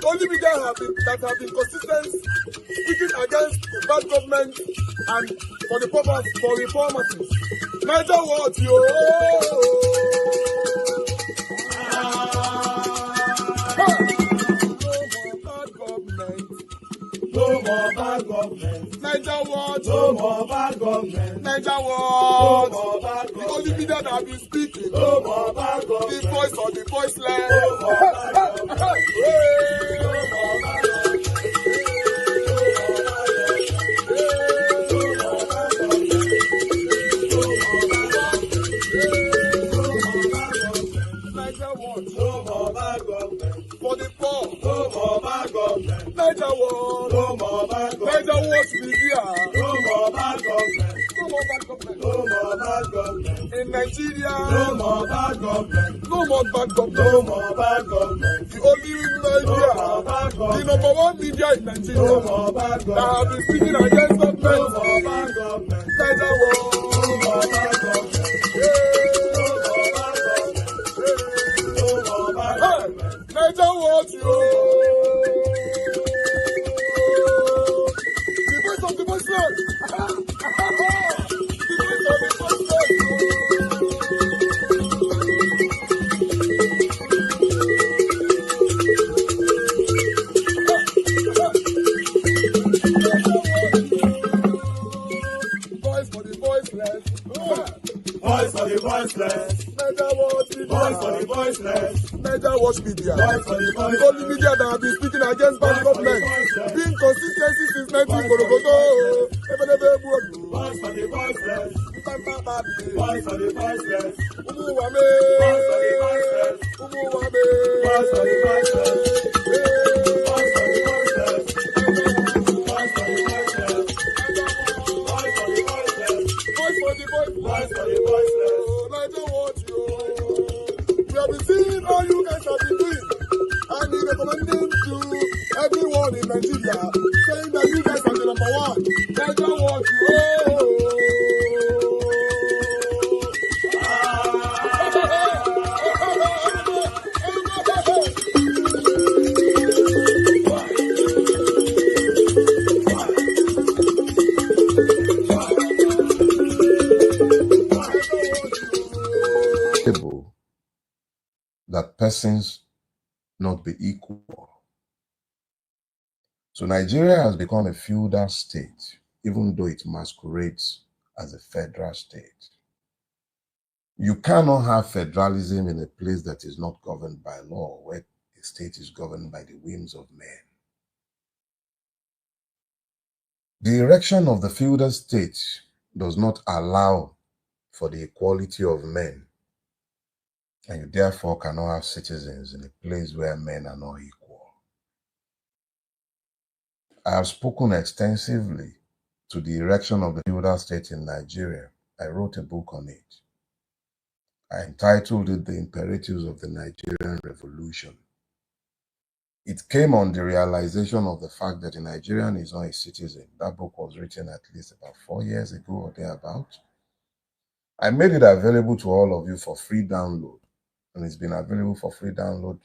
The only media that have been consistent speaking against the bad government and for the purpose for reformers. Niger what yo? No more bad government. Niger what? No more bad government. Niger what? No more bad government. The only media that have been speaking. No more bad government. The voice of the voiceless. No more bad government. No more bad government. No more bad government. For the poor. No more bad government. Niger what? No more bad government. Niger what media? No more bad government. No more bad government. No more bad government. In Nigeria. No more bad government. No more bad government. No more bad government. The only media. No more bad government. The number one media in Nigeria. No more bad government. That have been speaking against government. No more bad government. Niger what? No more bad government. Niger what you? The voice of the voiceless. The voice of the voiceless. Voice for the voiceless. Voice for the voiceless. Niger what? Voice for the voiceless. Niger watch media. The only media that have been speaking against bad government. Being consistency since 1944. Voice for the voiceless. Voice for the voiceless. Umuwame. Voice for the voiceless. Umuwame. Voice for the voiceless. Voice for the voiceless. Voice for the voiceless. Voice for the voiceless. Voice for the voiceless. Voice for the voiceless. Niger watch you. We have been seeing all you guys have been doing, and we recommending to everyone in Nigeria, saying that you guys are the number one. Niger watch you. That persons not be equal. So Nigeria has become a feudal state, even though it masquerades as a federal state. You cannot have federalism in a place that is not governed by law, where the state is governed by the whims of men. The erection of the feudal state does not allow for the equality of men, and you therefore cannot have citizens in a place where men are not equal. I have spoken extensively to the erection of the feudal state in Nigeria. I wrote a book on it. I entitled it The Imperatives of the Nigerian Revolution. It came on the realization of the fact that a Nigerian is not a citizen. That book was written at least about 4 years ago or thereabout. I made it available to all of you for free download. And it's been available for free download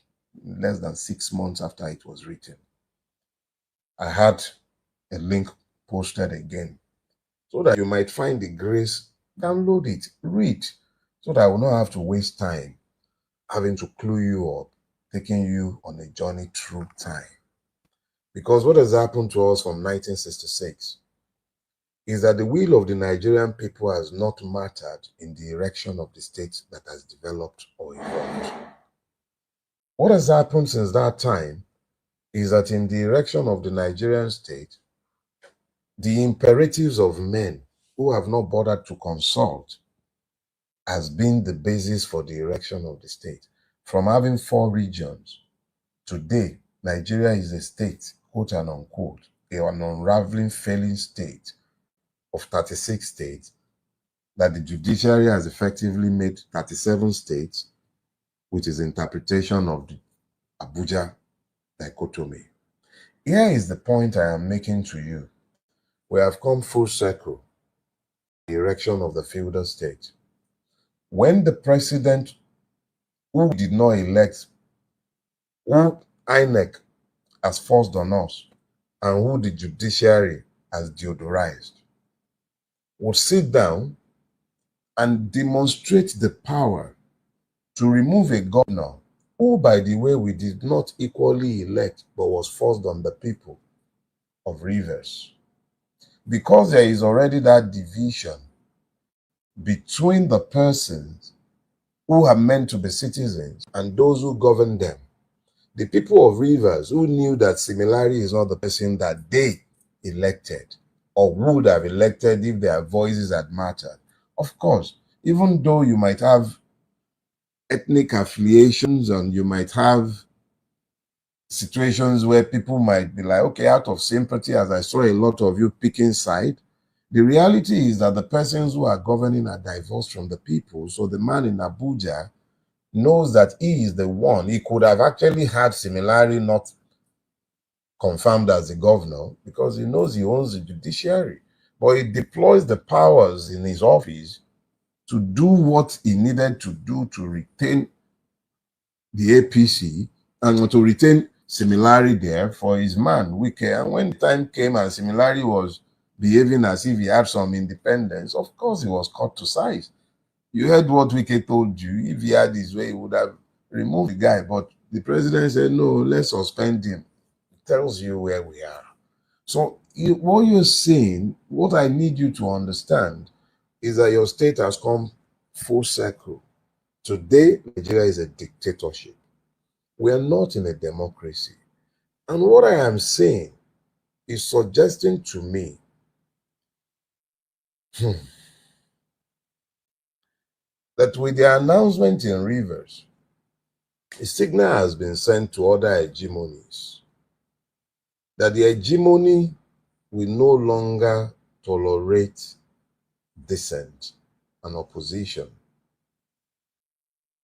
less than 6 months after it was written. I had a link posted again so that you might find the grace, download it, read, so that I will not have to waste time having to clue you up, taking you on a journey through time. Because what has happened to us from 1966 is that the will of the Nigerian people has not mattered in the erection of the state that has developed or evolved. What has happened since that time is that in the erection of the Nigerian state, the imperatives of men who have not bothered to consult has been the basis for the erection of the state. From having 4 regions, today, Nigeria is a state, quote and unquote, an unraveling, failing state of 36 states, that the judiciary has effectively made 37 states, with its interpretation of the Abuja dichotomy. Here is the point I am making to you. We have come full circle, the erection of the feudal state. When the president who did not elect, who INEC has forced on us and who the judiciary has deodorized would sit down and demonstrate the power to remove a governor who, by the way, we did not equally elect but was forced on the people of Rivers. Because there is already that division between the persons who are meant to be citizens and those who govern them. The people of Rivers who knew that Similarity is not the person that they elected or would have elected if their voices had mattered. Of course, even though you might have ethnic affiliations and you might have situations where people might be like, okay, out of sympathy, as I saw a lot of you picking side, the reality is that the persons who are governing are divorced from the people. So the man in Abuja knows that he is the one. He could have actually had Similarity not confirmed as the governor because he knows he owns the judiciary. But he deploys the powers in his office to do what he needed to do to retain the APC and to retain Similarity there for his man, Wike. And when the time came and Similarity was behaving as if he had some independence, of course he was cut to size. You heard what Wike told you. If he had his way, he would have removed the guy. But the president said, no, let's suspend him. It tells you where we are. So what you're saying, what I need you to understand is that your state has come full circle. Today, Nigeria is a dictatorship. We are not in a democracy. And what I am saying is suggesting to me that with the announcement in Rivers, a signal has been sent to other hegemonies that the hegemony will no longer tolerate dissent and opposition.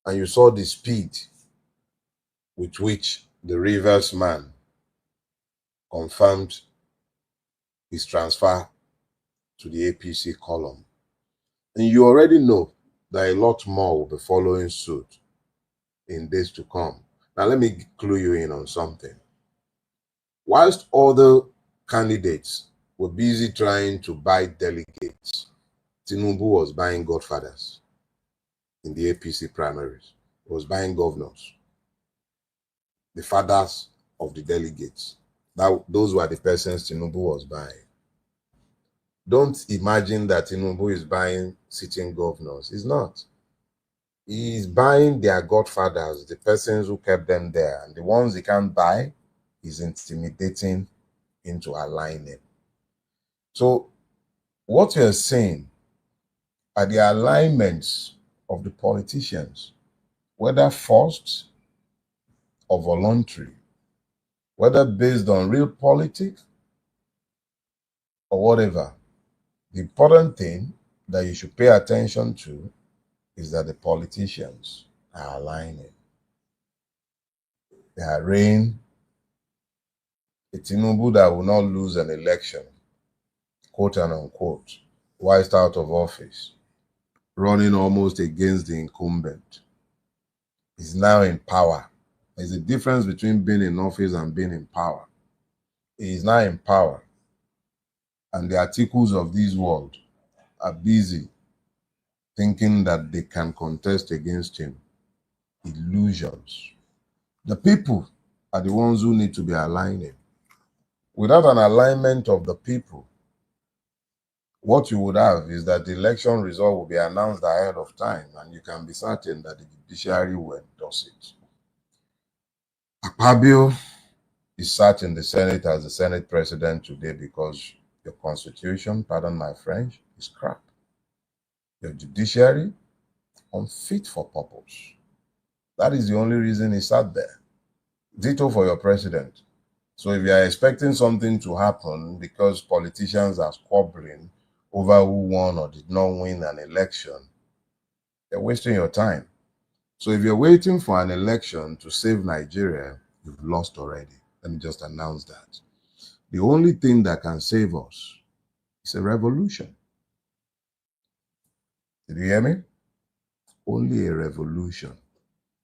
And you saw the speed with which the Rivers man confirmed his transfer to the APC column. And you already know that a lot more will be following suit in days to come. Now, let me clue you in on something. Whilst other candidates were busy trying to buy delegates, Tinubu was buying godfathers in the APC primaries. He was buying governors, the fathers of the delegates. Those were the persons Tinubu was buying. Don't imagine that Tinubu is buying sitting governors. He's not. He is buying their godfathers, the persons who kept them there. And the ones he can't buy, he's intimidating into aligning. So what you're saying are the alignments of the politicians, whether forced or voluntary, whether based on real politics or whatever. The important thing that you should pay attention to is that the politicians are aligning. They are arraying a Tinubu that will not lose an election, quote and unquote, whilst out of office, running almost against the incumbent. He's now in power. There's a difference between being in office and being in power. He is now in power. And the articles of this world are busy thinking that they can contest against him. Illusions. The people are the ones who need to be aligning. Without an alignment of the people, what you would have is that the election result will be announced ahead of time, and you can be certain that the judiciary will endorse it. Akpabio is sat in the Senate as the Senate president today because your constitution, pardon my French, is crap. Your judiciary, unfit for purpose. That is the only reason he sat there. Ditto for your president. So if you are expecting something to happen because politicians are squabbling over who won or did not win an election, you're wasting your time. So if you're waiting for an election to save Nigeria, you've lost already. Let me just announce that. The only thing that can save us is a revolution. Did you hear me? Only a revolution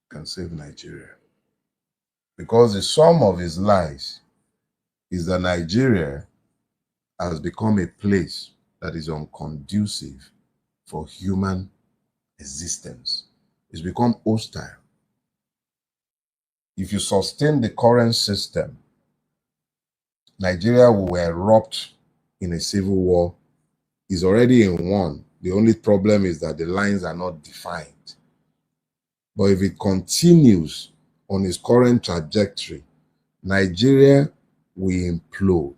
can save Nigeria. Because the sum of his lies is that Nigeria has become a place that is unconducive for human existence. It's become hostile. If you sustain the current system, Nigeria will erupt in a civil war. It's already in one. The only problem is that the lines are not defined. But if it continues on its current trajectory, Nigeria will implode.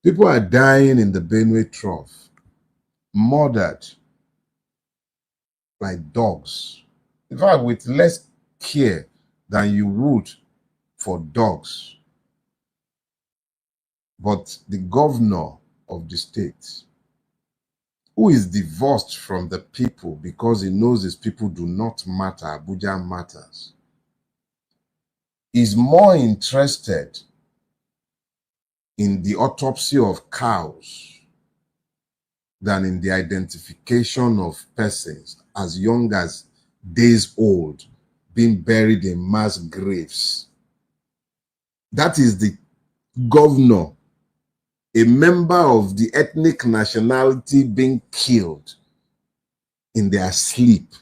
People are dying in the Benue Trough, murdered like dogs. In fact, with less care than you would for dogs. But the governor of the state, who is divorced from the people because he knows his people do not matter, Abuja matters, is more interested in the autopsy of cows than in the identification of persons as young as days old being buried in mass graves. That is the governor, a member of the ethnic nationality, being killed in their sleep,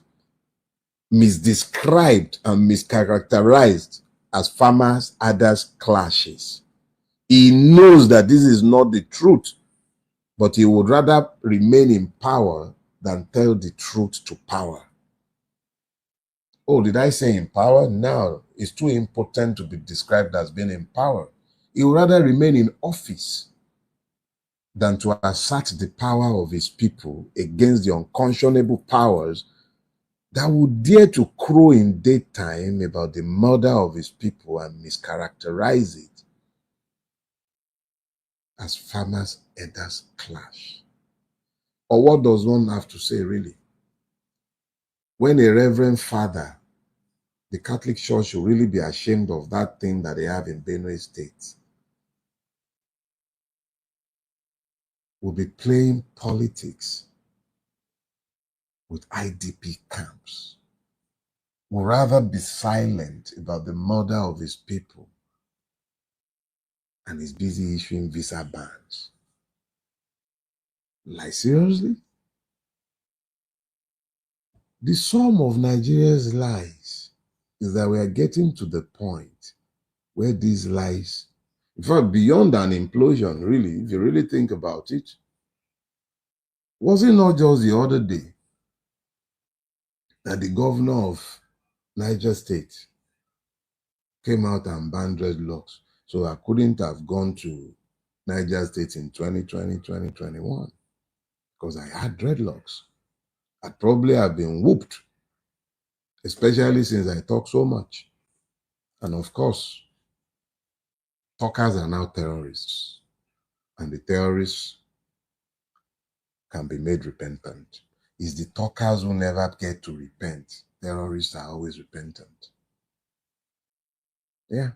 misdescribed and mischaracterized as farmers' others clashes. He knows that this is not the truth, but he would rather remain in power than tell the truth to power. Oh, did I say in power? No, it's too important to be described as being in power. He would rather remain in office than to assert the power of his people against the unconscionable powers that would dare to crow in daytime about the murder of his people and mischaracterize it as farmers' elders clash. Or what does one have to say, really? When a reverend father, the Catholic Church should really be ashamed of that thing that they have in Benue State, will be playing politics with IDP camps, will rather be silent about the murder of his people, and is busy issuing visa bans. Like, seriously? The sum of Nigeria's lies is that we are getting to the point where these lies, in fact, beyond an implosion, really, if you really think about it, was it not just the other day that the governor of Niger State came out and banned dreadlocks? So I couldn't have gone to Niger State in 2020, 2021 because I had dreadlocks. I'd probably have been whooped, especially since I talk so much. And of course, talkers are now terrorists, and the terrorists can be made repentant. It's the talkers who never get to repent. Terrorists are always repentant. Yeah.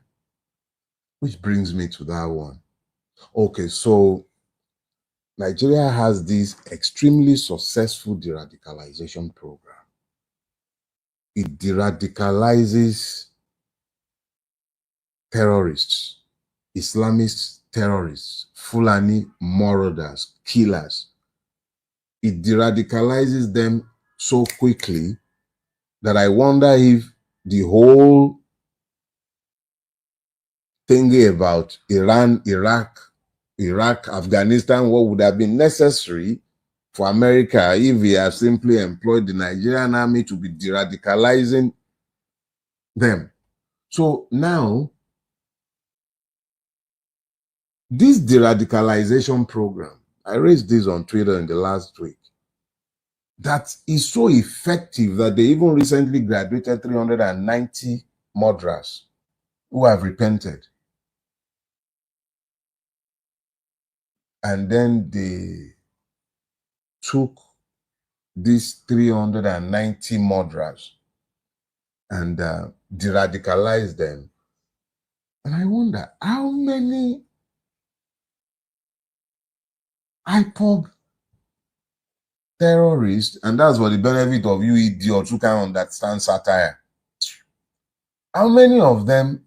Which brings me to that one. Okay, so Nigeria has this extremely successful de-radicalization program. It de-radicalizes terrorists, Islamist terrorists, Fulani marauders, killers. It de-radicalizes them so quickly that I wonder if the whole thingy about Iran, Iraq, Afghanistan, what would have been necessary for America if we had simply employed the Nigerian army to be de-radicalizing them. So now, this de-radicalization program, I raised this on Twitter in the last week, that is so effective that they even recently graduated 390 murderers who have repented. And then they took these 390 murderers and de-radicalized them. And I wonder how many IPOB terrorists, and that's for the benefit of you idiots who can understand satire, how many of them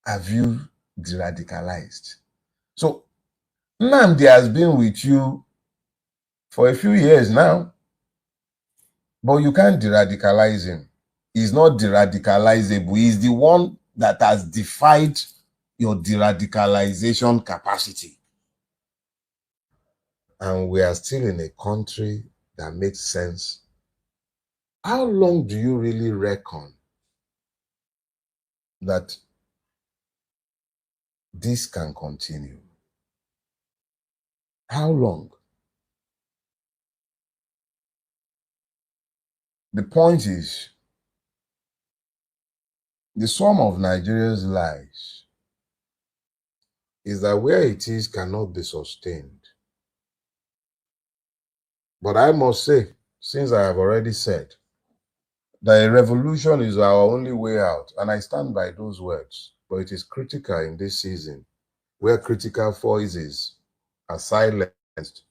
have you de-radicalized. So Nnamdi has been with you for a few years now, but you can't de-radicalize him. He's not de-radicalizable. He's the one that has defied your de-radicalization capacity. And we are still in a country that makes sense. How long do you really reckon that this can continue? How long? The point is, the sum of Nigeria's lies is that where it is cannot be sustained. But I must say, since I have already said that a revolution is our only way out, and I stand by those words, but it is critical in this season where critical voices are silenced,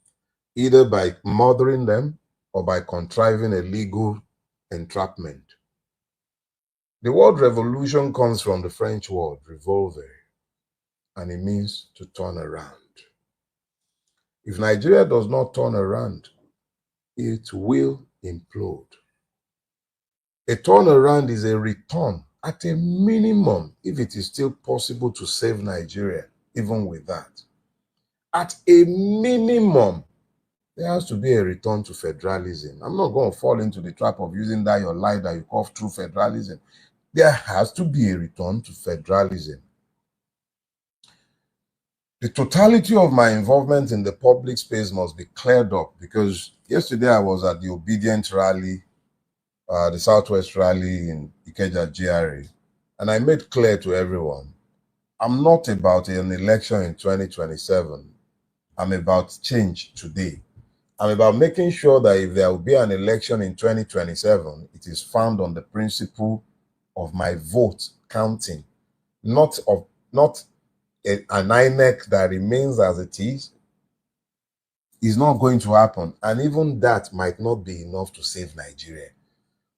either by murdering them or by contriving a legal entrapment. The word revolution comes from the French word revolver, and it means to turn around. If Nigeria does not turn around, it will implode. A turnaround is a return at a minimum, if it is still possible to save Nigeria, even with that. At a minimum, there has to be a return to federalism. I'm not going to fall into the trap of using that your lie that you call true federalism. There has to be a return to federalism. The totality of my involvement in the public space must be cleared up, because yesterday I was at the Obidient rally, the Southwest rally in Ikeja GRA, and I made clear to everyone, I'm not about an election in 2027. I'm about change today. I'm about making sure that if there will be an election in 2027, it is found on the principle of my vote counting, not an INEC that remains as it is not going to happen. And even that might not be enough to save Nigeria.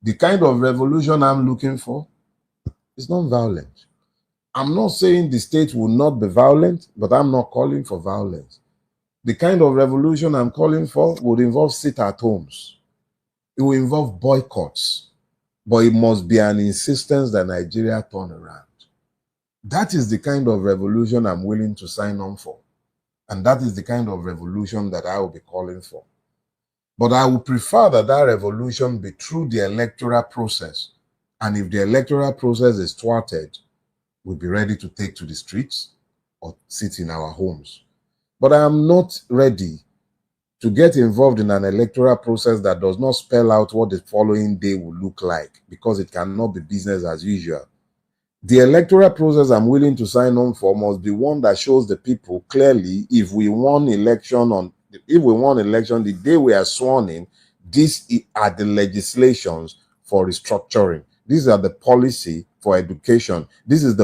The kind of revolution I'm looking for is non-violent. I'm not saying the state will not be violent, but I'm not calling for violence. The kind of revolution I'm calling for would involve sit-at-homes. It will involve boycotts, but it must be an insistence that Nigeria turn around. That is the kind of revolution I'm willing to sign on for. And that is the kind of revolution that I will be calling for. But I would prefer that that revolution be through the electoral process. And if the electoral process is thwarted, we'll be ready to take to the streets or sit in our homes. But I am not ready to get involved in an electoral process that does not spell out what the following day will look like, because it cannot be business as usual. The electoral process I'm willing to sign on for must be one that shows the people clearly if we won election the day we are sworn in, these are the legislations for restructuring. These are the policy for education. This is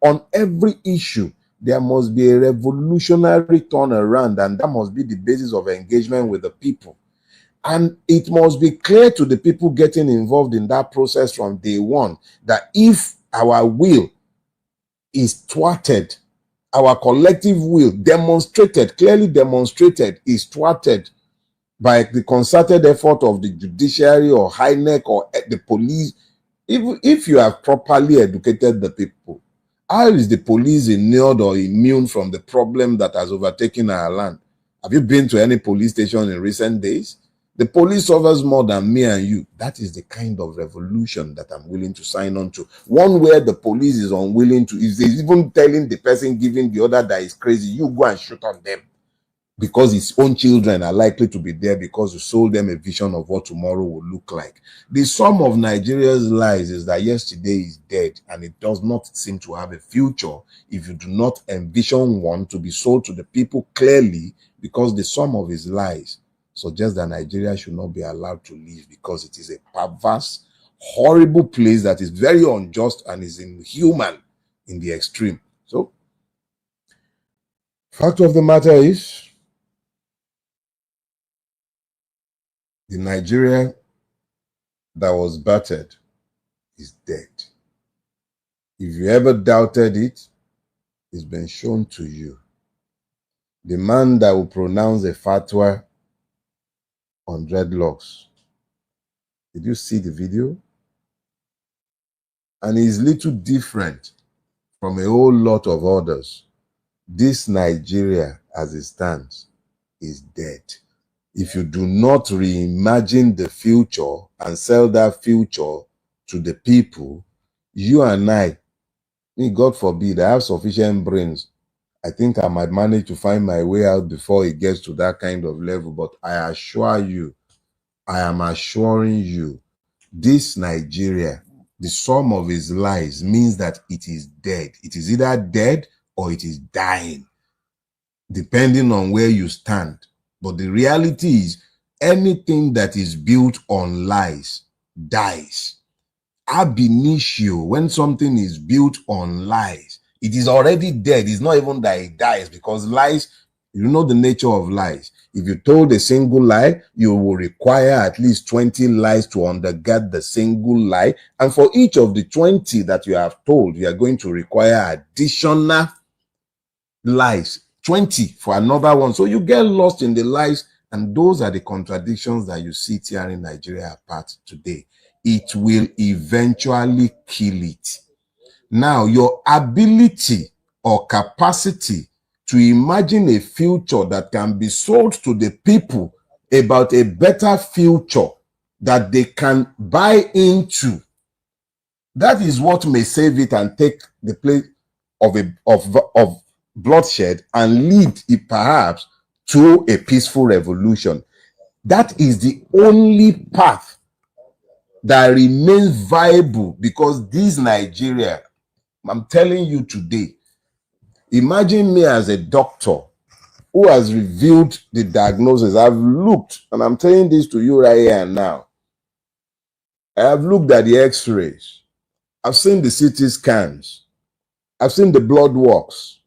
on every issue. There must be a revolutionary turnaround, and that must be the basis of engagement with the people. And it must be clear to the people getting involved in that process from day one that if our will is thwarted, our collective will clearly demonstrated, is thwarted by the concerted effort of the judiciary or INEC or the police. If you have properly educated the people, how is the police inured or immune from the problem that has overtaken our land? Have you been to any police station in recent days? The police suffers more than me and you. That is the kind of revolution that I'm willing to sign on to. One where the police is unwilling to, if they're even telling the person giving the order that is crazy, you go and shoot on them, because his own children are likely to be there because you sold them a vision of what tomorrow will look like. The sum of Nigeria's lies is that yesterday is dead, and it does not seem to have a future if you do not envision one to be sold to the people clearly, because the sum of his lies suggests that Nigeria should not be allowed to live, because it is a perverse, horrible place that is very unjust and is inhuman in the extreme. So, fact of the matter is, the Nigeria that was battered is dead. If you ever doubted it, is being shown to you. The man that will pronounce a fatwa on dreadlocks. Did you see the video? And he's little different from a whole lot of others. This Nigeria, as it stands, is dead. If you do not reimagine the future and sell that future to the people, you and I, God forbid, I have sufficient brains. I think I might manage to find my way out before it gets to that kind of level. But I assure you, I am assuring you, this Nigeria, the sum of his lies means that it is dead. It is either dead or it is dying, depending on where you stand. But the reality is, anything that is built on lies dies. Ab initio, when something is built on lies, it is already dead. It's not even that it dies, because lies, you know the nature of lies. If you told a single lie, you will require at least 20 lies to undergird the single lie. And for each of the 20 that you have told, you are going to require additional lies, 20 for another one. So you get lost in the lies, and those are the contradictions that you see tearing Nigeria apart today. It will eventually kill it. Now, your ability or capacity to imagine a future that can be sold to the people about a better future that they can buy into, that is what may save it and take the place of bloodshed and lead it perhaps to a peaceful revolution. That is the only path that remains viable, because this Nigeria, I'm telling you today, imagine me as a doctor who has reviewed the diagnosis. I've looked, and I'm telling this to you right here and now. I have looked at the x-rays. I've seen the CT scans. I've seen the blood works.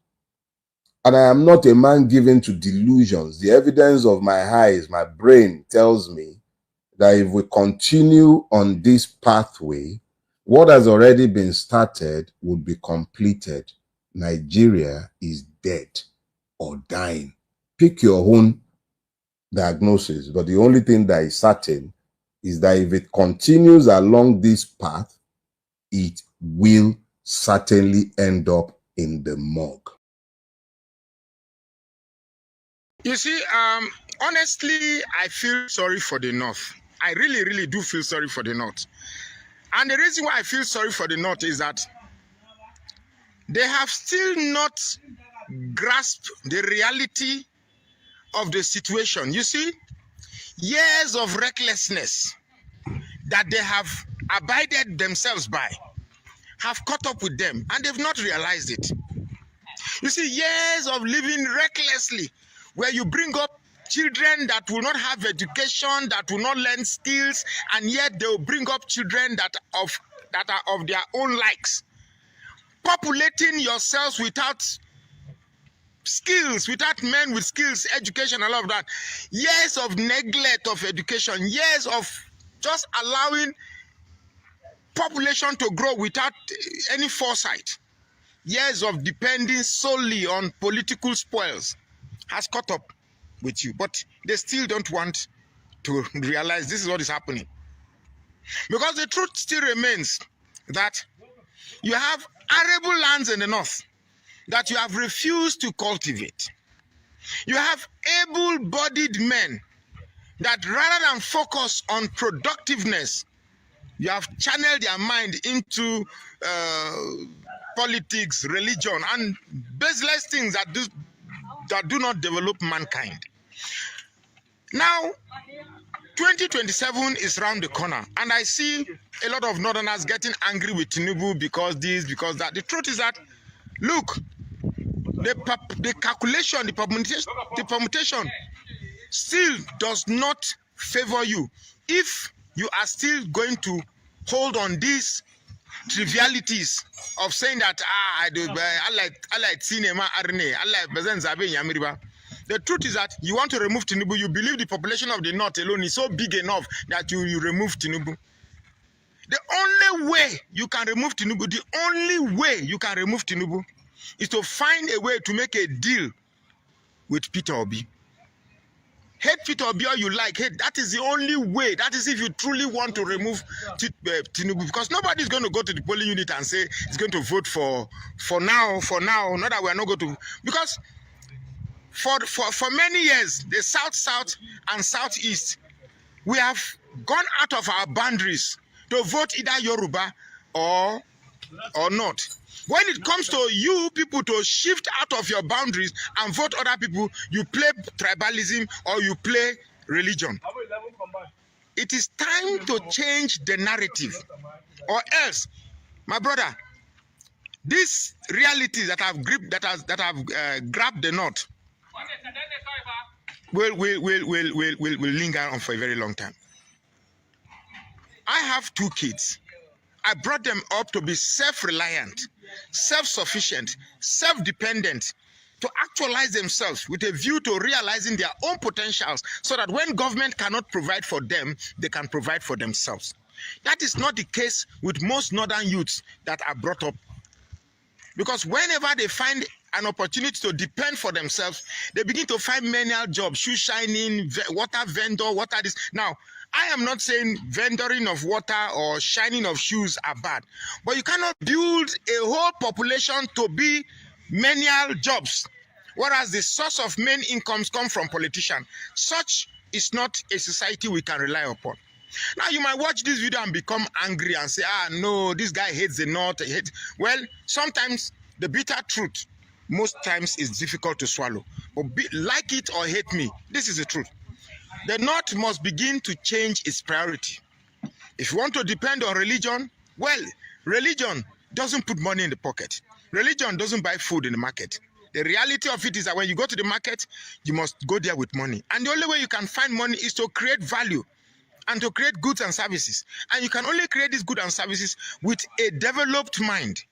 And I am not a man given to delusions. The evidence of my eyes, my brain tells me that if we continue on this pathway, what has already been started would be completed. Nigeria is dead or dying. Pick your own diagnosis, but the only thing that is certain is that if it continues along this path, it will certainly end up in the morgue. You see, honestly, I feel sorry for the North. I really, really do feel sorry for the North. And the reason why I feel sorry for the North is that they have still not grasped the reality of the situation. You see, years of recklessness that they have abided themselves by have caught up with them, and they've not realized it. You see, years of living recklessly, where you bring up children that will not have education, that will not learn skills, and yet they will bring up children that are of their own likes. Populating yourselves without skills, without men with skills, education, and all of that. Years of neglect of education, years of just allowing population to grow without any foresight. Years of depending solely on political spoils has caught up with you, but they still don't want to realize this is what is happening. Because the truth still remains that you have arable lands in the north that you have refused to cultivate. You have able-bodied men that rather than focus on productiveness, you have channeled their mind into politics, religion, and baseless things that do not develop mankind. Now, 2027 is round the corner, and I see a lot of Northerners getting angry with Tinubu because this, because that. The truth is that, look, the calculation, the permutation still does not favor you. If you are still going to hold on these trivialities of saying that I like cinema, the truth is that you want to remove Tinubu. You believe the population of the North alone is so big enough that you remove Tinubu. The only way you can remove Tinubu, is to find a way to make a deal with Peter Obi. Hate Peter Obi or you like hate, that is the only way. That is if you truly want to remove Tinubu, because nobody is going to go to the polling unit and say it's going to vote for now, not that we are not going to, because for many years, the South and Southeast, we have gone out of our boundaries to vote either Yoruba or not. When it comes to you people to shift out of your boundaries and vote other people, you play tribalism or you play religion. It is time to change the narrative, or else, my brother, these realities that have grabbed the knot will linger on for a very long time. I have 2 kids. I brought them up to be self-reliant, self-sufficient, self-dependent, to actualize themselves with a view to realizing their own potentials so that when government cannot provide for them, they can provide for themselves. That is not the case with most northern youths that are brought up. Because whenever they find an opportunity to depend for themselves, they begin to find menial jobs, shoe shining, water vendor, water this. Now, I am not saying vendoring of water or shining of shoes are bad, but you cannot build a whole population to be menial jobs, whereas the source of main incomes come from politicians. Such is not a society we can rely upon. Now, you might watch this video and become angry and say, no, this guy hates the North. Well, sometimes the bitter truth, most times, is difficult to swallow. But like it or hate me, this is the truth. The North must begin to change its priority. If you want to depend on religion, well, religion doesn't put money in the pocket. Religion doesn't buy food in the market. The reality of it is that when you go to the market, you must go there with money. And the only way you can find money is to create value and to create goods and services. And you can only create these goods and services with a developed mind.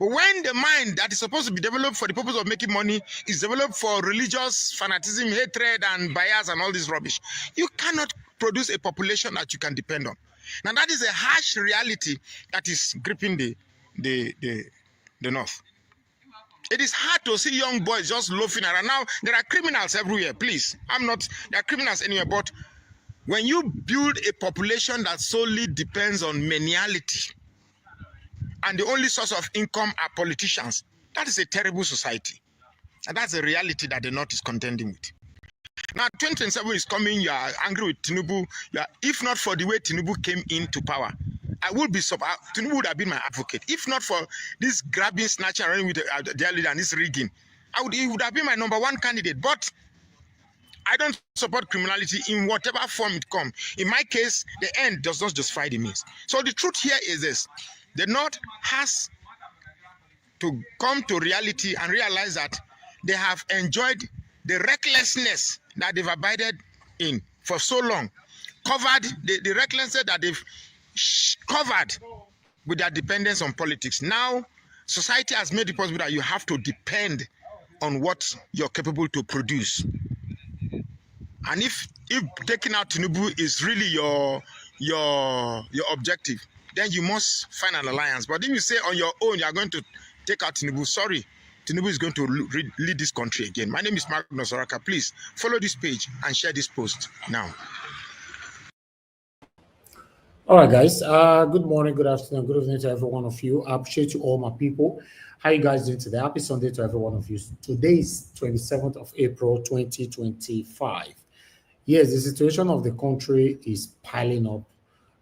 But when the mind that is supposed to be developed for the purpose of making money is developed for religious fanaticism, hatred, and bias and all this rubbish, you cannot produce a population that you can depend on. Now, that is a harsh reality that is gripping the North. It is hard to see young boys just loafing around. Now, there are criminals everywhere, please. There are criminals anywhere, but when you build a population that solely depends on meniality, and the only source of income are politicians, that is a terrible society. And that's a reality that the North is contending with. Now, 2027 is coming, you are angry with Tinubu. If not for the way Tinubu came into power, I would be surprised. Tinubu would have been my advocate. If not for this grabbing, snatching, running with their leader and this rigging, he would have been my #1 candidate. But I don't support criminality in whatever form it comes. In my case, the end does not justify the means. So the truth here is this. The North has to come to reality and realize that they have enjoyed the recklessness that they've abided in for so long, covered the recklessness that they've covered with their dependence on politics. Now, society has made it possible that you have to depend on what you're capable to produce. And if taking out Tinubu is really your objective, then you must find an alliance. But if you say on your own you are going to take out Tinubu, sorry, Tinubu is going to lead this country again. My name is Magnus Oraka. Please follow this page and share this post now. All right, guys. Good morning, good afternoon, good evening to every one of you. I appreciate you all, my people. How you guys doing today? Happy Sunday to every one of you. Today is 27th of April, 2025. Yes, the situation of the country is piling up.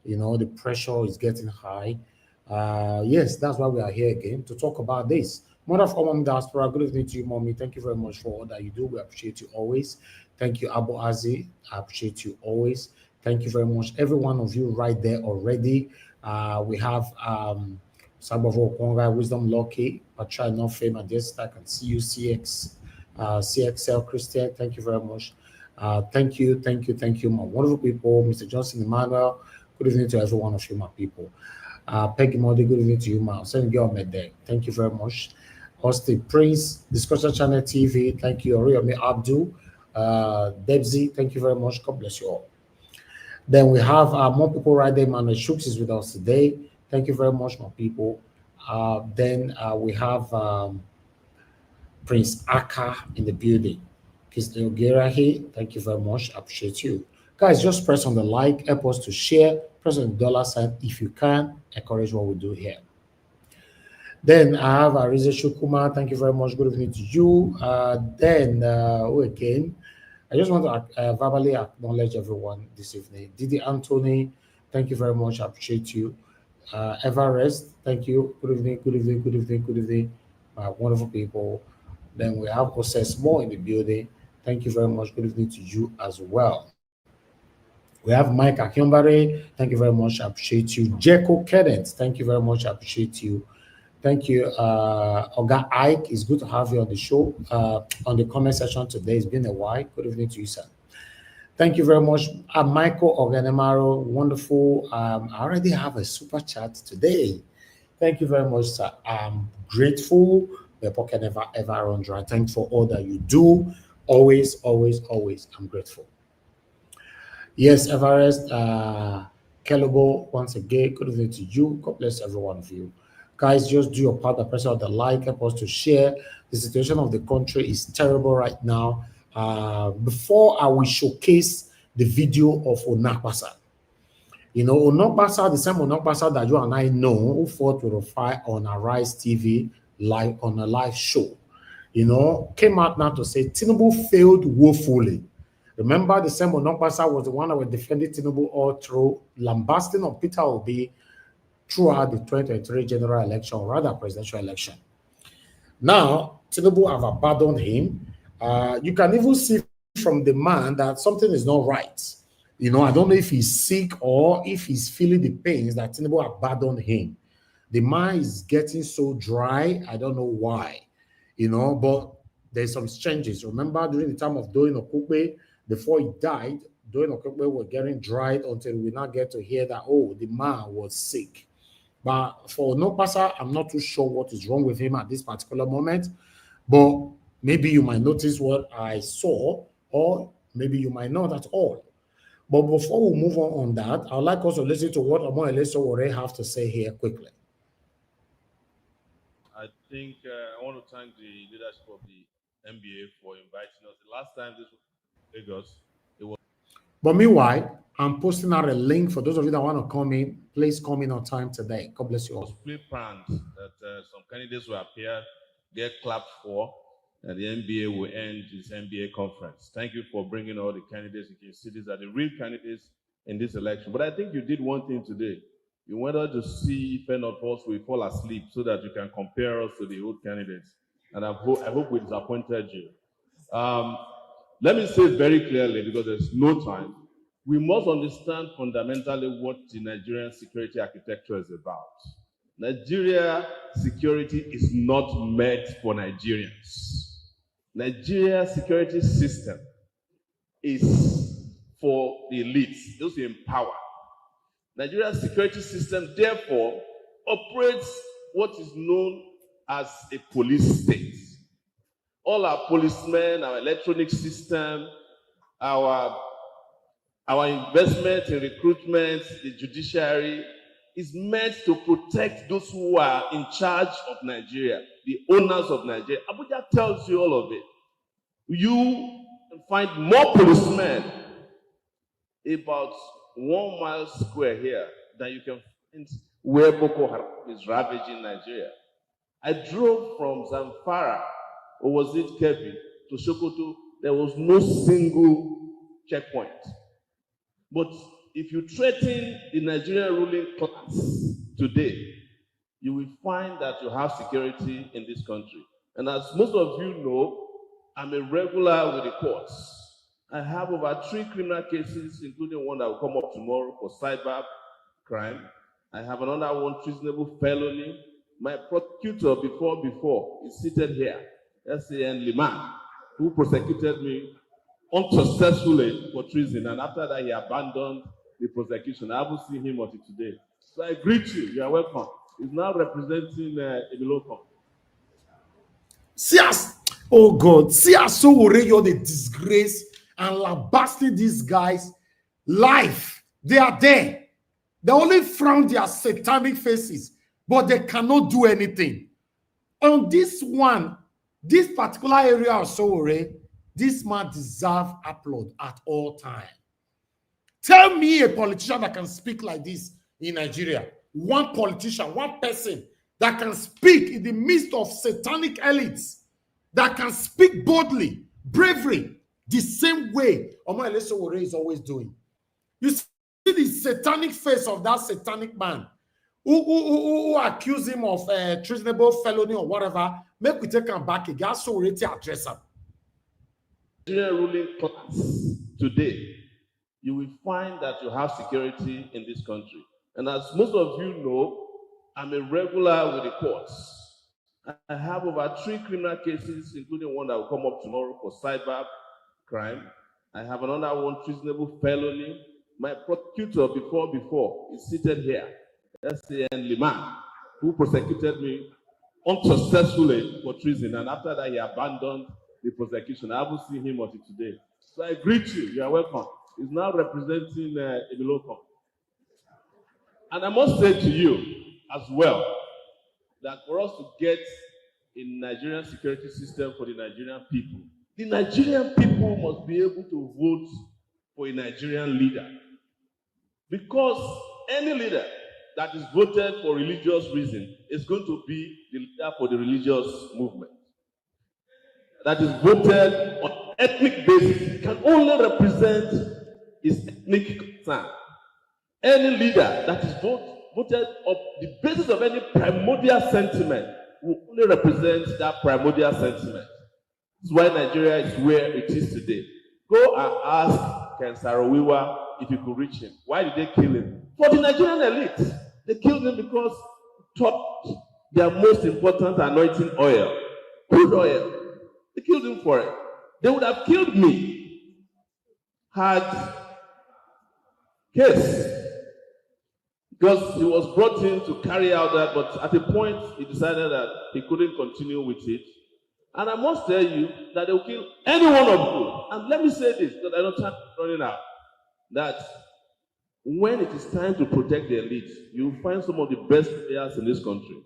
You know, the pressure is getting high. Yes, that's why we are here again to talk about this. Mother of all diaspora, good evening to you, mommy. Thank you very much for all that you do. We appreciate you always. Thank you, Abu Azi. I appreciate you always. Thank you very much, every one of you right there already. We have Sabavo Konga, Wisdom Lucky, Patra No Fame, and yes, I can see you, CXL Christian. Thank you very much. Thank you, my wonderful people. Mr. Johnson Emmanuel, good evening to every one of you, my people. Peggy Modi, good evening to you, ma. Send girl Medday. Thank you very much. Austin Prince, Discussion Channel TV, thank you. Oriyomi Abdul, Debsy, thank you very much. God bless you all. Then we have more people right there. Manuel Shooks is with us today. Thank you very much, my people. Then we have Prince Aka in the building. Kisle Ogerahi, thank you very much. Appreciate you. Guys, just press on the like, help us to share, press on the dollar sign if you can. Encourage what we do here. Then I have Ariza Shukuma. Thank you very much. Good evening to you. Who again? I just want to verbally acknowledge everyone this evening. Didi Anthony, thank you very much. I appreciate you. Everest, thank you. Good evening, good evening, good evening, good evening. Wonderful people. Then we have Oses More in the building. Thank you very much. Good evening to you as well. We have Mike Akyombare. Thank you very much. I appreciate you. Jeko Kedent. Thank you very much. I appreciate you. Thank you. Oga Ike, it's good to have you on the show. On the comment section today. It's been a while. Good evening to you, sir. Thank you very much. Michael Oganemaro, wonderful. I already have a super chat today. Thank you very much, sir. I'm grateful. The pocket never ever run dry. Thanks for all that you do. Always, always, always. I'm grateful. Yes, Everest, Kelobo, once again, good evening to you. God bless every one of you. Guys, just do your part, the pressure of the like, help us to share. The situation of the country is terrible right now. Before I will showcase the video of Onokpasa. You know, Onokpasa, the same Onokpasa that you and I know, who fought with a fight on Arise TV live on a live show, you know, came out now to say Tinubu failed woefully. Remember, the same Onokpasa was the one that was defending Tinubu all through, lambasting of Peter Obi throughout the 2023 general election, or rather presidential election. Now, Tinubu have abandoned him. You can even see from the man that something is not right. You know, I don't know if he's sick or if he's feeling the pains that Tinubu abandoned him. The man is getting so dry. I don't know why, you know, but there's some changes. Remember, during the time of Doyin Okupe, before he died, Doyin Okupe was getting dried until we now get to hear that, oh, the man was sick. But for Onokpasa, I'm not too sure what is wrong with him at this particular moment. But maybe you might notice what I saw, or maybe you might not at all. But before we move on that, I'd like us to listen to what Omo Elesowore have to say here quickly. I think I want to thank the leadership of the NBA for inviting us. The last time this was in Lagos, it was. But meanwhile, I'm posting out a link for those of you that want to come in. Please come in on time today. God bless you all. It was pre-planned that some candidates will appear, get clapped for, and the NBA will end this NBA conference. Thank you for bringing all the candidates. You can see these are the real candidates in this election. But I think you did one thing today. You wanted to see if any of us will fall asleep so that you can compare us to the old candidates. And I hope we disappointed you. Let me say it very clearly because there's no time. We must understand fundamentally what the Nigerian security architecture is about. Nigeria security is not meant for Nigerians. Nigeria security system is for the elites, those in power. Nigeria security system, therefore, operates what is known as a police state. All our policemen, our electronic system, our investment in recruitment, the judiciary, is meant to protect those who are in charge of Nigeria, the owners of Nigeria. Abuja tells you all of it. You can find more policemen about 1 mile square here than you can find where Boko Haram is ravaging Nigeria. I drove from Zamfara, or was it Kebbi, to Sokoto. There was no single checkpoint. But if you threaten the Nigerian ruling class today, you will find that you have security in this country. And as most of you know, I'm a regular with the courts. I have over 3 criminal cases, including one that will come up tomorrow for cyber crime. I have another one, treasonable felony. My prosecutor before is seated here, S.A.N. Liman, who prosecuted me unsuccessfully for treason, and after that he abandoned the prosecution. I haven't seen him until today. So I greet you. You are welcome. He's now representing Emiloko. See us, oh God, see us so worried you're the disgrace and lambasting these guys' life. They are there. They only frown their satanic faces, but they cannot do anything. On this one, This particular area of Sowore, this man deserves applaud at all times. Tell me a politician that can speak like this in Nigeria. One politician, one person that can speak in the midst of satanic elites, that can speak boldly, bravery, the same way Omoyele Sowore is always doing. You see the satanic face of that satanic man who accuse him of treasonable felony or whatever. Make we take him back again. Sowore to address him. Nigerian ruling class today, you will find that you have security in this country. And as most of you know, I'm a regular with the courts. I have over 3 criminal cases, including one that will come up tomorrow for cyber crime. I have another one, treasonable felony. My prosecutor before is seated here. That's the Liman, who prosecuted me unsuccessfully for treason. And after that, he abandoned the prosecution. I haven't seen him until today. So I greet you. You are welcome. He's now representing Emiloko. And I must say to you as well that for us to get a Nigerian security system for the Nigerian people, the Nigerian people must be able to vote for a Nigerian leader. Because any leader that is voted for religious reason is going to be the leader for the religious movement. That is voted on ethnic basis can only represent his ethnic concern. Any leader that is voted on the basis of any primordial sentiment will only represent that primordial sentiment. That's why Nigeria is where it is today. Go and ask Ken Saro-Wiwa if you could reach him. Why did they kill him? For the Nigerian elite. They killed him because they thought their most important anointing oil, crude oil. They killed him for it. They would have killed me had case, because he was brought in to carry out that, but at a point he decided that he couldn't continue with it. And I must tell you that they will kill any one of you. And let me say this, because I know time is running out, that when it is time to protect the elite, you will find some of the best players in this country.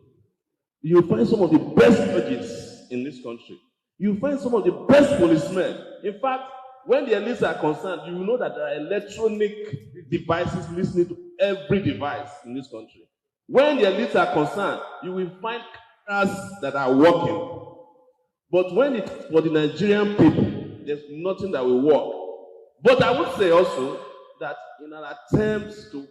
You will find some of the best judges in this country. You will find some of the best policemen. In fact, when the elites are concerned, you will know that there are electronic devices listening to every device in this country. When the elites are concerned, you will find cameras that are working. But when it's for the Nigerian people, there's nothing that will work. But I would say also that in an attempt to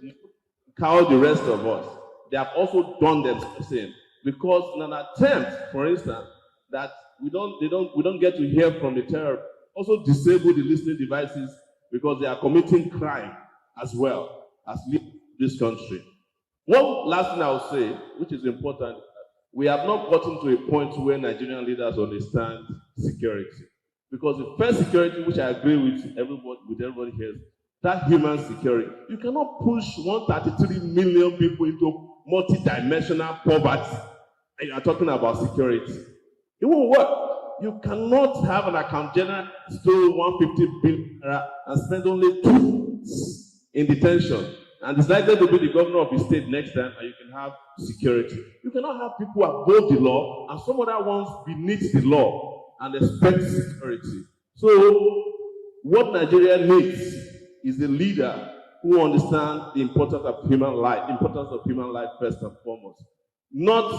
cow the rest of us, they have also done the same. Because in an attempt, for instance, that we don't get to hear from the terror, also disable the listening devices because they are committing crime as well as this country. One last thing I will say, which is important, we have not gotten to a point where Nigerian leaders understand security. Because the first security, which I agree with everybody here, that human security. You cannot push 133 million people into multi-dimensional poverty, and you are talking about security. It won't work. You cannot have an account general steal 150 billion and spend only 2 weeks in detention. And it's likely to be the governor of the state next time, and you can have security. You cannot have people above the law and some other ones beneath the law and expect security. So, what Nigeria needs is a leader who understands the importance of human life first and foremost. Not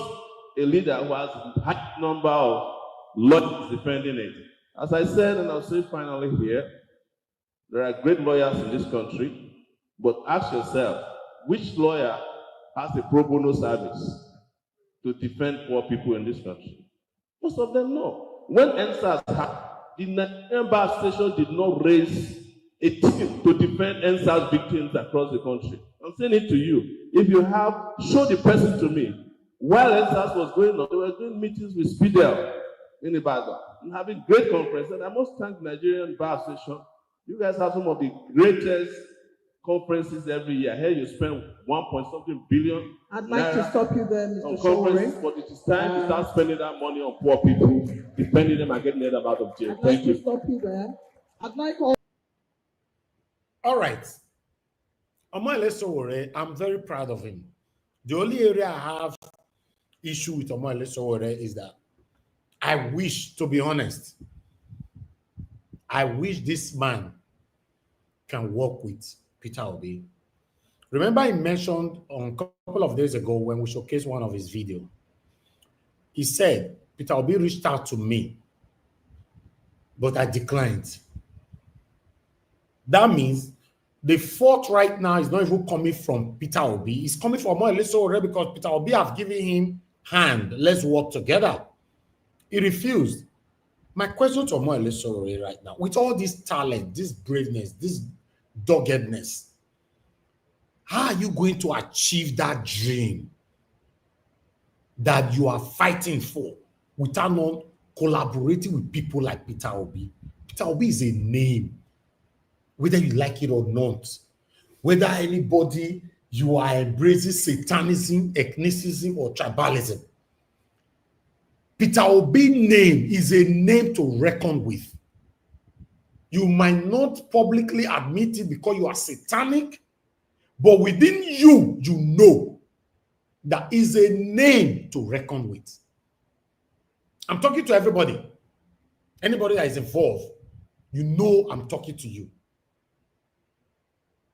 a leader who has a high number of lawyers defending it. As I said, and I'll say finally here, there are great lawyers in this country. But ask yourself, which lawyer has a pro bono service to defend poor people in this country? Most of them know. When NSAS happened, the Nigerian Bar Association did not raise a team to defend NSAS victims across the country. I'm saying it to you. If you have, show the person to me. While NSAS was going on, they were doing meetings with Spidel in Ibadan and having great conferences. And I must thank the Nigerian Bar Association. You guys have some of the greatest conferences every year. Here you spend 1.something billion. I'd like to stop you there, Mr. Conferences, but it is time to start spending that money on poor people, defending them and getting them out of jail. Thank you. I'd like to stop you there. I'd like all right. Omoyele Sowore, I'm very proud of him. The only area I have issue with Omoyele Sowore is that I wish, to be honest, I wish this man can work with Peter Obi. Remember, he mentioned a couple of days ago when we showcased one of his videos. He said, Peter Obi reached out to me, but I declined. That means the fault right now is not even coming from Peter Obi. It's coming from Omoyele Sowore because Peter Obi have given him hand. Let's work together. He refused. My question to Omoyele Sowore right now, with all this talent, this braveness, this doggedness, how are you going to achieve that dream that you are fighting for without not collaborating with people like Peter Obi? Peter Obi is a name, whether you like it or not. Whether anybody, you are embracing satanism, ethnicism, or tribalism. Peter Obi's name is a name to reckon with. You might not publicly admit it because you are satanic, but within you, you know that is a name to reckon with. I'm talking to everybody. Anybody that is involved, you know I'm talking to you.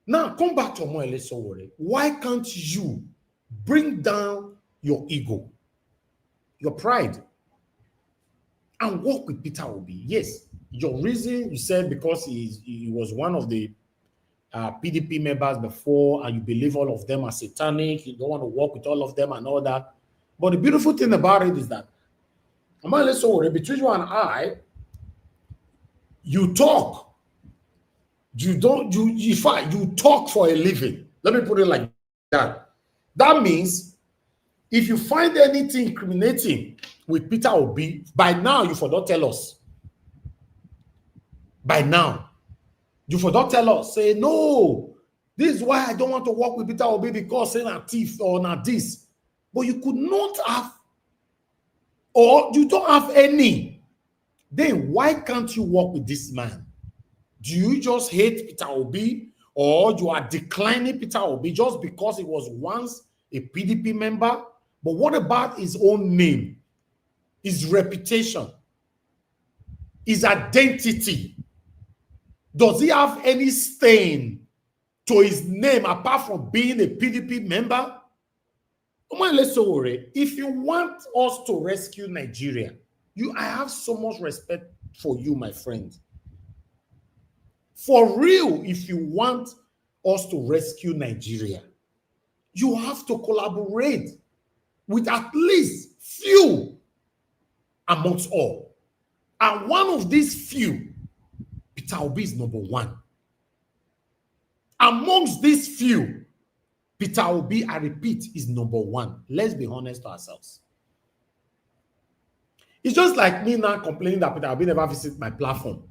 Now, come back to Omoyele Sowore. Why can't you bring down your ego, your pride, and work with Peter Obi? Yes, your reason, you said because he was one of the PDP members before, and you believe all of them are satanic, you don't want to work with all of them and all that. But the beautiful thing about it is that, Omoyele Sowore, between you and I, you talk. You talk for a living. Let me put it like that. That means if you find anything incriminating with Peter Obi, by now you for don't tell us. By now, you for don't tell us. Say, no, this is why I don't want to work with Peter Obi because saying a thief or not this. But you could not have, or you don't have any. Then why can't you work with this man? Do you just hate Peter Obi, or you are declining Peter Obi just because he was once a PDP member? But what about his own name, his reputation, his identity? Does he have any stain to his name apart from being a PDP member? Omoyele Sowore, if you want us to rescue Nigeria, I have so much respect for you, my friend. For real, if you want us to rescue Nigeria, you have to collaborate with at least few amongst all. And one of these few, Peter Obi is number one. Amongst these few, Peter Obi, I repeat, is number one. Let's be honest to ourselves. It's just like me now complaining that Peter Obi never visits my platform.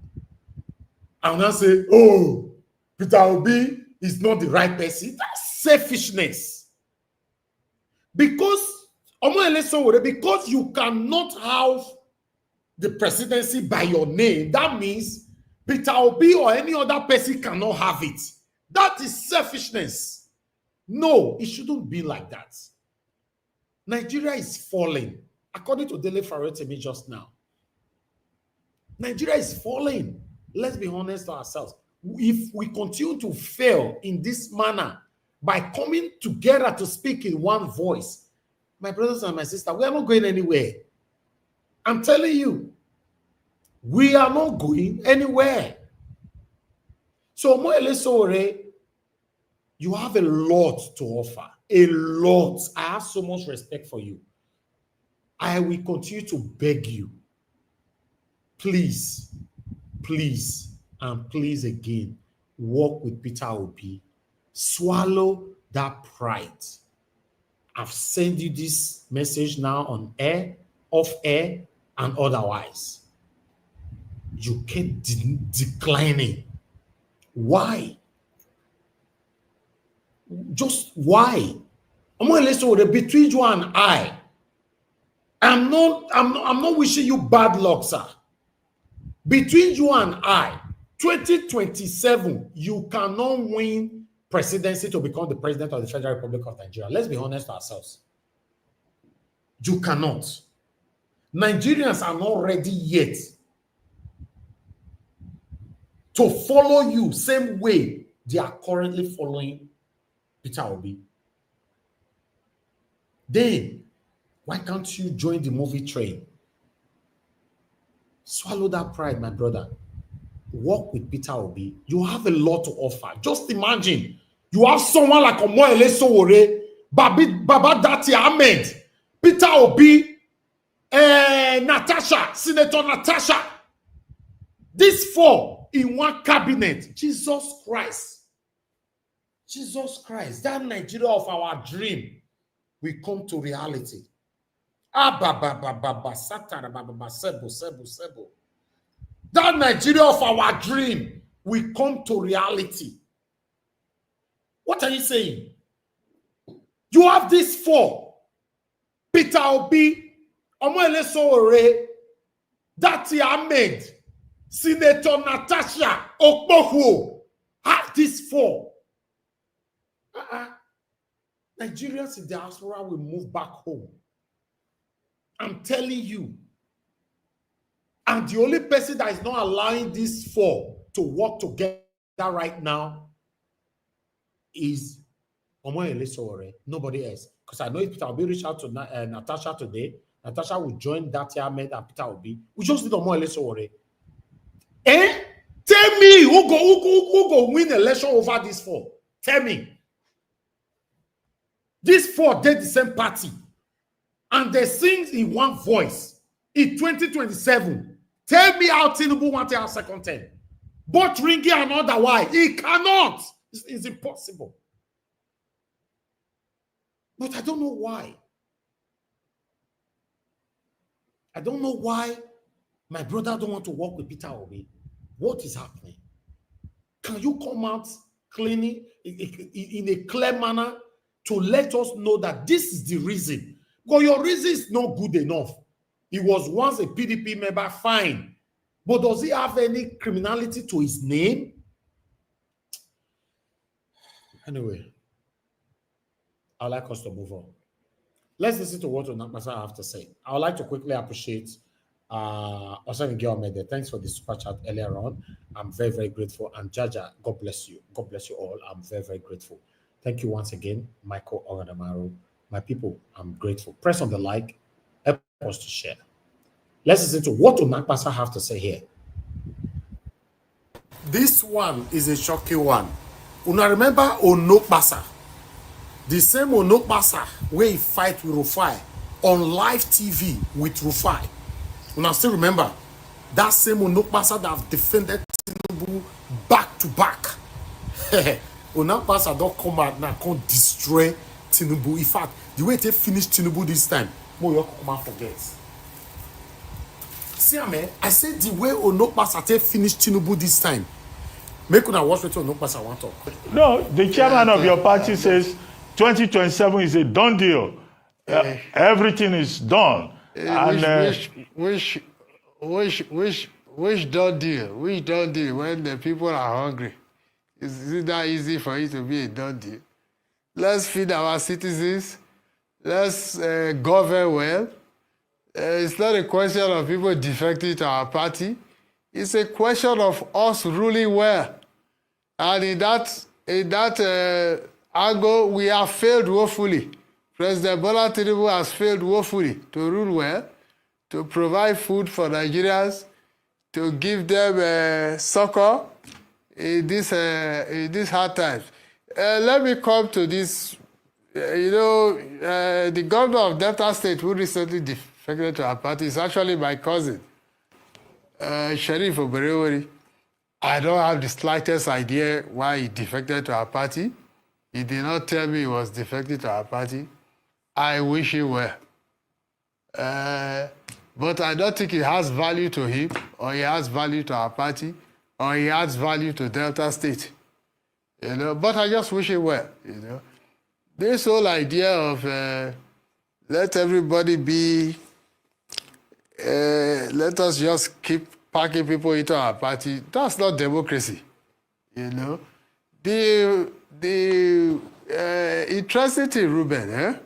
And now say, oh, Peter Obi is not the right person. That's selfishness. Because, Omoyele Sowore, because you cannot have the presidency by your name, that means Peter Obi or any other person cannot have it. That is selfishness. No, it shouldn't be like that. Nigeria is falling. According to Dele Farotimi just now, Nigeria is falling. Let's be honest to ourselves. If we continue to fail in this manner by coming together to speak in one voice, my brothers and my sisters, we are not going anywhere. I'm telling you, we are not going anywhere. So, Omoyele Sowore, you have a lot to offer. A lot. I have so much respect for you. I will continue to beg you. Please, please, and please again, work with Peter Obi. Swallow that pride. I've sent you this message now on air, off air, and otherwise. You keep declining. Why? Just why? Omoyele Sowore, between you and I'm not wishing you bad luck, sir. Between you and I, 2027, you cannot win presidency to become the president of the Federal Republic of Nigeria. Let's be honest to ourselves. You cannot. Nigerians are not ready yet to follow you same way they are currently following Peter Obi. Then, why can't you join the movie train? Swallow that pride, my brother. Work with Peter Obi. You have a lot to offer. Just imagine, you have someone like Omoyele Sowore, Baba Dati Ahmed, Peter Obi, Natasha, Senator Natasha. These four in one cabinet. Jesus Christ. Jesus Christ. That Nigeria of our dream will come to reality. Sebo. That Nigeria of our dream will come to reality. What are you saying? You have these four. Peter Obi, Omoyele Sowore, Dati Ahmed, Senator Natasha Okpokwo. Have these four. Nigerians in diaspora will move back home. I'm telling you. And the only person that is not allowing these four to work together right now is Omoyele Sowore. Nobody else. Because I know if Peter Obi reach out to Natasha today, Natasha will join Dati Ahmed and Peter Obi. We just need Omoyele Sowore. Tell me who go win election over these four. Tell me. These four did the same party. And they sing in one voice. In 2027, tell me how Tinubu want to have second term. Both Ringy and otherwise. He cannot. It's impossible. But I don't know why. I don't know why my brother don't want to work with Peter Obi. What is happening? Can you come out cleanly in a clear manner to let us know that this is the reason? Because your reason is not good enough. He was once a PDP member, fine. But does he have any criminality to his name? Anyway, I'd like us to move on. Let's listen to what Onokpasa have to say. I would like to quickly appreciate Osani Giomede. Thanks for the super chat earlier on. I'm very, very grateful. And Jaja, God bless you. God bless you all. I'm very, very grateful. Thank you once again, Michael Ogadamaru. My people, I'm grateful. Press on the like, help us to share. Let's listen to what Onokpasa have to say here. This one is a shocking one. Una remember Onokpasa? The same Onokpasa where he fight with Rufai on live TV with Rufai. Una still remember? That same Onokpasa that have defended Tinubu back to back. Onokpasa don't come out now, can't destroy Tinubu. In fact, the way they finish Tinubu this time, more come out forgets. See, man, I said the way Onokpasa they finish Tinubu this time. Make una watch what Onokpasa want to talk. No, the chairman of your party says 2027 is a done deal. Everything is done. Which done deal? Which done deal when the people are hungry? Is it that easy for it to be a done deal? Let's feed our citizens. Let's govern well. It's not a question of people defecting to our party. It's a question of us ruling well. And in that angle, we have failed woefully. President Bola Tinubu has failed woefully to rule well, to provide food for Nigerians, to give them succor in this hard times. Let me come to this. The governor of Delta State, who recently defected to our party, is actually my cousin, Sheriff Oberewori. I don't have the slightest idea why he defected to our party. He did not tell me he was defected to our party. I wish he were. But I don't think it has value to him, or he has value to our party, or he adds value to Delta State. But I just wish he were. This whole idea of let everybody be, let us just keep packing people into our party, that's not democracy. The interesting thing, Ruben,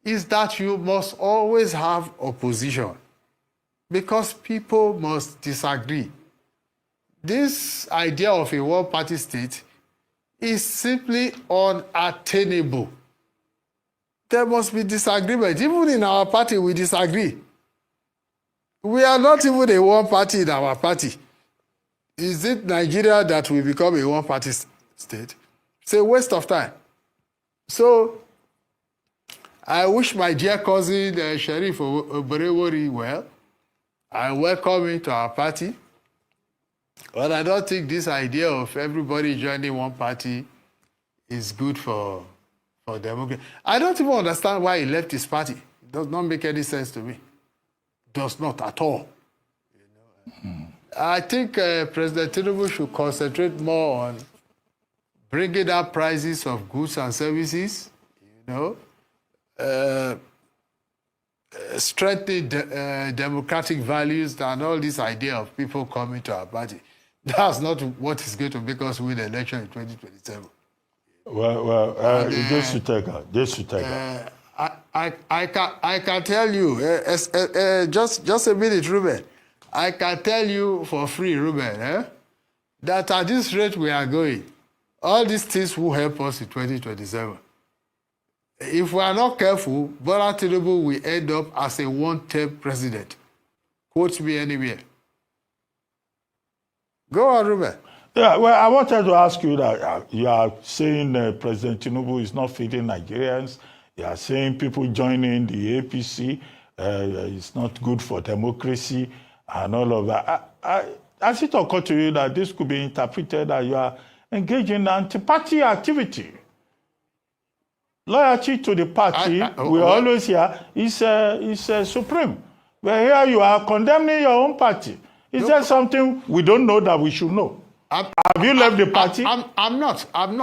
is that you must always have opposition. because people must disagree. This idea of a one-party state is simply unattainable. There must be disagreement. Even in our party, we disagree. We are not even a one-party in our party. Is it Nigeria that will become a one-party state? It's a waste of time. So, I wish my dear cousin, Sheriff Oberewori, well. I welcome him to our party. But I don't think this idea of everybody joining one party is good for democracy. I don't even understand why he left his party. It does not make any sense to me. Does not at all. I think President Tinubu should concentrate more on bringing down prices of goods and services, strengthening democratic values and all this idea of people coming to our party. That's not what is going to make us win the election in 2027. Just to take her. I can tell you, just a minute, Ruben. I can tell you for free, Ruben, that at this rate we are going, all these things will help us in 2027. If we are not careful, Bola Tinubu will end up as a one-term president. Quote me anywhere. Go on, Ruben. Yeah, well, I wanted to ask you that you are saying President Tinubu is not feeding Nigerians. You are saying people joining the APC is not good for democracy and all of that. Has it occurred to you that this could be interpreted that you are engaging in anti-party activity? Loyalty to the party, we always hear, is supreme. But here you are condemning your own party. Is there something we don't know that we should know? Have you left the party? I'm not. I'm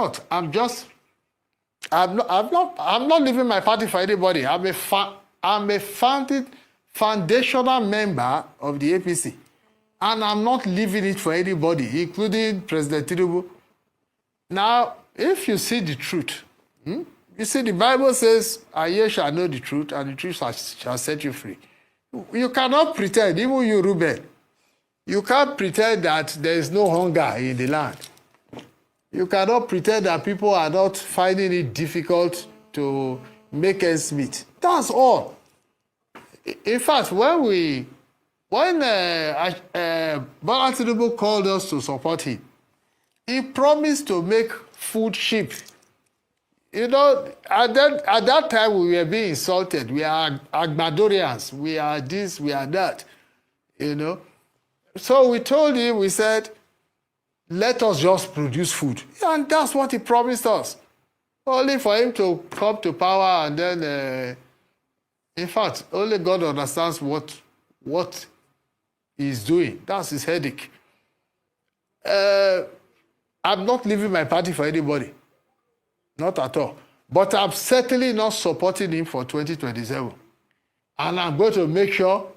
not leaving my party for anybody. I'm a foundational member of the APC. And I'm not leaving it for anybody, including President Tinubu. Now, if you see the truth, you see the Bible says, and ye shall know the truth, and the truth shall set you free. You cannot pretend, even you, Ruben, you can't pretend that there is no hunger in the land. You cannot pretend that people are not finding it difficult to make ends meet. That's all. In fact, when Bola Tinubu called us to support him, he promised to make food cheap. At that time we were being insulted. We are Agbadorians. We are this, we are that. So we told him, we said, let us just produce food. And that's what he promised us. Only for him to come to power and then, in fact, only God understands what he's doing. That's his headache. I'm not leaving my party for anybody. Not at all. But I'm certainly not supporting him for 2027. And I'm going to make sure,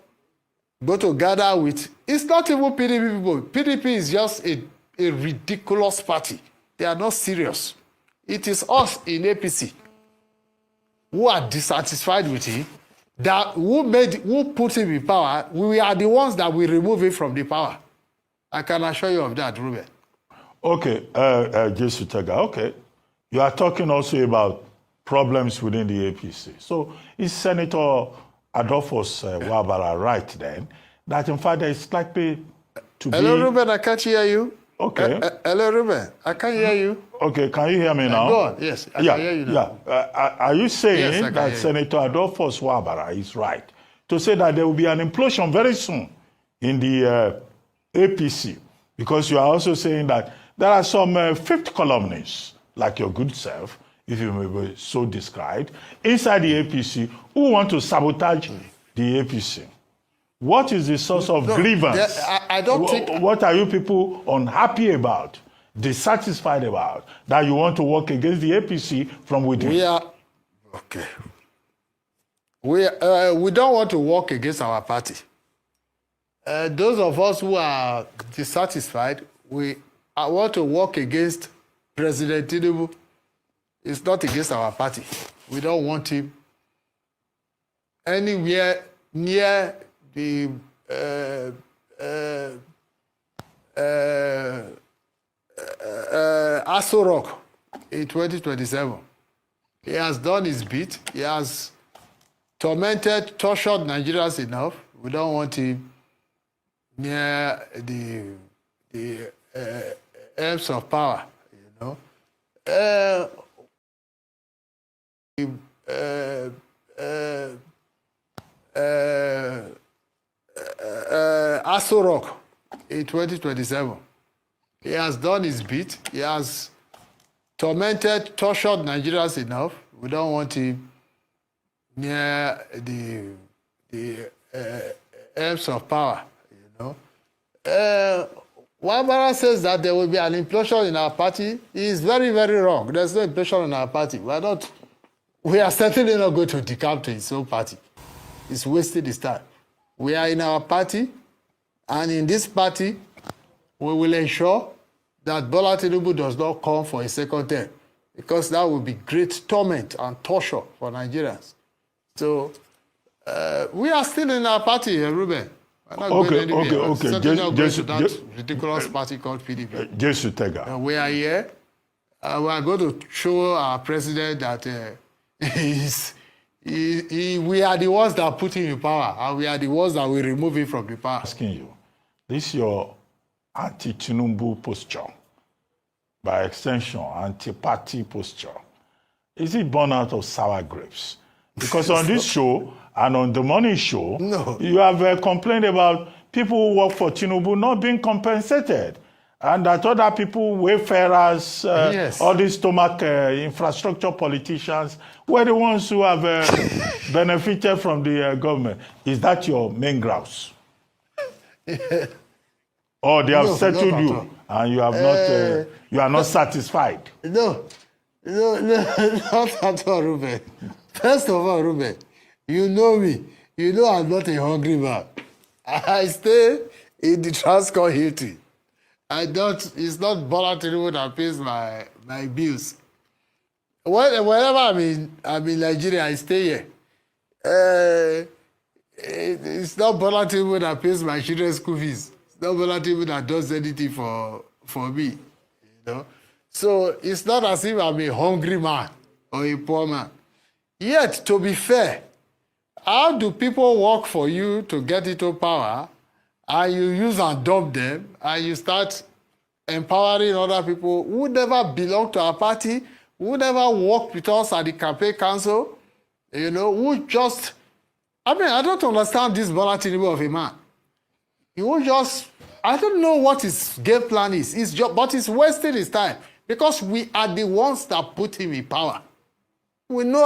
go to gather with, it's not even PDP people. PDP is just a ridiculous party. They are not serious. It is us in APC who are dissatisfied with him, who put him in power. We are the ones that will remove him from the power. I can assure you of that, Ruben. Okay, Jesu Tega, okay. You are talking also about problems within the APC. So is Senator Adolphus Wabara right then that in fact there is likely to be... Hello, Ruben, I can't hear you. Okay. Hello, Ruben, I can't hear you. Okay, can you hear me now? Go on, yes, I can hear you now. Yeah. Are you saying that Senator Adolphus Wabara is right to say that there will be an implosion very soon in the APC? Because you are also saying that there are some fifth columnists, like your good self, if you may be so described, inside the APC who want to sabotage the APC. What is the source of grievance? I don't think... What are you people unhappy about, dissatisfied about, that you want to work against the APC from within? We don't want to work against our party. Those of us who are dissatisfied, we want to work against President Tinubu. It's not against our party. We don't want him anywhere near the Aso Rock in 2027. He has done his bit. He has tormented, tortured Nigerians enough. We don't want him near the helms of power, you know. Aso Rock in 2027. He has done his bit. He has tormented, tortured Nigerians enough. We don't want him near the helms of power, you know. Wabara says that there will be an implosion in our party. He is very, very wrong. There's no implosion in our party. We are certainly not going to decamp to his own party. It's wasting his time. We are in our party, and in this party, we will ensure that Bola Tinubu does not come for a second term, because that will be great torment and torture for Nigerians. So, we are still in our party, Ruben. We're not going anywhere. Okay. Certainly not going to that ridiculous party called PDP. Jesus Tega. We are here. We are going to show our president that we are the ones that put him in power, and we are the ones that will remove him from the power. Asking you, this is your anti-Tinubu posture, by extension, anti-party posture. Is it born out of sour grapes? Because on this show and on the morning show, you have complained about people who work for Tinubu not being compensated, and that other people, wayfarers, all these stomach infrastructure politicians, were the ones who have benefited from the government. Is that your main grouse? Or they have settled you and you have not, you are not satisfied? No, not at all, Ruben. First of all, Ruben, you know me. You know I'm not a hungry man. I stay in the Transcorp Hilton. It's not Bola Tinubu that pays my bills. Whenever I'm in Nigeria, I stay here. It's not Bola Tinubu that pays my children's school fees. It's not Bola Tinubu that does anything for me. You know? So it's not as if I'm a hungry man or a poor man. Yet, to be fair, how do people work for you to get into power, and you use and dump them, and you start empowering other people who never belong to our party, who never worked with us at the campaign council, you know, who just... I don't understand this Bola Tinubu of a man. He will just... I don't know what his game plan is. But he's wasting his time, because we are the ones that put him in power. We know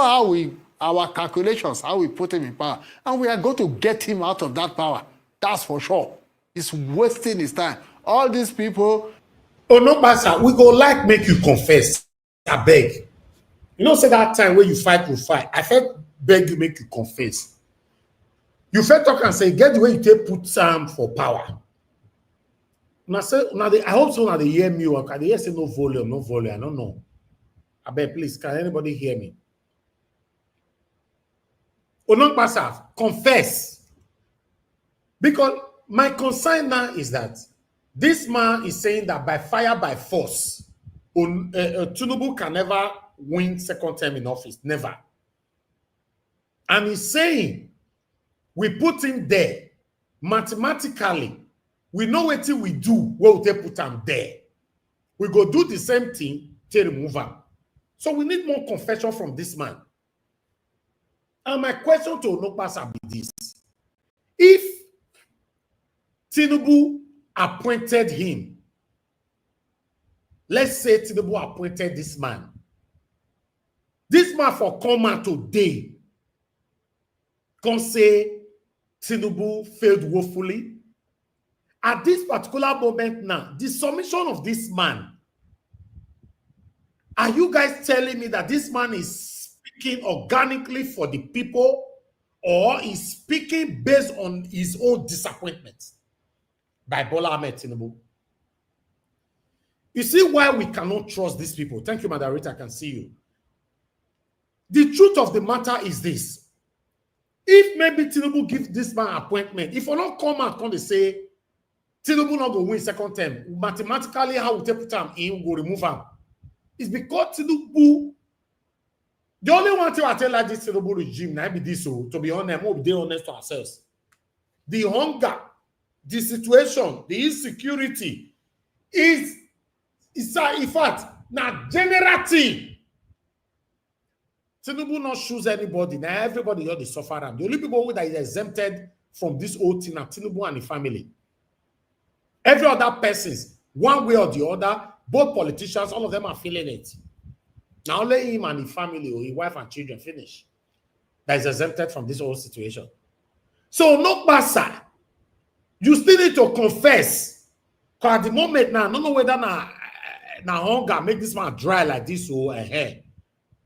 our calculations, how we put him in power, and we are going to get him out of that power. That's for sure. He's wasting his time. All these people... Onokpasa, we go like make you confess. I beg. You know, say that time where you fight, we fight. I felt beg you make you confess. You felt talk and say, get the way you take put Sam for power. Now say, I hope so now they hear me, or can they hear say no volume? I don't know. I beg, please, can anybody hear me? Onokpasa, confess. Because my concern now is that this man is saying that by fire, by force, Tinubu can never win second term in office. Never. And he's saying, we put him there. Mathematically, we know what we do, we'll put him there. We go do the same thing to remove him. So we need more confession from this man. And my question to Onokpasa be this. If Tinubu appointed him, let's say Tinubu appointed this man for come out today, can say Tinubu failed woefully. At this particular moment now, the submission of this man, are you guys telling me that this man is speaking organically for the people, or is speaking based on his own disappointment by Bola Ahmed Tinubu? You see why we cannot trust these people. Thank you, Madam Rita, I can see you. The truth of the matter is this. If maybe Tinubu give this man appointment, if we not come out and say Tinubu not going to win second term, mathematically how we take time in, we go remove him. It's because Tinubu, the only one thing I tell like this Tinubu regime, now be this, so to be honest, we'll be honest to ourselves. The hunger, the situation, the insecurity is in fact, now generative. Tinubu not choose anybody. Now everybody here they suffer. The only people that is exempted from this whole thing are Tinubu and the family. Every other persons, one way or the other, both politicians, all of them are feeling it. Now only him and his family or his wife and children finish. That is exempted from this whole situation. So Onokpasa, you still need to confess. Because at the moment now, I don't know whether now hunger make this man dry like this or hair.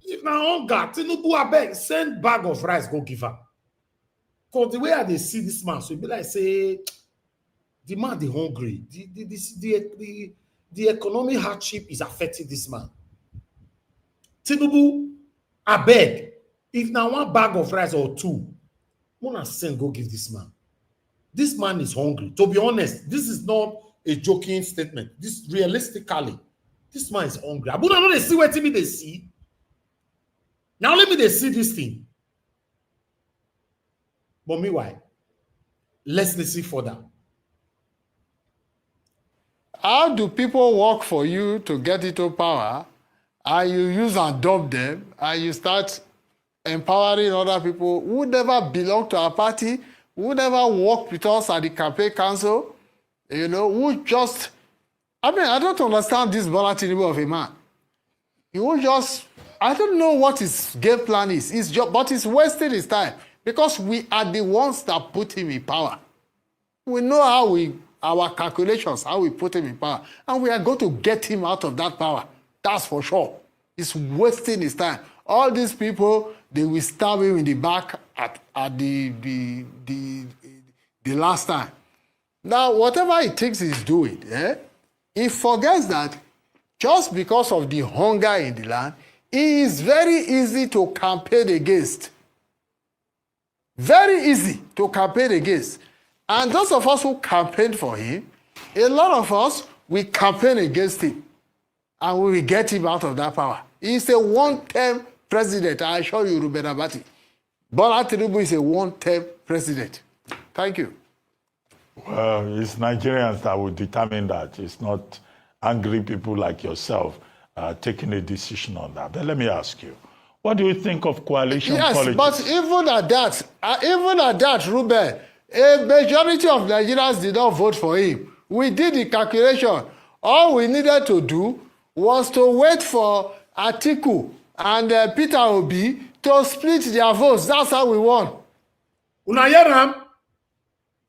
If now hunger, Tinubu abeg send bag of rice go give her. Because the way they see this man, so it be like say the man the hungry, the economic hardship is affecting this man. Tinubu abeg, if now one bag of rice or two, wanna send go give this man. This man is hungry. To be honest, this is not a joking statement. This realistically, this man is hungry. Abuna know they see what me they see. Now let me they see this thing. But meanwhile, let's listen further. How do people work for you to get into power, and you use and dump them, and you start empowering other people who never belong to our party, who never worked with us at the campaign council, you know, who just, I mean, I don't understand this Bola Tinubu of a man. He will just, I don't know what his game plan is. It's just, but he's wasting his time because we are the ones that put him in power. We know how our calculations, how we put him in power, and we are going to get him out of that power. That's for sure. He's wasting his time. All these people, they will stab him in the back at the last time. Now, whatever he thinks he's doing, he forgets that just because of the hunger in the land, it is very easy to campaign against. Very easy to campaign against. And those of us who campaigned for him, a lot of us, we campaign against him. And we will get him out of that power. He's a one-term president, I assure you, Ruben Abati. Bola Tinubu is a one-term president. Thank you. Well, it's Nigerians that will determine that. It's not angry people like yourself taking a decision on that. But let me ask you, what do you think of coalition politics? But even at that, Ruben, a majority of Nigerians did not vote for him. We did the calculation. All we needed to do was to wait for Atiku and Peter Obi to split their votes. That's how we won. Una hear them?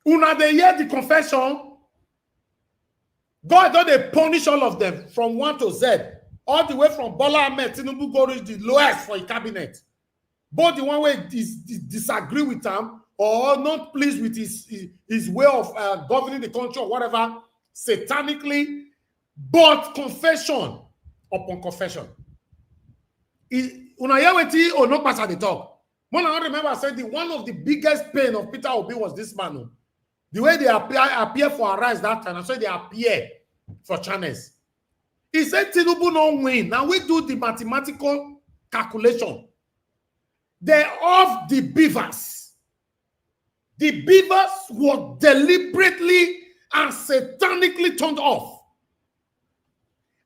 Una they hear the confession? God don't they punish all of them from 1 to Z, all the way from Bola Ahmed Tinubu go reach the lowest for a cabinet. Both the one way disagree with him or not pleased with his way of governing the country or whatever, satanically, but confession upon confession. Una hear wetin Onokpasa dey talk. When I remember, I said one of the biggest pain of Peter Obi was this man. The way they appear for Arise that time, I said they appear for channels. He said Tinubu no win. Now we do the mathematical calculation. They off the beavers. The beavers were deliberately and satanically turned off.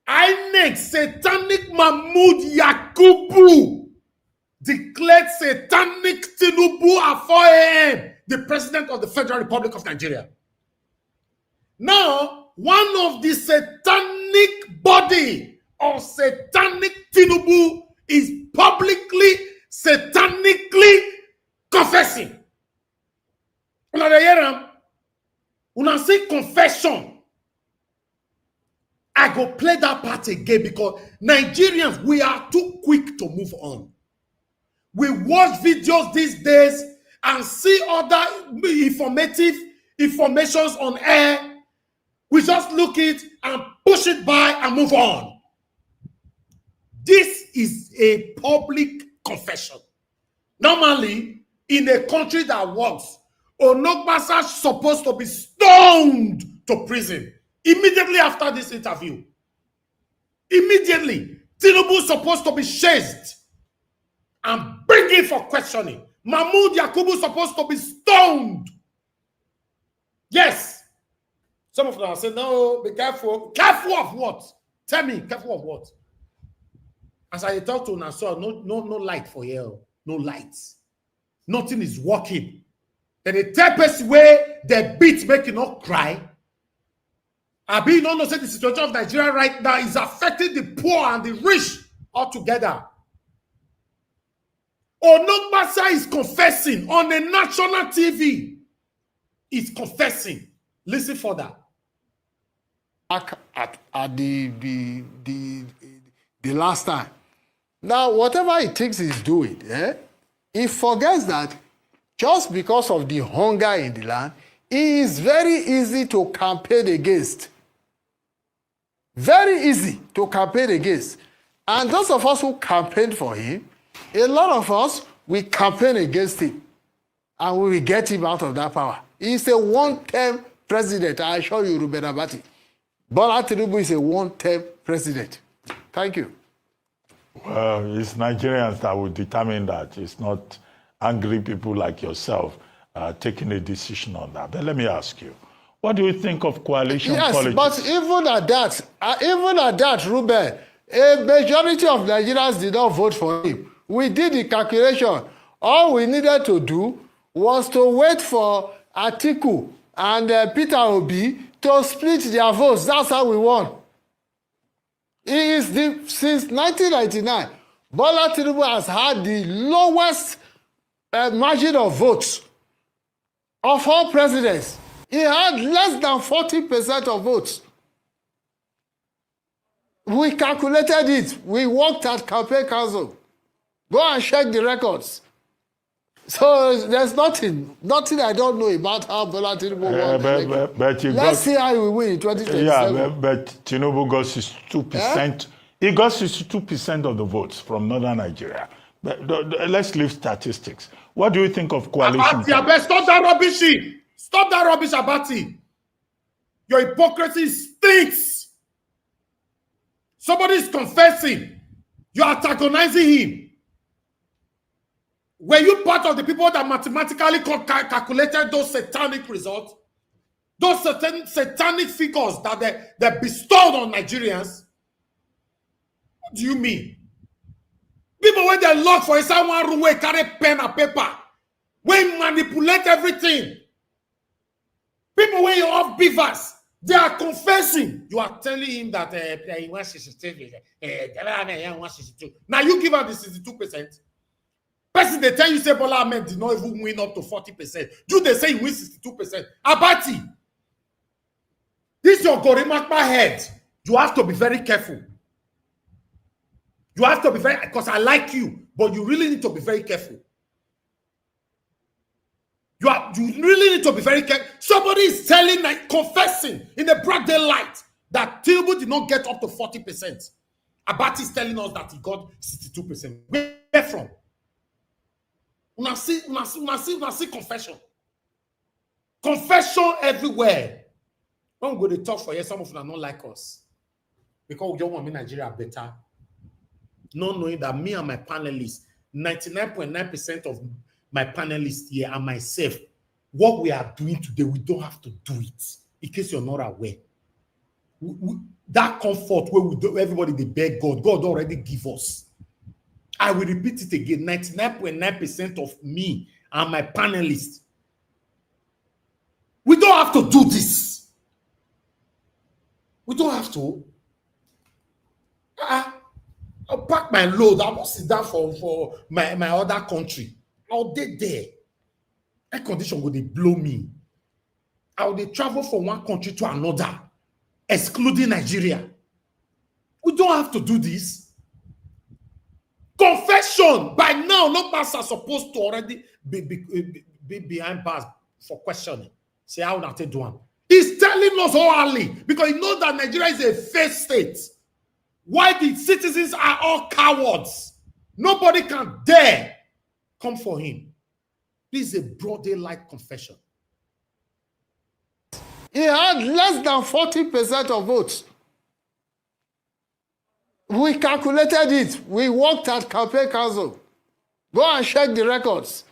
INEC satanic Mahmoud Yakubu declared satanic Tinubu at 4 a.m. the president of the Federal Republic of Nigeria. Now, one of the satanic body of satanic Tinubu is publicly, satanically confessing. Una dey hear am? Una say confession. I go play that part again because Nigerians, we are too quick to move on. We watch videos these days and see other informations on air. We just look it and push it by and move on. This is a public confession. Normally, in a country that works, Onokpasa is supposed to be stoned to prison immediately after this interview. Immediately. Tinubu is supposed to be chased and bring in for questioning. Mahmoud Yakubu is supposed to be stoned. Yes. Some of them are saying, no, be careful. Careful of what? Tell me, careful of what? As I talk to Nassau, no light for you. No lights. Nothing is working. And the tempest way the beat make you not cry. I be not know say the situation of Nigeria right now is affecting the poor and the rich altogether. Onokpasa is confessing on a national TV. He's confessing. Listen for that. At the last time. Now, whatever he thinks he's doing, he forgets that just because of the hunger in the land, it is very easy to campaign against. Very easy to campaign against. And those of us who campaigned for him, a lot of us, we campaign against him. And we will get him out of that power. He's a one-term president, I assure you, Ruben Abati. Bola Tinubu is a one-term president. Thank you. Well, it's Nigerians that will determine that. It's not angry people like yourself taking a decision on that. But let me ask you, what do you think of coalition politics? Yes, but even at that, Ruben, a majority of Nigerians did not vote for him. We did the calculation. All we needed to do was to wait for Atiku and Peter Obi to split their votes. That's how we won. Since 1999, Bola Tinubu has had the lowest margin of votes of all presidents. He had less than 40% of votes. We calculated it. We worked at campaign council. Go and check the records. So there's nothing I don't know about how Bola Tinubu won. Let's see how we win in 2027. Yeah, but Tinubu got 62%. He got 62% of the votes from northern Nigeria. But let's leave statistics. What do you think of coalition? Abati, stop that rubbish. Stop that rubbish, Abati. Your hypocrisy stinks. Somebody is confessing. You're antagonizing him. Were you part of the people that mathematically calculated those satanic results? Those satanic figures that they bestowed on Nigerians? What do you mean? People, when they lock for inside one room, where carry pen and paper, when manipulate everything. People, when you off beavers, they are confessing. You are telling him that he wants 62. Now you give out the 62%. Person they tell you say Bola Ahmed did not even win up to 40%. You they say he wins 62%. Abati, this is your Gorimakpa head. You have to be very careful. You have to be very, because I like you, but you really need to be very careful. You really need to be very careful. Somebody is telling, like, confessing in the broad daylight that Tinubu did not get up to 40%. Abati is telling us that he got 62%. Where from? Una see confession. Confession everywhere. When we go to talk for you, some of them are not like us. Because we don't want to make Nigeria better. Not knowing that me and my panelists, 99.9% of my panelists here and myself, what we are doing today, we don't have to do it. In case you're not aware. That comfort where we do, everybody they beg God, God already give us. I will repeat it again. 99.9% of me and my panelists. We don't have to do this. We don't have to. I'll pack my load. I won't sit down for my other country. I'll be there. That condition will they blow me. I'll they travel from one country to another, excluding Nigeria. We don't have to do this. Confession. By now, Onokpasa are supposed to already be behind bars for questioning. Say, how not do one? He's telling us orally because he knows that Nigeria is a failed state. Why the citizens are all cowards. Nobody can dare come for him. This is a broad daylight confession. He had less than 40% of votes. We calculated it. We worked at campaign council. Go and check the records.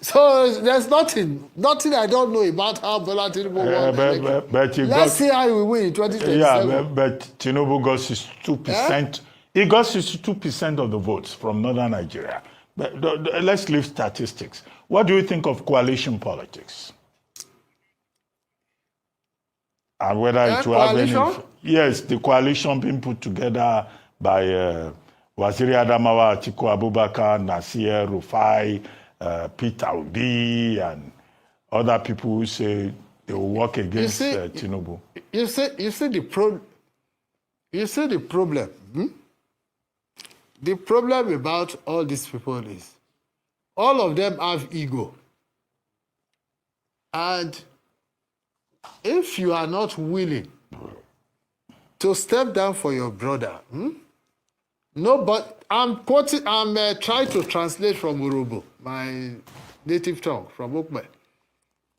So there's nothing I don't know about how Bola Tinubu won. Let's see how we win in 2027. Yeah, but Tinubu got 62%. He got 62% of the votes from northern Nigeria. But let's leave statistics. What do you think of coalition politics? And whether it will have any... Yes, the coalition being put together by Waziri Adamawa, Atiku Abubakar, Nasir Rufai, Peter Obi, and other people who say they will work against Tinubu. You see the problem. The problem about all these people is all of them have ego. And if you are not willing to step down for your brother, no, but I'm trying to translate from Urobo, my native tongue, from Okme.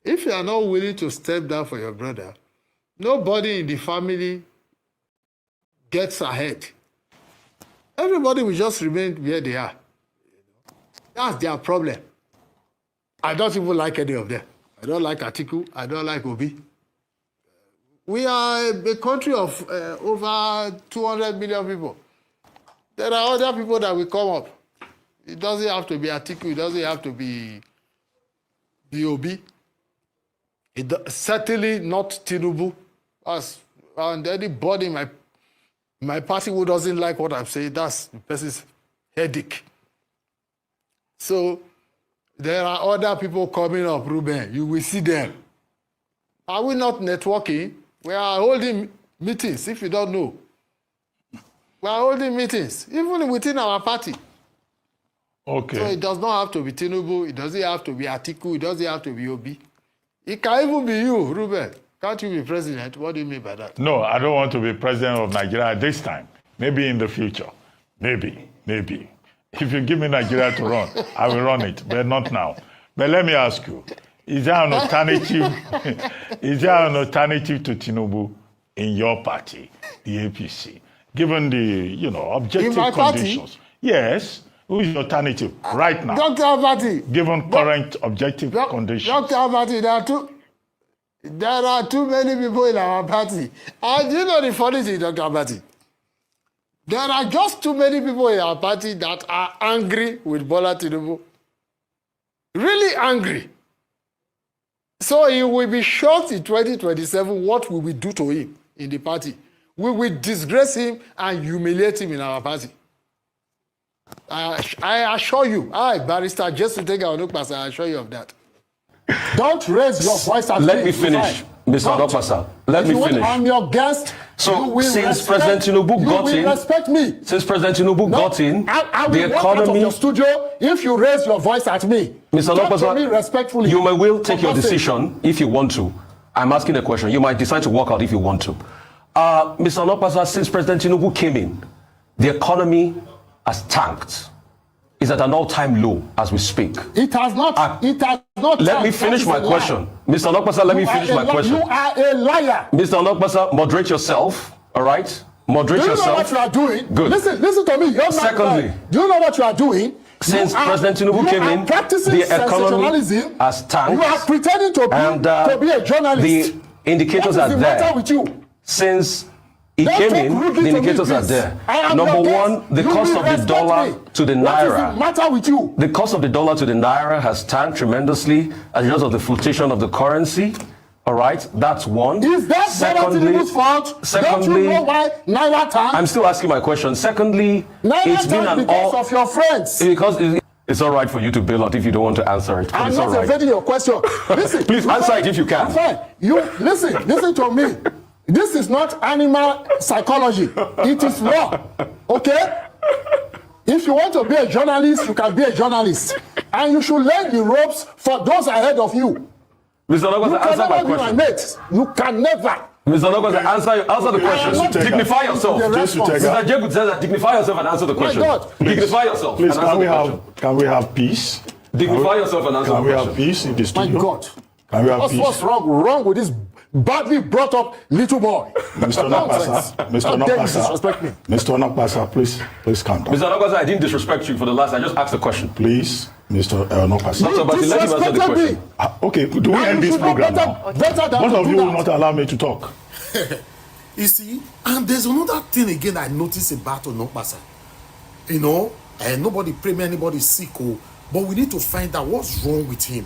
If you are not willing to step down for your brother, nobody in the family gets ahead. Everybody will just remain where they are. That's their problem. I don't even like any of them. I don't like Atiku. I don't like Obi. We are a country of over 200 million people. There are other people that will come up. It doesn't have to be Atiku. It doesn't have to be Obi. Certainly not Tinubu. And anybody in my party who doesn't like what I'm saying, that's the person's headache. So there are other people coming up, Ruben. You will see them. Are we not networking? We are holding meetings, if you don't know. We are holding meetings, even within our party. Okay. So it does not have to be Tinubu. It doesn't have to be Atiku. It doesn't have to be Obi. It can even be you, Ruben. Can't you be president? What do you mean by that? No, I don't want to be president of Nigeria at this time. Maybe in the future. Maybe. If you give me Nigeria to run, I will run it, but not now. But let me ask you, is there an alternative? Is there an alternative to Tinubu in your party, the APC, given the objective conditions? Party? Yes. Who is the alternative right now? Dr. Abati. Given current objective conditions. Dr. Abati, there are too many people in our party. And you know the funny thing, Dr. Abati? There are just too many people in our party that are angry with Bola Tinubu. Really angry. So he will be shocked in 2027 what we will do to him in the party. We will disgrace him and humiliate him in our party. I assure you, barrister, just to take our Onokpasa, I assure you of that. Don't raise your voice at me. Let me finish, Mr. Onokpasa. Let me finish. I'm your guest. So since President Tinubu got in, respect me. Since President Tinubu got in, I will walk out of your studio if you raise your voice at me. Mr. Onokpasa, respectfully. You will take your decision if you want to. I'm asking a question. You might decide to walk out if you want to. Mr. Onokpasa, since President Tinubu came in, the economy has tanked. Is at an all-time low as we speak. It has not. It has not. Let me finish my question. Mr. Onokpasa, let me finish my question. You are a liar. Mr. Onokpasa, moderate yourself, all right? Moderate yourself. Do you know what you are doing? Good. Listen to me. You're Secondly, do you know what you are doing? Since President Tinubu came in, the economy has tanked. You are pretending to be a journalist. The indicators are there. What is the matter with you? Since he came in, the indicators are there. Number one, the cost of the dollar to the naira. What is the matter with you? The cost of the dollar to the naira has tanked tremendously as a result of the fluctuation of the currency. All right, that's one. Is that Tinubu's fault? Secondly, don't you know why naira tanked? I'm still asking my question. Secondly, it's been an because of your friends. Because it's all right for you to bail out if you don't want to answer it. I'm not evading your question. Listen, please answer it if you can. Fine. You listen to me. This is not animal psychology. It is law. Okay? If you want to be a journalist, you can be a journalist. And you should learn the ropes for those ahead of you. Mr. Onokpasa, answer my question. You can never. Mr. Onokpasa, answer the question. Dignify yourself. Mr. Jacob says that dignify yourself and answer the question. My God. Dignify yourself. Please, can we have peace? Dignify yourself and answer the question. Can we have peace in the studio? My God. Can we have peace? What's wrong with this badly brought up little boy? Mr. Onokpasa, Mr. Onokpasa, please calm down. Mr. Onokpasa, I didn't disrespect you for the last. I just asked a question. Please, Mr. Onokpasa. Dr. Basi, let him answer the question. Okay, do we end this program now? Both of you will not allow me to talk. You see, and there's another thing again I noticed about Onokpasa. You know, and nobody pray me, anybody sick, but we need to find out what's wrong with him.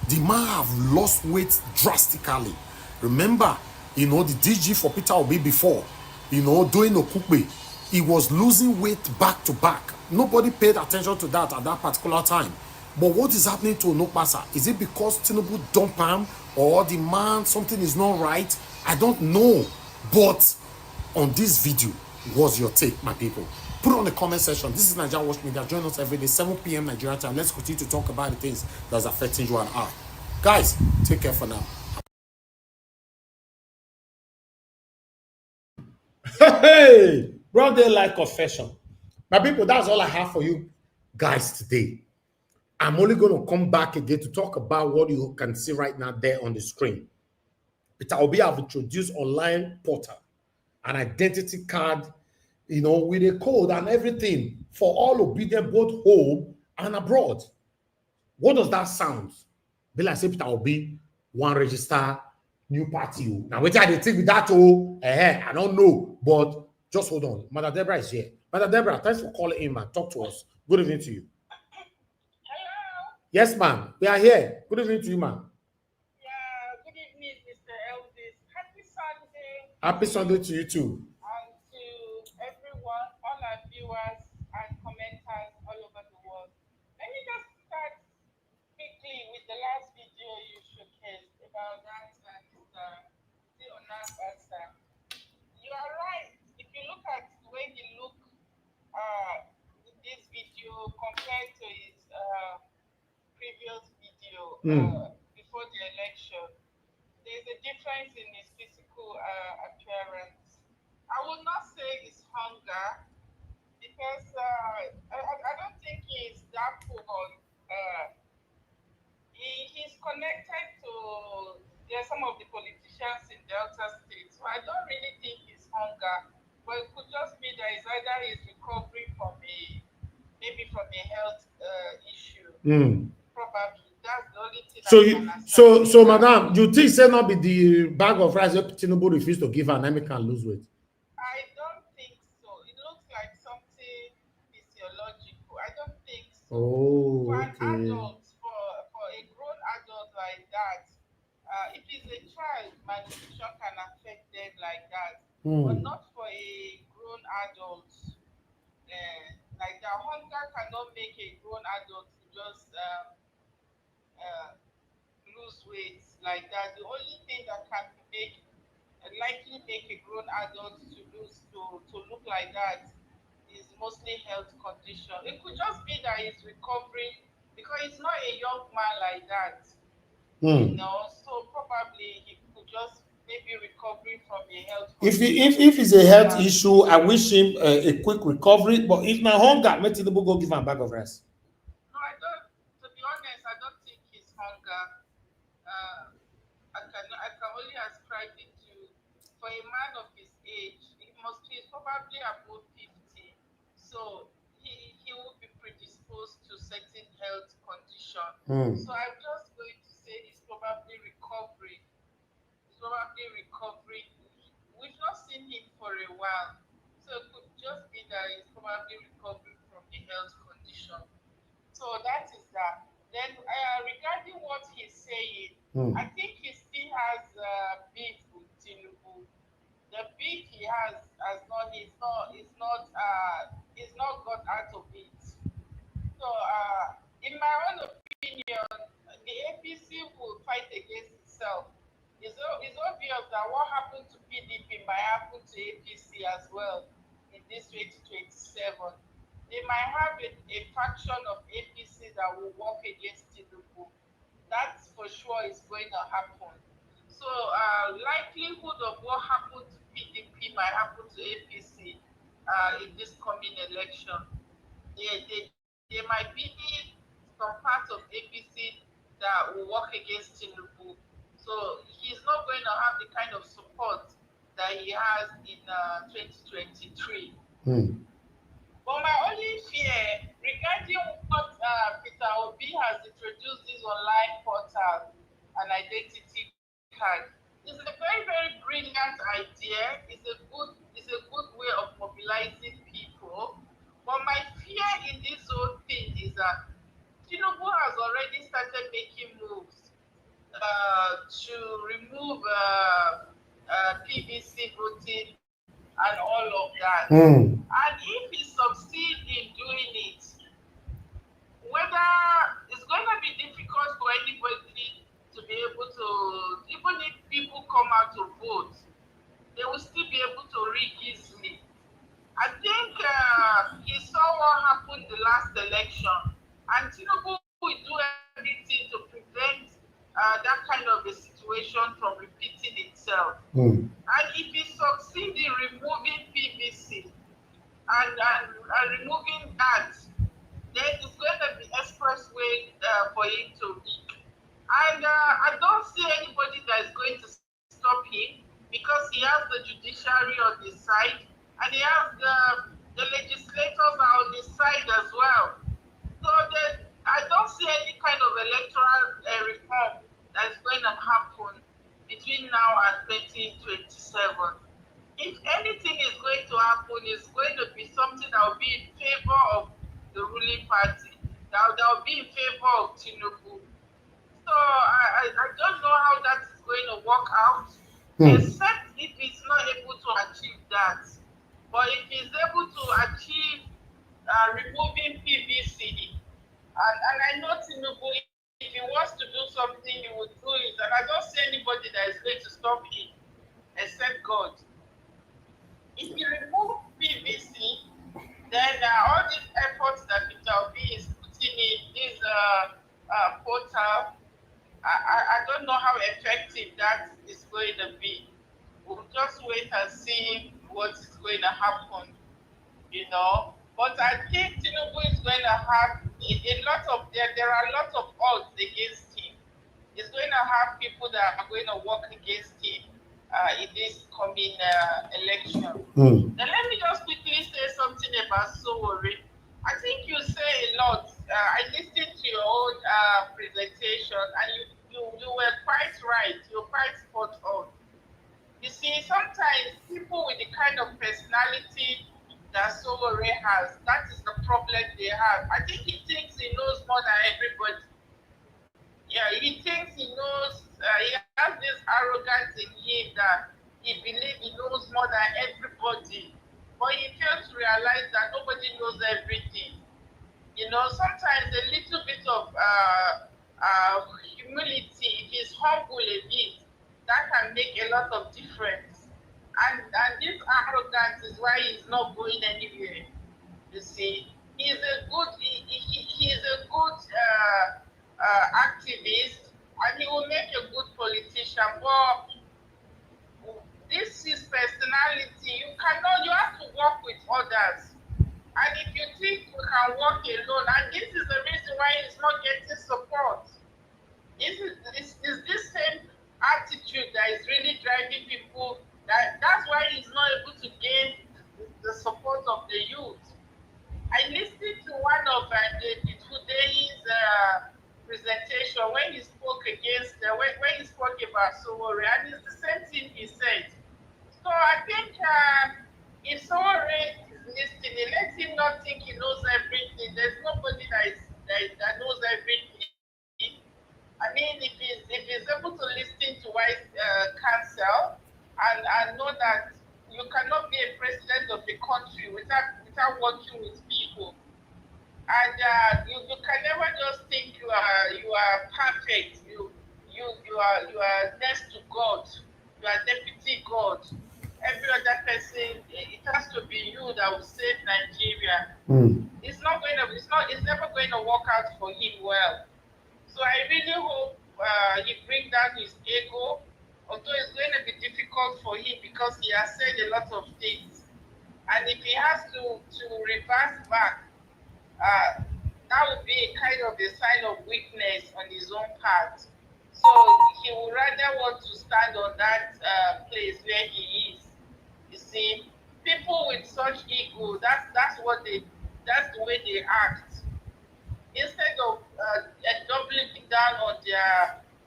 The man have lost weight drastically. Remember, you know, the DG for Peter Obi before, you know, doing Okukwe, he was losing weight back to back. Nobody paid attention to that at that particular time. But what is happening to Onokpasa? Is it because Tinubu dumped him, or the man, something is not right? I don't know. But on this video, what's your take, my people? Put it on the comment section. This is Nigerian Watch Media. Join us every day, 7 p.m. Nigeria time. Let's continue to talk about the things that's affecting you and I. Guys, take care for now. Hey, brother, like confession. My people, that's all I have for you guys today. I'm only going to come back again to talk about what you can see right now there on the screen. Peter Obi have introduced online portal, an identity card, you know, with a code and everything for all obedient, both home and abroad. What does that sound? Be like say Peter Obi one register new party. Now, what I think with that? I don't know, but just hold on. Madam Deborah is here. Madam Deborah, thanks for calling in, man. Talk to us. Good evening to you. Hello. Yes, ma'am. We are here. Good evening to you, ma'am. Yeah. Good evening, Mr. Elvis. Happy Sunday. Happy Sunday to you too. And to everyone, all our viewers and commenters all over the world. Let me just start quickly with the last video you showcased about that the Onokpasa. You are right. If you look at the way he looked in this video compared to his previous video before the election, there's a difference in his physical appearance. I would not say it's hunger, because I don't think he's that poor. He's connected to some of the politicians in Delta State, so I don't really think it's hunger, but it could just be that it's either he's recovering from maybe from a health issue. Probably that's the only thing. So, madam, you think say not be the bag of rice that Tinubu refused to give her and can lose weight? I don't think so. It looks like something physiological. I don't think so. Oh, for okay. an adult, for a grown adult like that, if it's a child, malnutrition can affect them like that, but not for a grown adult. Like that, hunger cannot make a grown adult to just lose weight like that. The only thing that can likely make a grown adult to look like that is mostly health condition. It could just be that he's recovering, because he's not a young man like that. You know, so probably he could just maybe recovering from a health condition. If it's a health issue, I wish him a quick recovery. But if now hunger, let Tinubu go give him a bag of rice. No, I don't. To be honest, I don't think it's hunger. I can only ascribe it to, for a man of his age, he's probably above 50, so he will be predisposed to certain health conditions. So I'm just going to say he's probably recovering. We've not seen him for a while, so it could just be that he's probably recovering from a health condition. So that is that. Then regarding what he's saying, I think he still has beef with Tinubu. The beef he has he's not got out of it. So in my own opinion, the APC will fight against itself. It's obvious that what happened to PDP might happen to APC as well in this 2027. They might have a faction of APC that will work against Tinubu. That for sure is going to happen. So likelihood of what happened to PDP might happen to APC in this coming election. There might be some parts of APC that will work against Tinubu. So he's not going to have the kind of support that he has in 2023. But my only fear regarding what Peter Obi has introduced this online portal and identity card is a very, very brilliant idea. It's a good way of mobilizing people. But my fear in this whole thing is that Tinubu has already started making moves to remove PVC voting and all of that. And if he succeeds in doing it, whether it's going to be difficult for anybody to be able to, even if people come out to vote, they will still be able to rig easily. I think he saw what happened the last election, and Tinubu will do everything to prevent that kind of a situation from repeating itself. And if he succeeds in removing PVC and removing that, then it's going to be expressway for him to reach. And I don't see anybody that is going to stop him because he has the judiciary on his side and he has the legislators on his side as well. So I don't see any kind of electoral reform that's going to happen between now and 2027. If anything is going to happen, it's going to be something that will be in favor of the ruling party, that will be in favor of Tinubu. So I don't know how that is going to work out, except if he's not able to achieve that. But if he's able to achieve removing PVC, and I know Tinubu, if he wants to do something, he will do it. And I don't see anybody that is going to stop him, except God. If you remove PVC, then all these efforts that Peter Obi is putting in this portal, I don't know how effective that is going to be. We'll just wait and see what is going to happen, you know. But I think Tinubu is going to have there are a lot of odds against him. He's going to have people that are going to work against him in this coming election. Now let me just quickly say something about Sowore. I think you say a lot. I listened to your own presentation and you were quite right. You were quite spot on. You see, sometimes people with the kind of personality that Sowore has, that is the problem they have. I think he thinks he knows more than everybody. Yeah, he thinks he knows, he has this arrogance in him that he believes he knows more than everybody. But he fails to realize that nobody knows everything. You know, sometimes a little bit of humility, if he's humble a bit, that can make a lot of difference. And this arrogance is why he's not going anywhere. You see, he's a good activist, and he will make a good politician. But this is personality. You have to work with others. And if you think you can work alone, and this is the reason why he's not getting support. It's this same attitude that is really driving people. That's why he's not able to gain the support of the youth. I listened to one of today's presentation when he spoke against when he spoke about Sowore, and it's the same thing he said. So I think if Sowore is listening, let him not think he knows everything. There's nobody that knows everything. I mean, if he's able to listen to wise counsel and know that you cannot be a president of the country without working with people, and you can never just think you are perfect. You are next to God. You are deputy God. Every other person, it has to be you that will save Nigeria. It's never going to work out for him well. So I really hope he brings down his ego, although it's going to be difficult for him because he has said a lot of things. And if he has to reverse back, that would be a kind of a sign of weakness on his own part. So he would rather want to stand on that place where he is. You see, people with such ego, that's the way they act. Instead of doubling down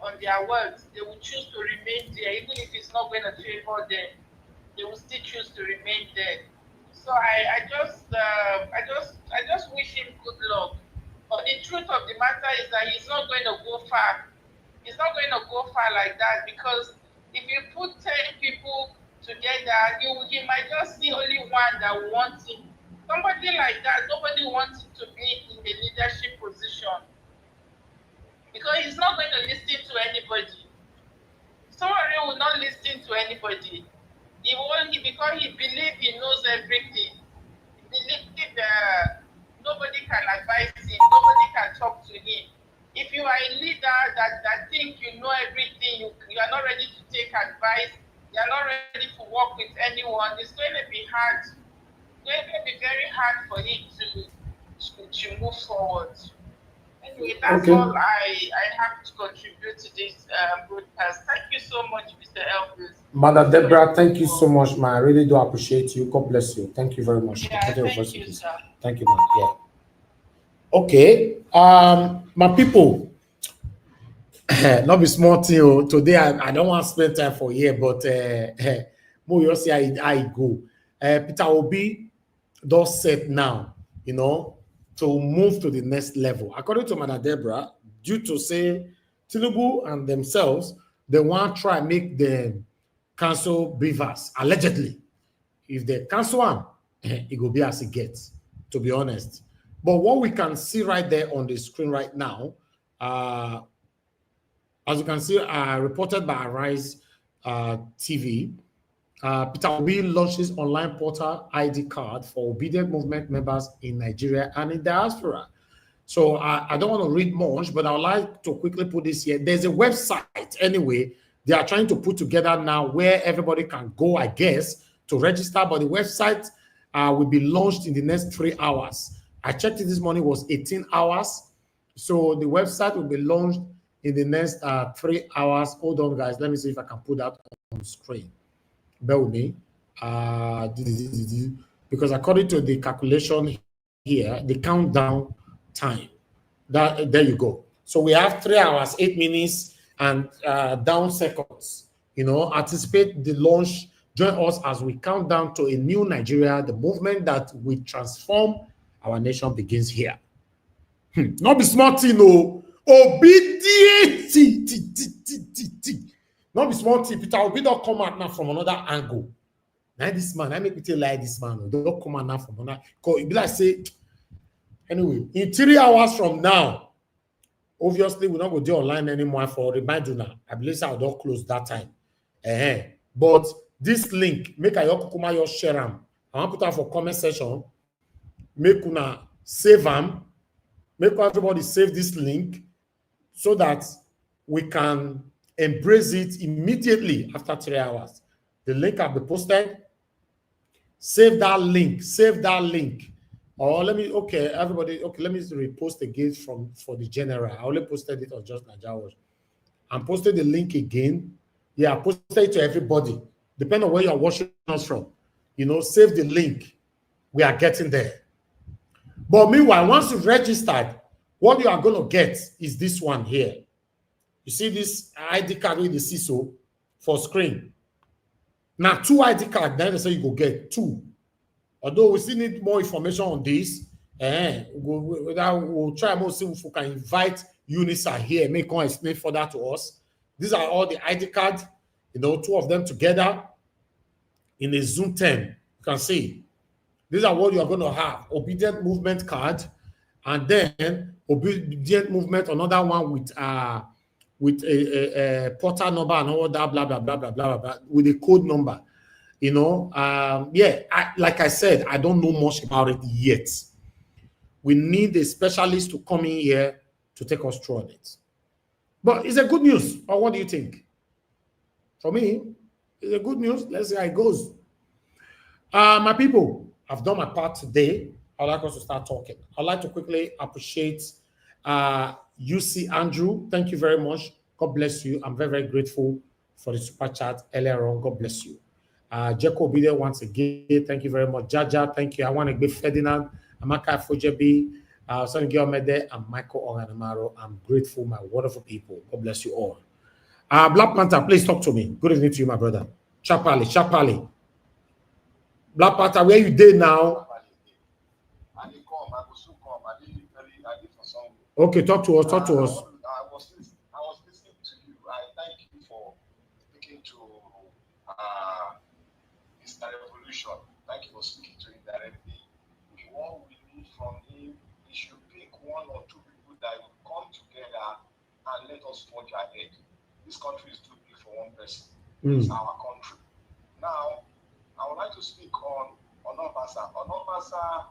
on their words, they will choose to remain there, even if it's not going to favor them. They will still choose to remain there. So I just wish him good luck. But the truth of the matter is that he's not going to go far. He's not going to go far like that, because if you put 10 people together, he might just see only one that will want him. Somebody like that, nobody wants him to be in the leadership position, because he's not going to listen to anybody. Somebody will not listen to anybody. Because he believes he knows everything. He believes nobody can advise him, nobody can talk to him. If you are a leader that think you know everything, you are not ready to take advice, you are not ready to work with anyone, it's going to be hard. It's going to be very hard for him to move forward. Anyway, that's all I have to contribute to this broadcast. Thank you so much, Mr. Elvis. Mother Deborah, thank you so much, man. I really do appreciate you. God bless you. Thank you very much. Yeah, thank you, sir. Thank you, man. Yeah. Okay. My people, not be small thing. Today, I don't want to spend time for here, but more you see I go. Peter Obi does set now, to move to the next level. According to Mother Deborah, due to say Tinubu and themselves, they want to try make them cancel beavers, allegedly. If they cancel them, it will be as it gets, to be honest. But what we can see right there on the screen right now, as you can see, reported by Arise TV, Peter Obi launches online portal ID card for Obidient Movement members in Nigeria and in diaspora. So I don't want to read much, but I would like to quickly put this here. There's a website anyway. They are trying to put together now where everybody can go, I guess, to register. But the website will be launched in the next 3 hours. I checked it this morning, it was 18 hours. So the website will be launched in the next 3 hours. Hold on, guys. Let me see if I can put that on screen. Bear with me. Because according to the calculation here, the countdown time, there you go. So we have 3 hours, 8 minutes, and down seconds. Anticipate the launch. Join us as we count down to a new Nigeria. The movement that will transform our nation begins here. Not be smart, obedient. Not be smart. Peter Obi don't come out now from another angle. Now this man, I make me tell like this man. Don't come out now from another. Because it be like say, anyway, in 3 hours from now, obviously we're not going to do online anymore for reminder now. I believe I don't close that time. But this link, make your share them. I want to put that for comment section. Make una save them. Make everybody save this link so that we can embrace it immediately after 3 hours. The link will be posted. Save that link. Save that link. Or let me, everybody, let me repost again for the general. I only posted it on Just Nigeria. And posted the link again. Yeah, I posted it to everybody. Depending on where you're watching us from. Save the link. We are getting there. But meanwhile, once you've registered, what you are going to get is this one here. You see this ID card with the CISO for screen. Now, 2 ID cards, then they say you go get 2. Although we still need more information on this, we'll try and see if we can invite UNISA here, make one explain further to us. These are all the ID cards, 2 of them together in a Zoom 10. You can see. These are what you are going to have. Obedient Movement card, and then Obedient Movement, another one with a portal number and all that, blah, blah, blah, blah, blah, blah, with a code number. Like I said, I don't know much about it yet. We need a specialist to come in here to take us through on it. But it's a good news. Or what do you think? For me, it's a good news. Let's see how it goes. My people, I've done my part today. I'd like us to start talking. I'd like to quickly appreciate UC Andrew. Thank you very much. God bless you. I'm very, very grateful for the super chat earlier on. God bless you. Jeko Obidient once again. Thank you very much. Jaja, thank you. I want to give Ferdinand, Amaka Fojebi, Sonny Giomede, and Michael Oranamaro. I'm grateful, my wonderful people. God bless you all. Black Panther, please talk to me. Good evening to you, my brother. Chapali. Black Panther, where you did now? Okay, talk to us. I was listening to you. I thank you for speaking to Mr. Revolution. Thank you for speaking to him directly. What we need from him, he should pick one or two people that will come together and let us forge ahead. This country is too big for one person. It's our country. Now, I would like to speak on Onokpasa. Onokpasa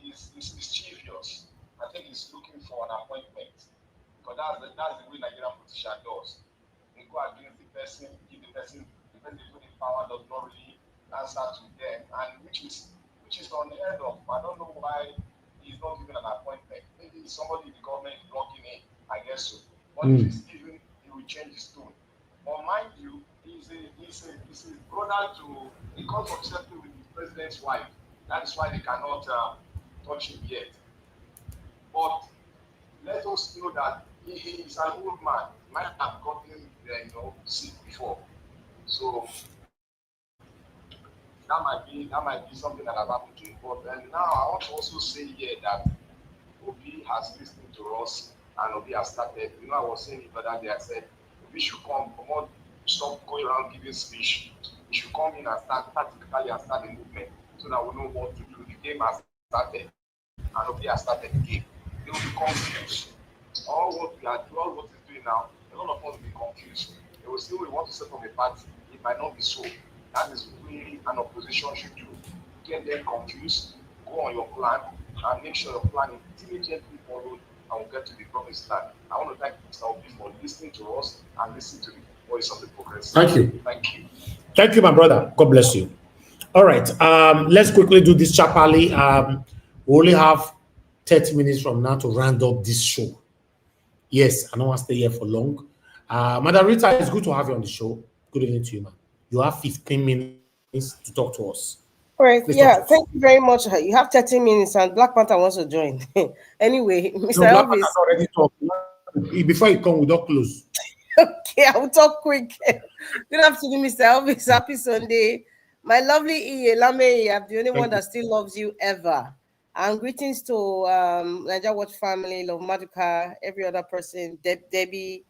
is mischievous. I think he's looking for an appointment, because that's the way Nigerian politician does. They go against the person, give the person the power does not really answer to them, and which is unheard of. I don't know why he's not given an appointment. Maybe somebody in the government is blocking him. I guess so. But if he's given, he will change his tone. But mind you, he's a brother to the cause of settling with the president's wife. That is why they cannot touch him yet. But let us know that he is an old man. He might have gotten sick before. So that might be something that has happened to him. But now I want to also say here that Obi has listened to us, and Obi has started. I was saying it other day. I said Obi should come on, stop going around giving speech. He should come in and start tactically and start the movement, so that we know what to do. The game has started, and Obi has started the game. They will be confused. All what he's doing now, a lot of us will be confused. They will say, we want to set up a party. It might not be so. That is really an opposition should do. Get them confused, go on your plan, and make sure your plan is diligently followed, and we'll get to the promised land. I want to thank Mr. Obi for listening to us and listening to the voice of the progress. Thank you. Thank you. Thank you, my brother. God bless you. All right. Let's quickly do this chapali. We only have 30 minutes from now to round up this show. Yes, I don't want to stay here for long. Madam Rita, it's good to have you on the show. Good evening to you, man. You have 15 minutes to talk to us. All right. Thank you very much. You have 30 minutes, and Black Panther wants to join. Anyway, Mr. Elvis. Already talked. Before you come, we don't close. Okay, I will talk quick. Good afternoon, Mr. Elvis. Happy Sunday. My lovely Lame, I'm the only one that still loves you ever. And greetings to Niger Watch family, Love Maduka, every other person, Debbie,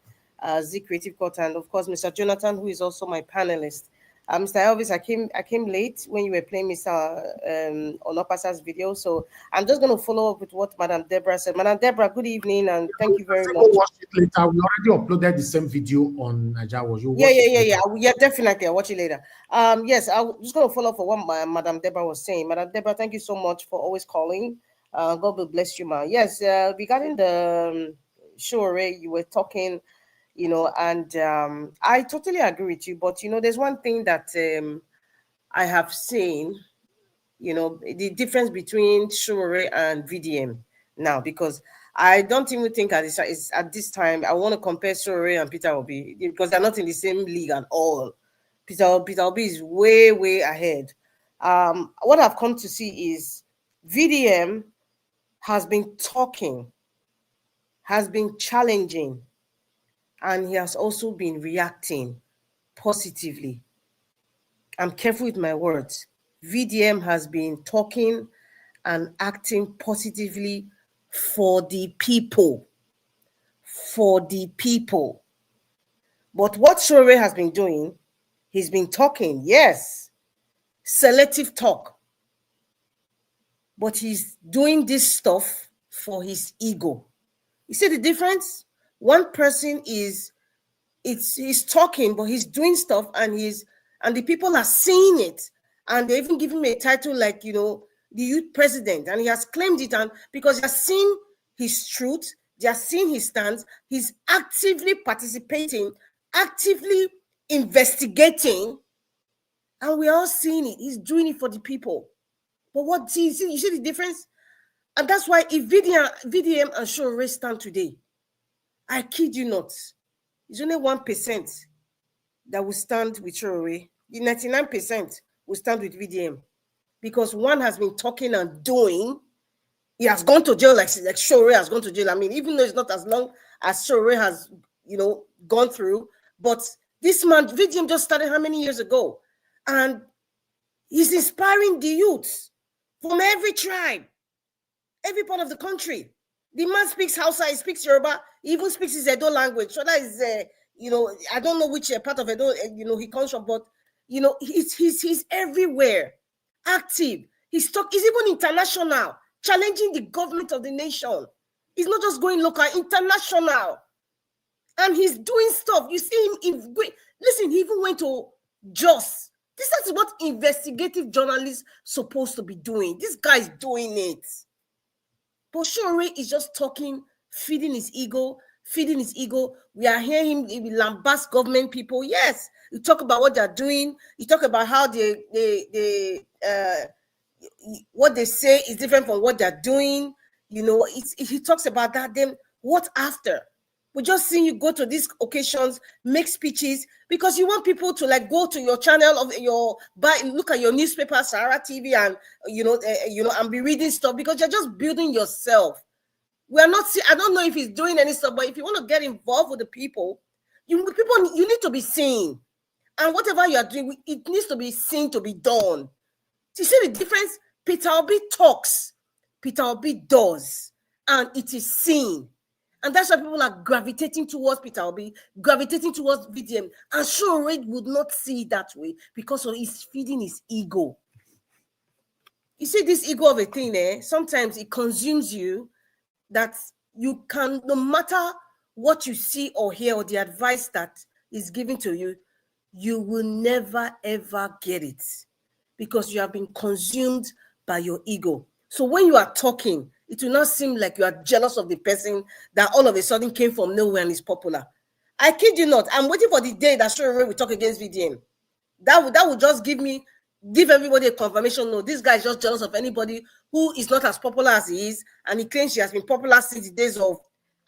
Z Creative Court, and of course, Mr. Jonathan, who is also my panelist. Mr. Elvis, I came late when you were playing Mr. Onokpasa's video, so I'm just going to follow up with what Madam Deborah said. Madam Deborah, good evening, and thank you very much. Watch it later. We already uploaded the same video on Niger Watch. Yeah, definitely. I'll watch it later. Yes, I'm just going to follow up for what Madam Deborah was saying. Madam Deborah, thank you so much for always calling. God will bless you, ma. Yes, regarding the show, you were talking. And I totally agree with you. But, there's one thing that I have seen, the difference between Shore and VDM now, because I don't even think at this time I want to compare Shore and Peter Obi, because they're not in the same league at all. Peter Obi is way, way ahead. What I've come to see is VDM has been talking, has been challenging, and he has also been reacting positively. I'm careful with my words. VDM has been talking and acting positively for the people. For the people. But what Shore has been doing, he's been talking, yes, selective talk. But he's doing this stuff for his ego. You see the difference? One person he's talking, but he's doing stuff, and the people are seeing it, and they even give him a title like the youth president, and he has claimed it, and because they are seeing his truth, they are seeing his stance, he's actively participating, actively investigating, and we're all seeing it. He's doing it for the people. But what you see the difference? And that's why if VDM and Shore stand today, I kid you not, it's only 1% that will stand with Shore. The 99% will stand with VDM. Because one has been talking and doing. He has gone to jail like Shore has gone to jail. I mean, even though it's not as long as Shore has, gone through, but this man, VDM, just started how many years ago? And he's inspiring the youth from every tribe, every part of the country. The man speaks Hausa, he speaks Yoruba, he even speaks his Edo language. So that is, I don't know which part of Edo, he comes from, but, he's everywhere, active. He's even international, challenging the government of the nation. He's not just going local, international. And he's doing stuff. You see him, listen, he even went to Jos. This is what investigative journalists supposed to be doing. This guy's doing it. But Shore is just talking, feeding his ego. We are hearing him lambast government people. Yes, you talk about what they're doing. You talk about how what they say is different from what they're doing. He talks about that. Then what after? We just see you go to these occasions, make speeches, because you want people to go to your channel of look at your newspaper, Sahara TV, and and be reading stuff, because you're just building yourself. We are not. I don't know if he's doing any stuff, but if you want to get involved with the people, you need to be seen, and whatever you are doing, it needs to be seen to be done. You see the difference? Peter Obi talks, Peter Obi does, and it is seen. And that's why people are gravitating towards Peter Obi, gravitating towards VDM. And Shore would not see it that way because he's feeding his ego. You see, this ego of a thing, sometimes it consumes you, that you can, no matter what you see or hear or the advice that is given to you, you will never, ever get it because you have been consumed by your ego. So when you are talking, it will not seem like you are jealous of the person that all of a sudden came from nowhere and is popular. I kid you not. I'm waiting for the day that Shore will talk against VDM. That would just give everybody a confirmation. No, this guy is just jealous of anybody who is not as popular as he is, and he claims he has been popular since the days of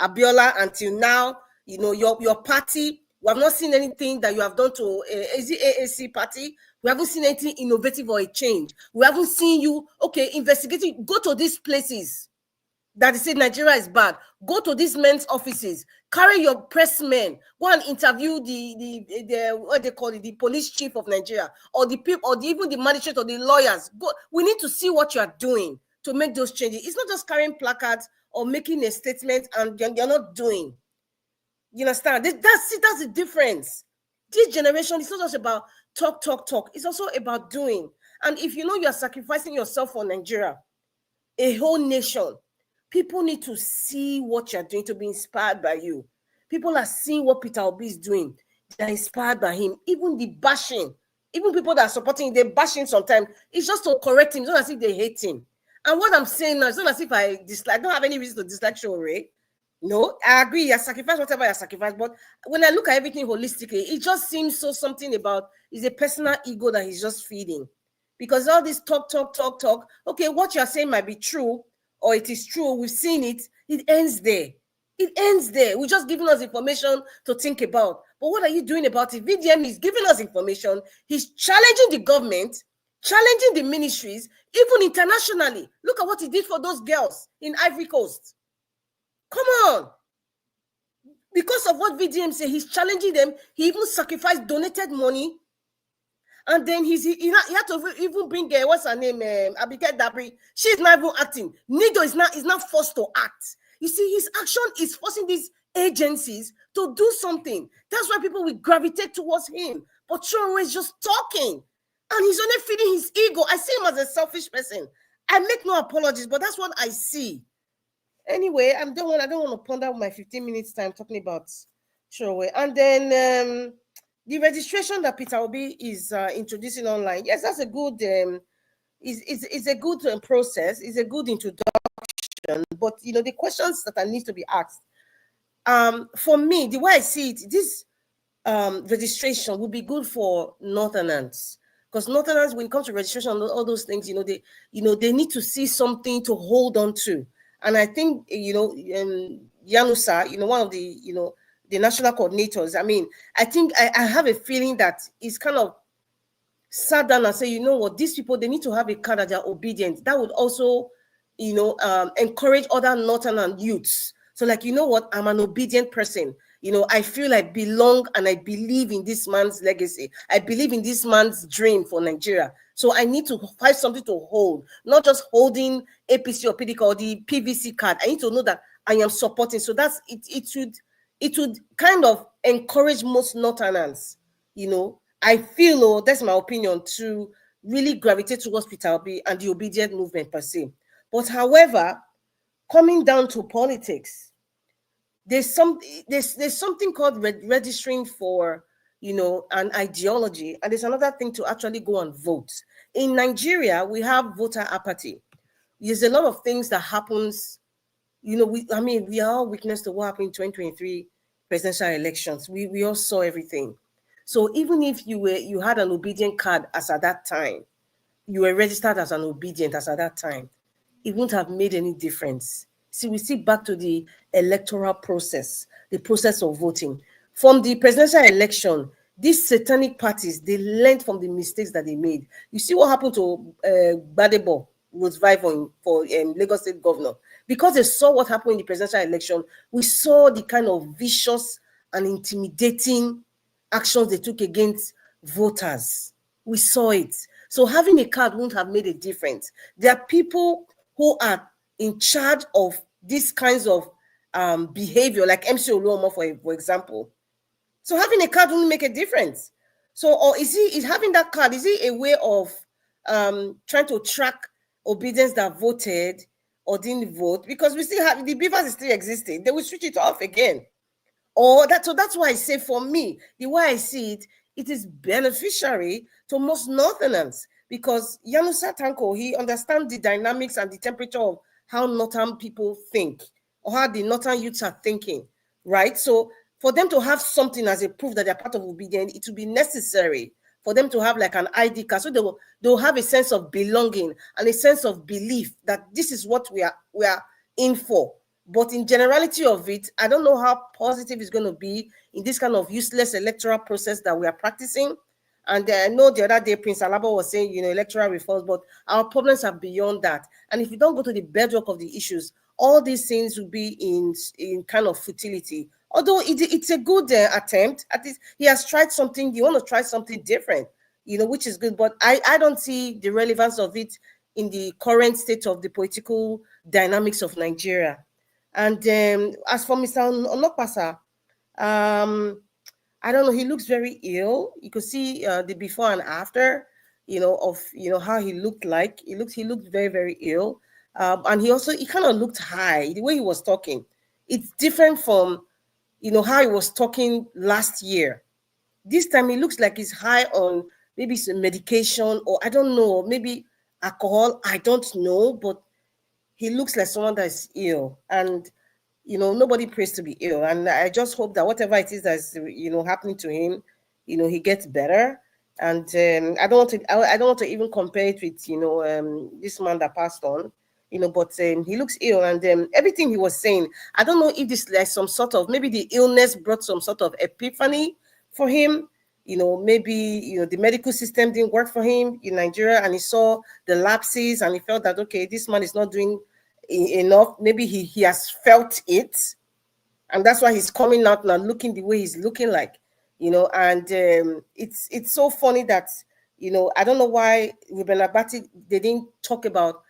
Abiola until now. Your party, we have not seen anything that you have done to AAC party. We haven't seen anything innovative or a change. We haven't seen you, investigating. Go to these places that they say Nigeria is bad. Go to these men's offices. Carry your press men. Go and interview the what they call it, the police chief of Nigeria, or the people, or even the magistrate or the lawyers. Go. We need to see what you are doing to make those changes. It's not just carrying placards or making a statement and you're not doing. You understand? That's the difference. This generation is not just about talk. It's also about doing. And if you know you are sacrificing yourself for Nigeria, a whole nation, people need to see what you're doing to be inspired by you. People are seeing what Peter Obi is doing. They're inspired by him. Even the bashing, even people that are supporting, they bash him sometimes. It's just to correct him. It's not as if they hate him. And what I'm saying now, it's not as if I don't have any reason to dislike Shore. No, I agree. You sacrifice whatever you sacrifice. But when I look at everything holistically, it just seems something about is a personal ego that he's just feeding. Because all this talk. Okay, what you're saying might be true, or it is true. We've seen it. It ends there. We're just giving us information to think about. But what are you doing about it? VDM is giving us information. He's challenging the government, challenging the ministries, even internationally. Look at what he did for those girls in Ivory Coast. Come on. Because of what VDM said, he's challenging them. He even sacrificed donated money. And then he had to even bring, what's her name, Abike Dabri. She's not even acting. Nido is not forced to act. You see, his action is forcing these agencies to do something. That's why people will gravitate towards him. But Shore is just talking. And he's only feeding his ego. I see him as a selfish person. I make no apologies, but that's what I see. Anyway, I don't want to ponder my 15 minutes time talking about Shore. And then the registration that Peter Obi is introducing online. Yes, that's a good is a good process. It's a good introduction. But the questions that need to be asked. For me, the way I see it, this registration would be good for Northerners, Because Northerners, when it comes to registration, all those things, they need to see something to hold on to. And I think, Yanusa, one of the, the national coordinators, I mean, I think I have a feeling that it's kind of sat down and say, you know what, these people, they need to have a card that they're obedient. That would also, encourage other Northern youths. So like, you know what, I'm an obedient person. I feel I belong and I believe in this man's legacy. I believe in this man's dream for Nigeria. So I need to find something to hold, not just holding APC or PDC or the PVC card. I need to know that I am supporting. So that's it. It would kind of encourage most Northerners, I feel, that's my opinion, to really gravitate towards Peter Obi and the Obidient Movement per se. But however, coming down to politics, there's something called registering for, an ideology, and there's another thing to actually go and vote. In Nigeria, we have voter apathy. There's a lot of things that happens. We all witnessed what happened in 2023 presidential elections. We all saw everything. So even if you had an obedient card as at that time, you were registered as an obedient as at that time, it wouldn't have made any difference. See, we see back to the electoral process, the process of voting. From the presidential election, these satanic parties, they learned from the mistakes that they made. You see what happened to Gbadebo Rosevival for Lagos State Governor. Because they saw what happened in the presidential election, we saw the kind of vicious and intimidating actions they took against voters. We saw it. So having a card wouldn't have made a difference. There are people who are in charge of these kinds of behavior, like MC Oluomo, for example. So having a card wouldn't make a difference. So, or is having that card, is it a way of trying to track obedience that voted or didn't vote? Because we still have, the beavers is still existing. They will switch it off again. So that's why I say, for me, the way I see it, it is beneficiary to most Northerners, because Yanusa Tanko, he understands the dynamics and the temperature of how Northern people think, or how the Northern youths are thinking, right? So for them to have something as a proof that they're part of obedience, it will be necessary for them to have like an ID card, so they'll have a sense of belonging and a sense of belief that this is what we are in for. But in generality of it, I don't know how positive it's going to be in this kind of useless electoral process that we are practicing. And I know the other day, Prince Alaba was saying, electoral reforms, but our problems are beyond that. And if you don't go to the bedrock of the issues, all these things will be in kind of futility. Although it's a good attempt, at least he has tried something. You want to try something different, which is good. But I don't see the relevance of it in the current state of the political dynamics of Nigeria. And as for Mr. Onokpasa, I don't know, he looks very ill. You could see the before and after, of how he looked like. He looked very, very ill. And he kind of looked high. The way he was talking, it's different from how he was talking last year. This time he looks like he's high on maybe some medication, or I don't know, maybe alcohol. I don't know, but he looks like someone that is ill. And nobody prays to be ill. And I just hope that whatever it is that's happening to him, he gets better. And I don't want to even compare it with this man that passed on. But he looks ill, and everything he was saying, I don't know if this like some sort of, maybe the illness brought some sort of epiphany for him. Maybe the medical system didn't work for him in Nigeria, and he saw the lapses, and he felt that, okay, this man is not doing enough. Maybe he has felt it, and that's why he's coming out now looking the way he's looking like, and it's so funny that I don't know why Ruben Abati, they didn't talk about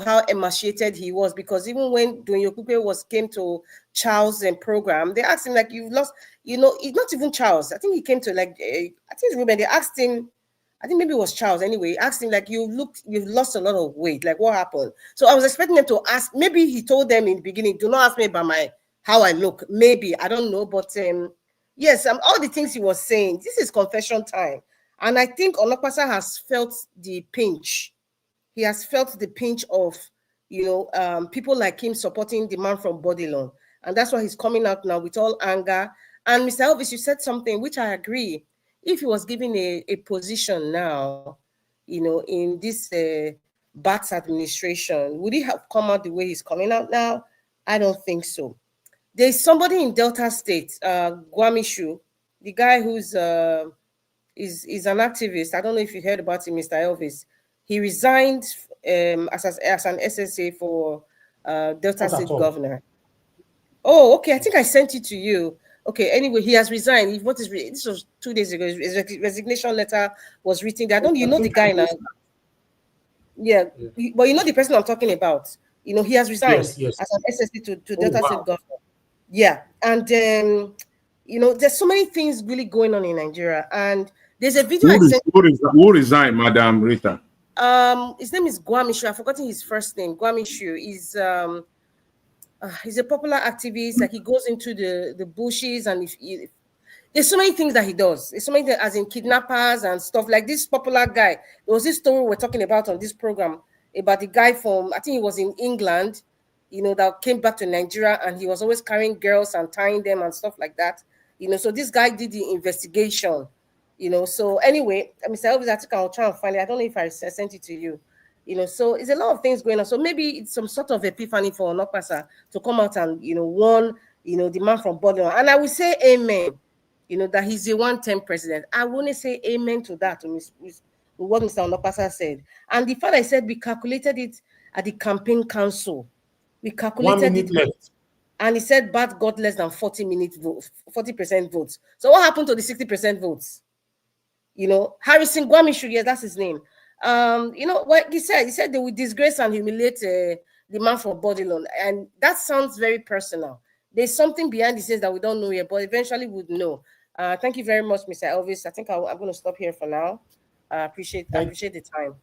how emaciated he was, because even when Donyo Kupe came to Charles' program, they asked him, like, you've lost, it's not even Charles. I think he came to I think Ruben, they asked him, I think maybe it was Charles anyway, asked him, like, you've lost a lot of weight, like, what happened? So I was expecting them to ask, maybe he told them in the beginning, do not ask me about how I look, maybe, I don't know, but yes, all the things he was saying, this is confession time. And I think Onokpasa has felt the pinch. He has felt the pinch of, people like him supporting the man from Bodilon. And that's why he's coming out now with all anger. And Mr. Elvis, you said something which I agree. If he was given a position now, in this Bats administration, would he have come out the way he's coming out now? I don't think so. There's somebody in Delta State, Gwamishu, the guy who's is an activist. I don't know if you heard about him, Mr. Elvis. He resigned as an SSA for Delta State governor. Oh, okay. I think I sent it to you. Okay. Anyway, he has resigned. This was 2 days ago. His resignation letter was written there. You know the guy now. Yeah, but you know the person I'm talking about. He has resigned as an SSA to Delta State governor. Yeah, and there's so many things really going on in Nigeria, and there's a video who resigned, Madam Rita. His name is Gwamishu. I've forgotten his first name. Gwamishu is he's a popular activist. Like, he goes into the bushes, and there's so many things that he does. There's so many things, as in kidnappers and stuff. Like this popular guy. There was this story we're talking about on this program about the guy from, I think he was in England, that came back to Nigeria, and he was always carrying girls and tying them and stuff like that. So this guy did the investigation. So anyway, Mr. Elvis, I think I'll try and find it. I don't know if I sent it to you. So it's a lot of things going on. So maybe it's some sort of epiphany for Onokpasa to come out and, warn, the man from Bodily. And I will say amen, that he's a one-term president. I want to say amen to that, to what Mr. Onokpasa said. And the fact I said we calculated it at the campaign council. We calculated 1 minute left. And he said Bat got less than 40% votes. So what happened to the 60% votes? Harrison Gwamishu, yes, that's his name. What he said? He said they would disgrace and humiliate the man for body loan. And that sounds very personal. There's something behind the scenes that we don't know yet, but eventually we'd know. Thank you very much, Mr. Elvis. I think I'm going to stop here for now. I appreciate the time.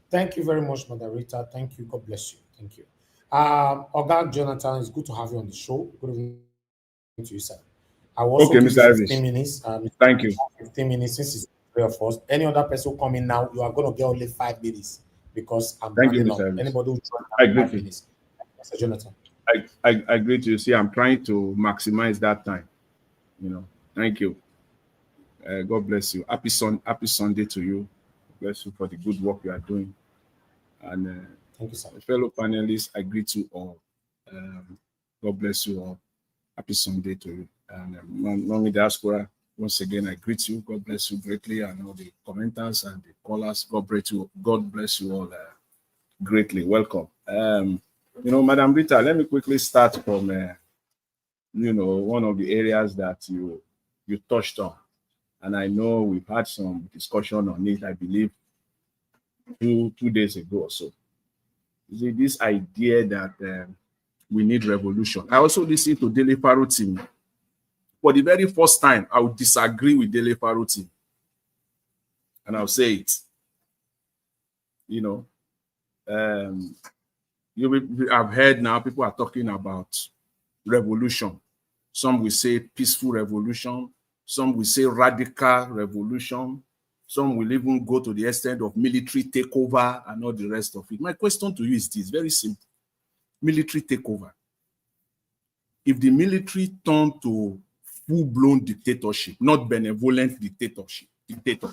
Thank you very much, Madam Rita. Thank you. God bless you. Thank you. Oga Jonathan, it's good to have you on the show. Good evening to you, sir. I will also give you 15 minutes. Thank you. 15 minutes since it's 3 of us. Any other person come in now, you are going to get only 5 minutes because I'm running out. Anybody who join 5 minutes. Mr. Jonathan. I agree to you. See, I'm trying to maximize that time. Thank you. God bless you. Happy Sunday to you. Bless you for the good work you are doing. And thank you, sir. Fellow panelists, I greet you all. God bless you all. Happy Sunday to you. And Mommy Diaspora, once again, I greet you. God bless you greatly, and all the commenters and the callers. God bless you all greatly. Welcome. Madam Rita, let me quickly start from one of the areas that you touched on. And I know we've had some discussion on it, I believe, two days ago or so. This idea that we need revolution. I also listened to Dele Faruti. For the very first time, I would disagree with Dele Faruti. And I'll say it. I've heard now people are talking about revolution. Some will say peaceful revolution. Some will say radical revolution. Some will even go to the extent of military takeover and all the rest of it. My question to you is this, very simple. Military takeover. If the military turn to full-blown dictatorship, not benevolent dictator,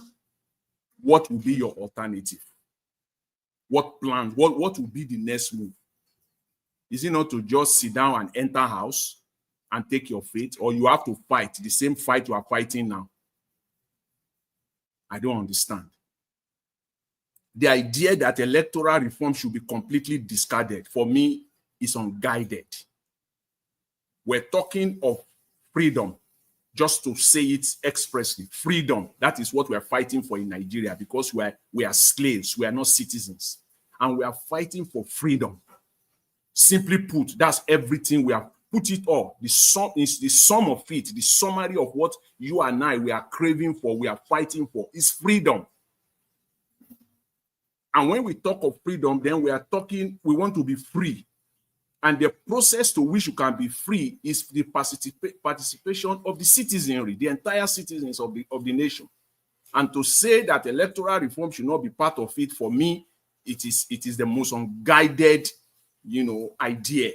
what will be your alternative? What plan? What will be the next move? Is it not to just sit down and enter house and take your fate, or you have to fight the same fight you are fighting now? I don't understand. The idea that electoral reform should be completely discarded, for me, is unguided. We're talking of freedom, just to say it expressly. Freedom, that is what we're fighting for in Nigeria, because we are slaves, we are not citizens. And we are fighting for freedom. Simply put, that's everything we have put it all. The sum is the sum of it, the summary of what you and I, we are craving for, we are fighting for, is freedom. And when we talk of freedom, then we are talking, we want to be free. And the process to which you can be free is the participation of the citizenry, the entire citizens of the nation. And to say that electoral reform should not be part of it, for me, it is the most unguided, idea.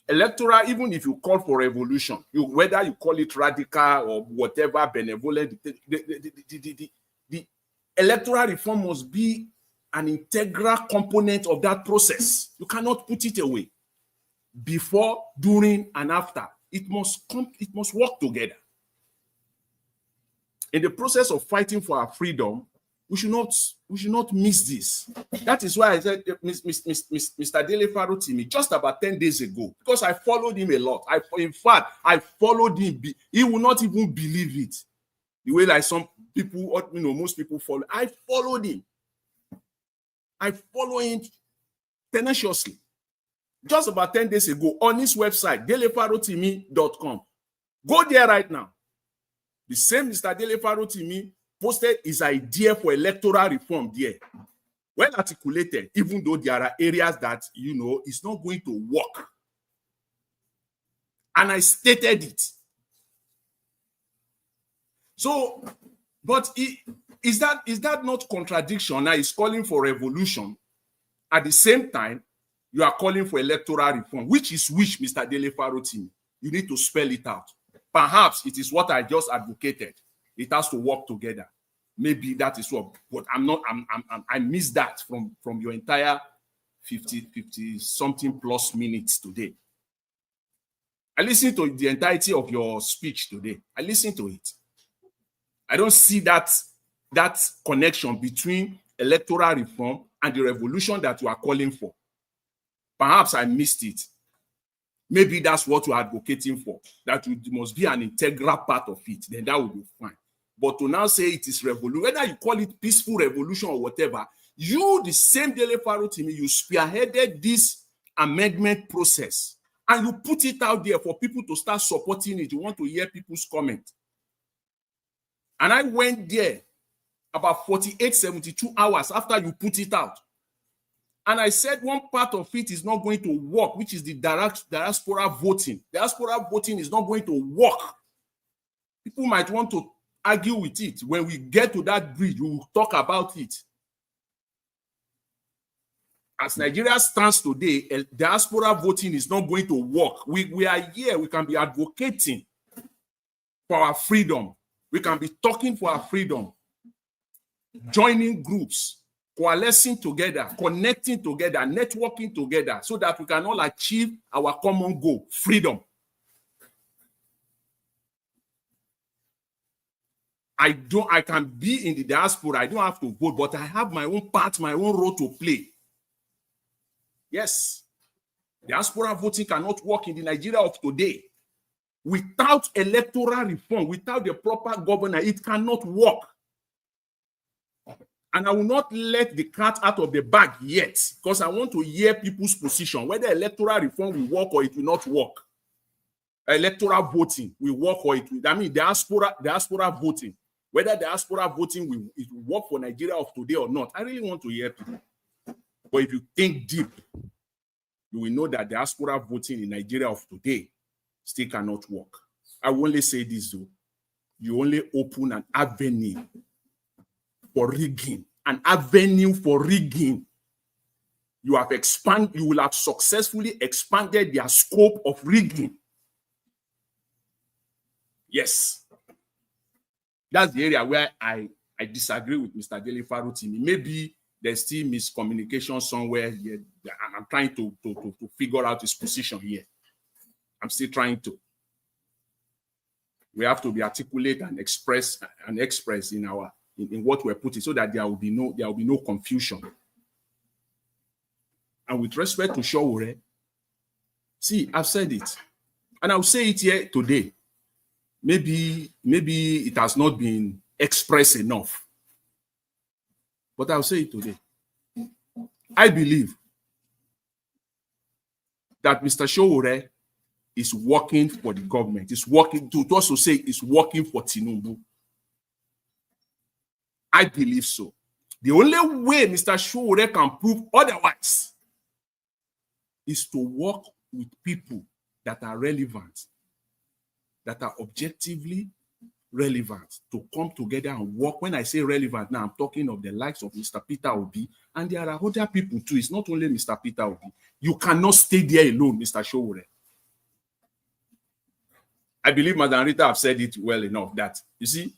Electoral, even if you call for revolution, whether you call it radical or whatever, benevolent, the electoral reform must be an integral component of that process. You cannot put it away. Before, during, and after. It must work together. In the process of fighting for our freedom, we should not miss this. That is why I said, Mr. Dele Farotimi, just about 10 days ago, because I followed him a lot. In fact, I followed him. He will not even believe it. The way like some people, most people follow. I followed him. I follow him tenaciously. Just about 10 days ago on his website, delefarotimi.com. Go there right now. The same Mr. Dele Farotimi posted his idea for electoral reform there. Well articulated, even though there are areas that, it's not going to work. And I stated it. So, but is that not contradiction? Now he's calling for revolution. At the same time, you are calling for electoral reform. Which is which, Mr. Dele Farotimi? You need to spell it out. Perhaps it is what I just advocated. It has to work together. Maybe that is what, but I missed that from your entire 50 something plus minutes today. I listened to the entirety of your speech today. I listened to it. I don't see that connection between electoral reform and the revolution that you are calling for. Perhaps I missed it. Maybe that's what you're advocating for, that it must be an integral part of it, then that would be fine. But to now say it is revolution, whether you call it peaceful revolution or whatever, you, the same Dele Farotimi, you spearheaded this amendment process and you put it out there for people to start supporting it. You want to hear people's comment. And I went there about 48, 72 hours after you put it out. And I said one part of it is not going to work, which is the diaspora voting. Diaspora voting is not going to work. People might want to argue with it. When we get to that bridge, we will talk about it. As Nigeria stands today, diaspora voting is not going to work. We are here. We can be advocating for our freedom. We can be talking for our freedom, joining groups, coalescing together, connecting together, networking together, so that we can all achieve our common goal, freedom. I can be in the diaspora. I don't have to vote, but I have my own part, my own role to play. Yes, diaspora voting cannot work in the Nigeria of today. Without electoral reform, without the proper governor, it cannot work. And I will not let the cat out of the bag yet, because I want to hear people's position, whether electoral reform will work or it will not work. Electoral voting will work or it will, diaspora voting, whether diaspora voting will work for Nigeria of today or not. I really want to hear people. But if you think deep, you will know that diaspora voting in Nigeria of today still cannot work. I will only say this though. You only open an avenue for rigging, an avenue for rigging. You will have successfully expanded their scope of rigging. Yes. That's the area where I disagree with Mr. Dele Farotimi. Maybe there's still miscommunication somewhere here. I'm trying to figure out his position here. I'm still trying to. We have to be articulate and express in what we're putting, so that there will be no confusion. And with respect to Sowore, see, I've said it, and I'll say it here today. Maybe it has not been expressed enough, but I'll say it today. I believe that Mr. Sowore is working for the government. Is working to also say is working for Tinubu. I believe so. The only way Mr. Sowore can prove otherwise is to work with people that are relevant, that are objectively relevant, to come together and work. When I say relevant, now I'm talking of the likes of Mr. Peter Obi, and there are other people too. It's not only Mr. Peter Obi. You cannot stay there alone, Mr. Sowore. I believe Madam Rita have said it well enough that, you see,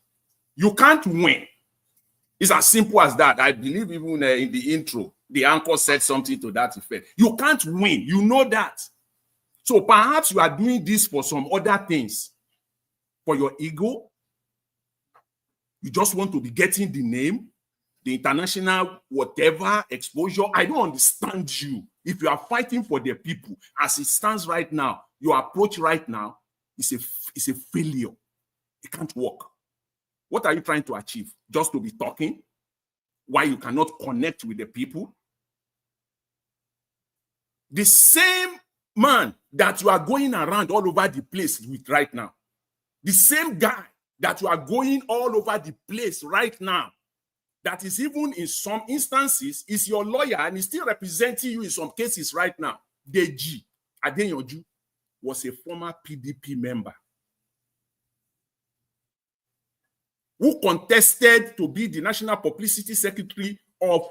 you can't win It's as simple as that. I believe even in the intro, the anchor said something to that effect. You can't win. You know that. So perhaps you are doing this for some other things. For your ego. You just want to be getting the name, the international whatever exposure. I don't understand you. If you are fighting for the people, as it stands right now, your approach right now is a failure. It can't work. What are you trying to achieve? Just to be talking? Why you cannot connect with the people? The same man that you are going around all over the place with right now, the same guy that you are going all over the place right now, that is even in some instances is your lawyer and is still representing you in some cases right now. Deji Adeyanju was a former PDP member who contested to be the National Publicity Secretary of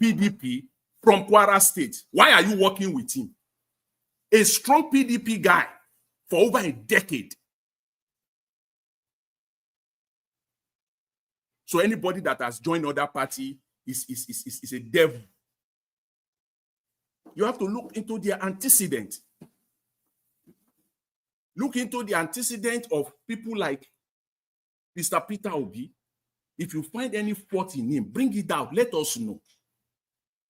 PDP from Kwara State. Why are you working with him? A strong PDP guy for over a decade. So anybody that has joined other party is a devil. You have to look into their antecedent. Look into the antecedent of people like Mr. Peter Obi. If you find any fault in him, bring it out. Let us know.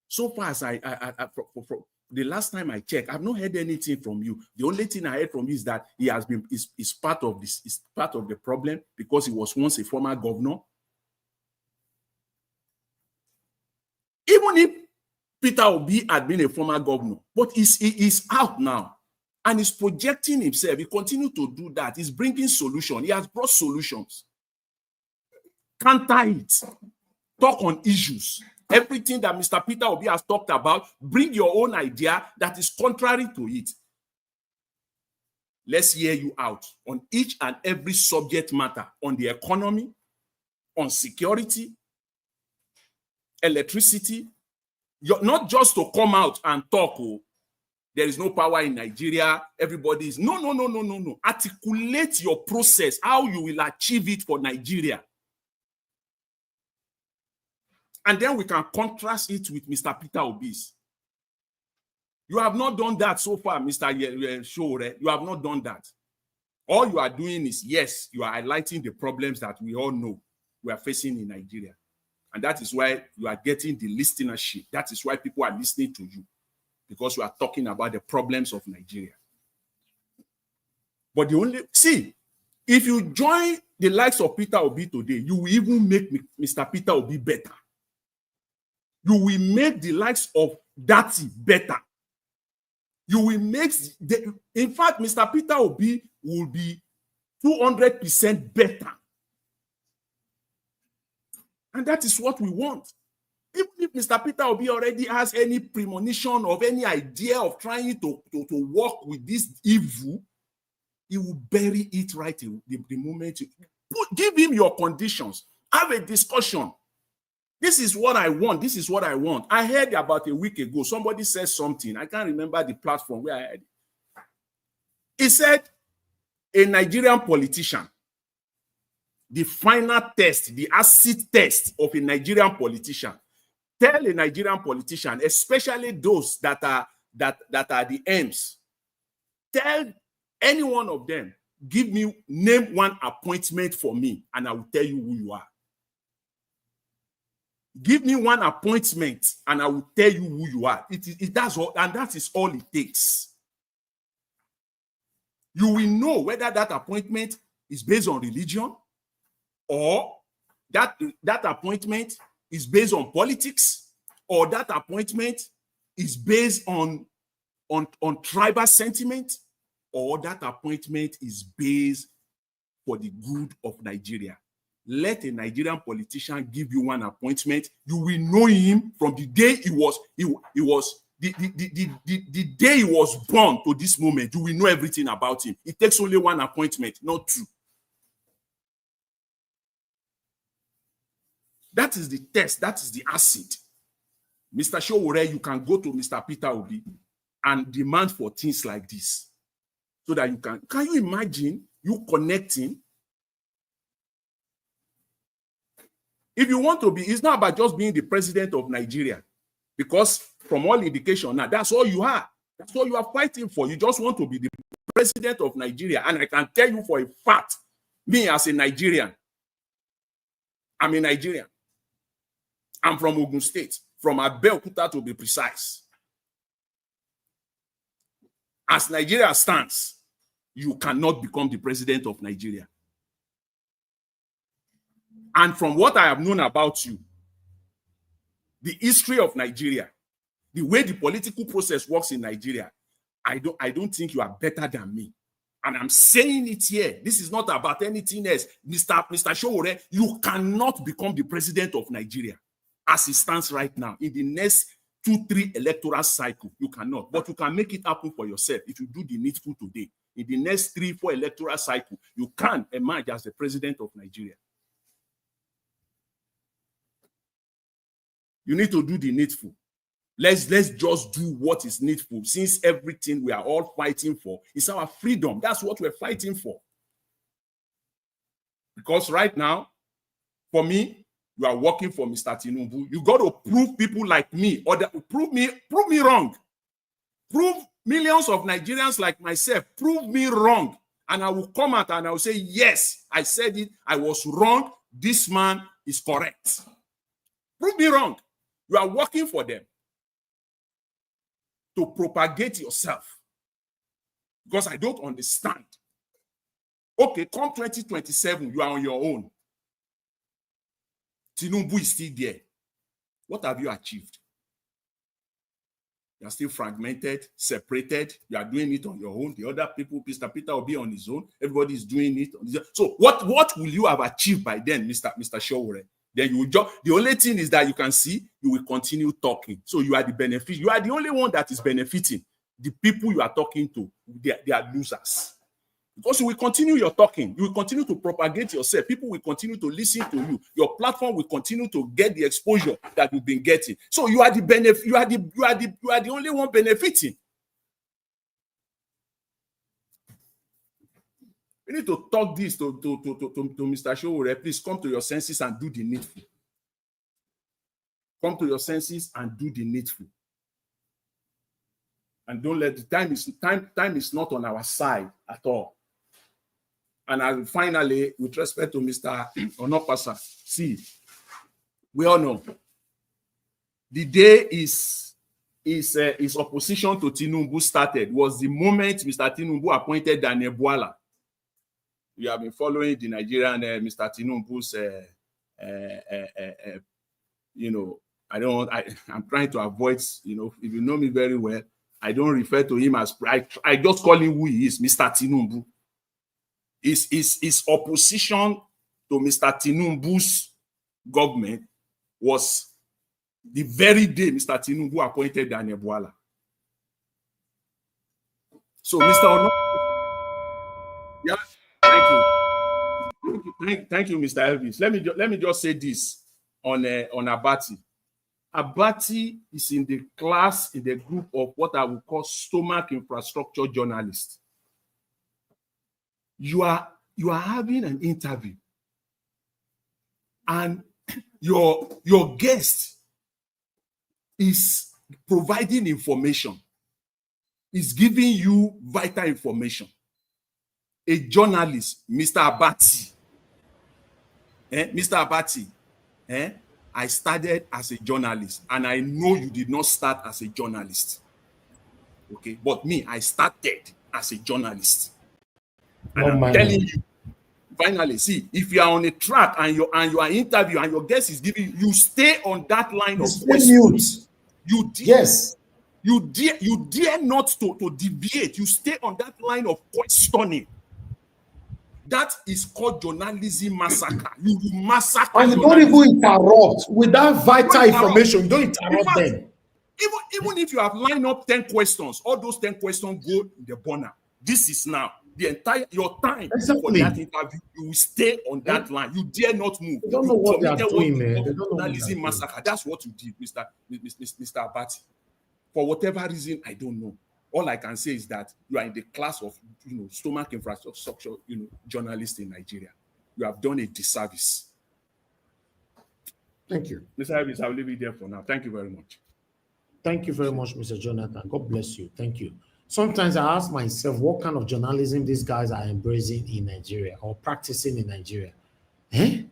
So far as the last time I checked, I've not heard anything from you. The only thing I heard from you is that he has been is part of this, is part of the problem because he was once a former governor. Even if Peter Obi had been a former governor, but he is out now and is projecting himself. He continues to do that. He's bringing solutions. He has brought solutions. Counter it. Talk on issues. Everything that Mr. Peter Obi has talked about, bring your own idea that is contrary to it. Let's hear you out on each and every subject matter, on the economy, on security, electricity. You're not just to come out and talk, oh, there is no power in Nigeria, everybody is. No. Articulate your process, how you will achieve it for Nigeria. And then we can contrast it with Mr. Peter Obi's. You have not done that so far, Mr. Shore. You have not done that. All you are doing is, yes, you are highlighting the problems that we all know we are facing in Nigeria. And that is why you are getting the listenership. That is why people are listening to you. Because you are talking about the problems of Nigeria. But if you join the likes of Peter Obi today, you will even make Mr. Peter Obi better. You will make the likes of Dati better. You will make, in fact, Mr. Peter Obi will be 200% better. And that is what we want. Even if Mr. Peter Obi already has any premonition of any idea of trying to work with this evil, he will bury it right in the moment. Give him your conditions. Have a discussion. This is what I want. This is what I want. I heard about a week ago, somebody said something. I can't remember the platform where I heard it. He said, a Nigerian politician, the final test, the acid test of a Nigerian politician. Tell a Nigerian politician, especially those that are the M's, tell any one of them, name one appointment for me, and I will tell you who you are. Give me one appointment, and I will tell you who you are. That's all, and that is all it takes. You will know whether that appointment is based on religion, or that appointment is based on politics, or that appointment is based on tribal sentiment, or that appointment is based for the good of Nigeria. Let a Nigerian politician give you one appointment. You will know him from the day the day he was born to this moment. You will know everything about him. It takes only one appointment, not two. That is the test. That is the acid. Mr. Showore, you can go to Mr. Peter Obi and demand for things like this. So that you can you imagine you connecting? If you want to be, it's not about just being the president of Nigeria, because from all indication now, that's all you are. That's all you are fighting for. You just want to be the president of Nigeria. And I can tell you for a fact, me as a Nigerian, I'm a Nigerian. I'm from Ogun State, from Abeokuta to be precise. As Nigeria stands, you cannot become the president of Nigeria. And from what I have known about you, the history of Nigeria, the way the political process works in Nigeria, I don't think you are better than me. And I'm saying it here. This is not about anything else. Mr. Showore, you cannot become the president of Nigeria as it stands right now. In the next 2-3 electoral cycle, you cannot. But you can make it happen for yourself if you do the needful today. In the next 3-4 electoral cycle, you can emerge as the president of Nigeria. You need to do the needful. Let's just do what is needful, since everything we are all fighting for is our freedom. That's what we're fighting for. Because right now, for me, you are working for Mr. Tinubu. You got to prove people like me, or prove me wrong. Prove millions of Nigerians like myself, prove me wrong. And I will come out and I will say, yes, I said it. I was wrong. This man is correct. Prove me wrong. You are working for them to propagate yourself, because I don't understand. Okay, come 2027, you are on your own. Tinubu is still there. What have you achieved? You are still fragmented, separated. You are doing it on your own. The other people, Mr. Peter will be on his own. Everybody is doing it on his own. So what will you have achieved by then, Mr. Showore? Then you will just, the only thing is that you can see, you will continue talking. So you are the benefit. You are the only one that is benefiting. The people you are talking to, they are losers. Because you will continue your talking. You will continue to propagate yourself. People will continue to listen to you. Your platform will continue to get the exposure that you've been getting. So you are the benefit. You are the only one benefiting. You need to talk this to Mr. Showore. Please come to your senses and do the needful. Come to your senses and do the needful. And don't let the time is not on our side at all. And finally, with respect to Mr. Onokpasa, see, we all know the day his opposition to Tinubu started was the moment Mr. Tinubu appointed Daniel Bwala. You have been following the Nigerian Mr. Tinubu's, I'm trying to avoid, if you know me very well, I don't refer to him as, I just call him who he is, Mr. Tinubu. His opposition to Mr. Tinubu's government was the very day Mr. Tinubu appointed Daniel Bwala. So, Mr. Ono, yeah, thank you, Mr. Elvis. Let me just say this on Abati. Abati is in the group of what I would call stomach infrastructure journalists. You are having an interview, and your guest is providing information, is giving you vital information. A journalist, Mr. Abati, I started as a journalist, and I know you did not start as a journalist. Okay, but me, I started as a journalist. And I'm telling you, finally, see, if you are on a track and you are interviewing and your guest is giving you, stay on that line of questions. You dare not to deviate. You stay on that line of questioning. That is called journalism massacre. You massacre. And you don't even interrupt without vital information. You don't interrupt them. Even if you have lined up 10 questions, all those 10 questions go in the burner. This is now your time for that interview. You will stay on that line. You dare not move. They don't know what they are doing, man. They don't know journalism massacre. That's what you did, Mr. Abati. For whatever reason, I don't know. All I can say is that you are in the class of stomach infrastructure journalists in Nigeria. You have done a disservice. Thank you. Mr. Ibis, I'll leave it there for now. Thank you very much. Thank you very much, Mr. Jonathan. God bless you. Thank you. Sometimes I ask myself what kind of journalism these guys are embracing in Nigeria or practicing in Nigeria. Eh?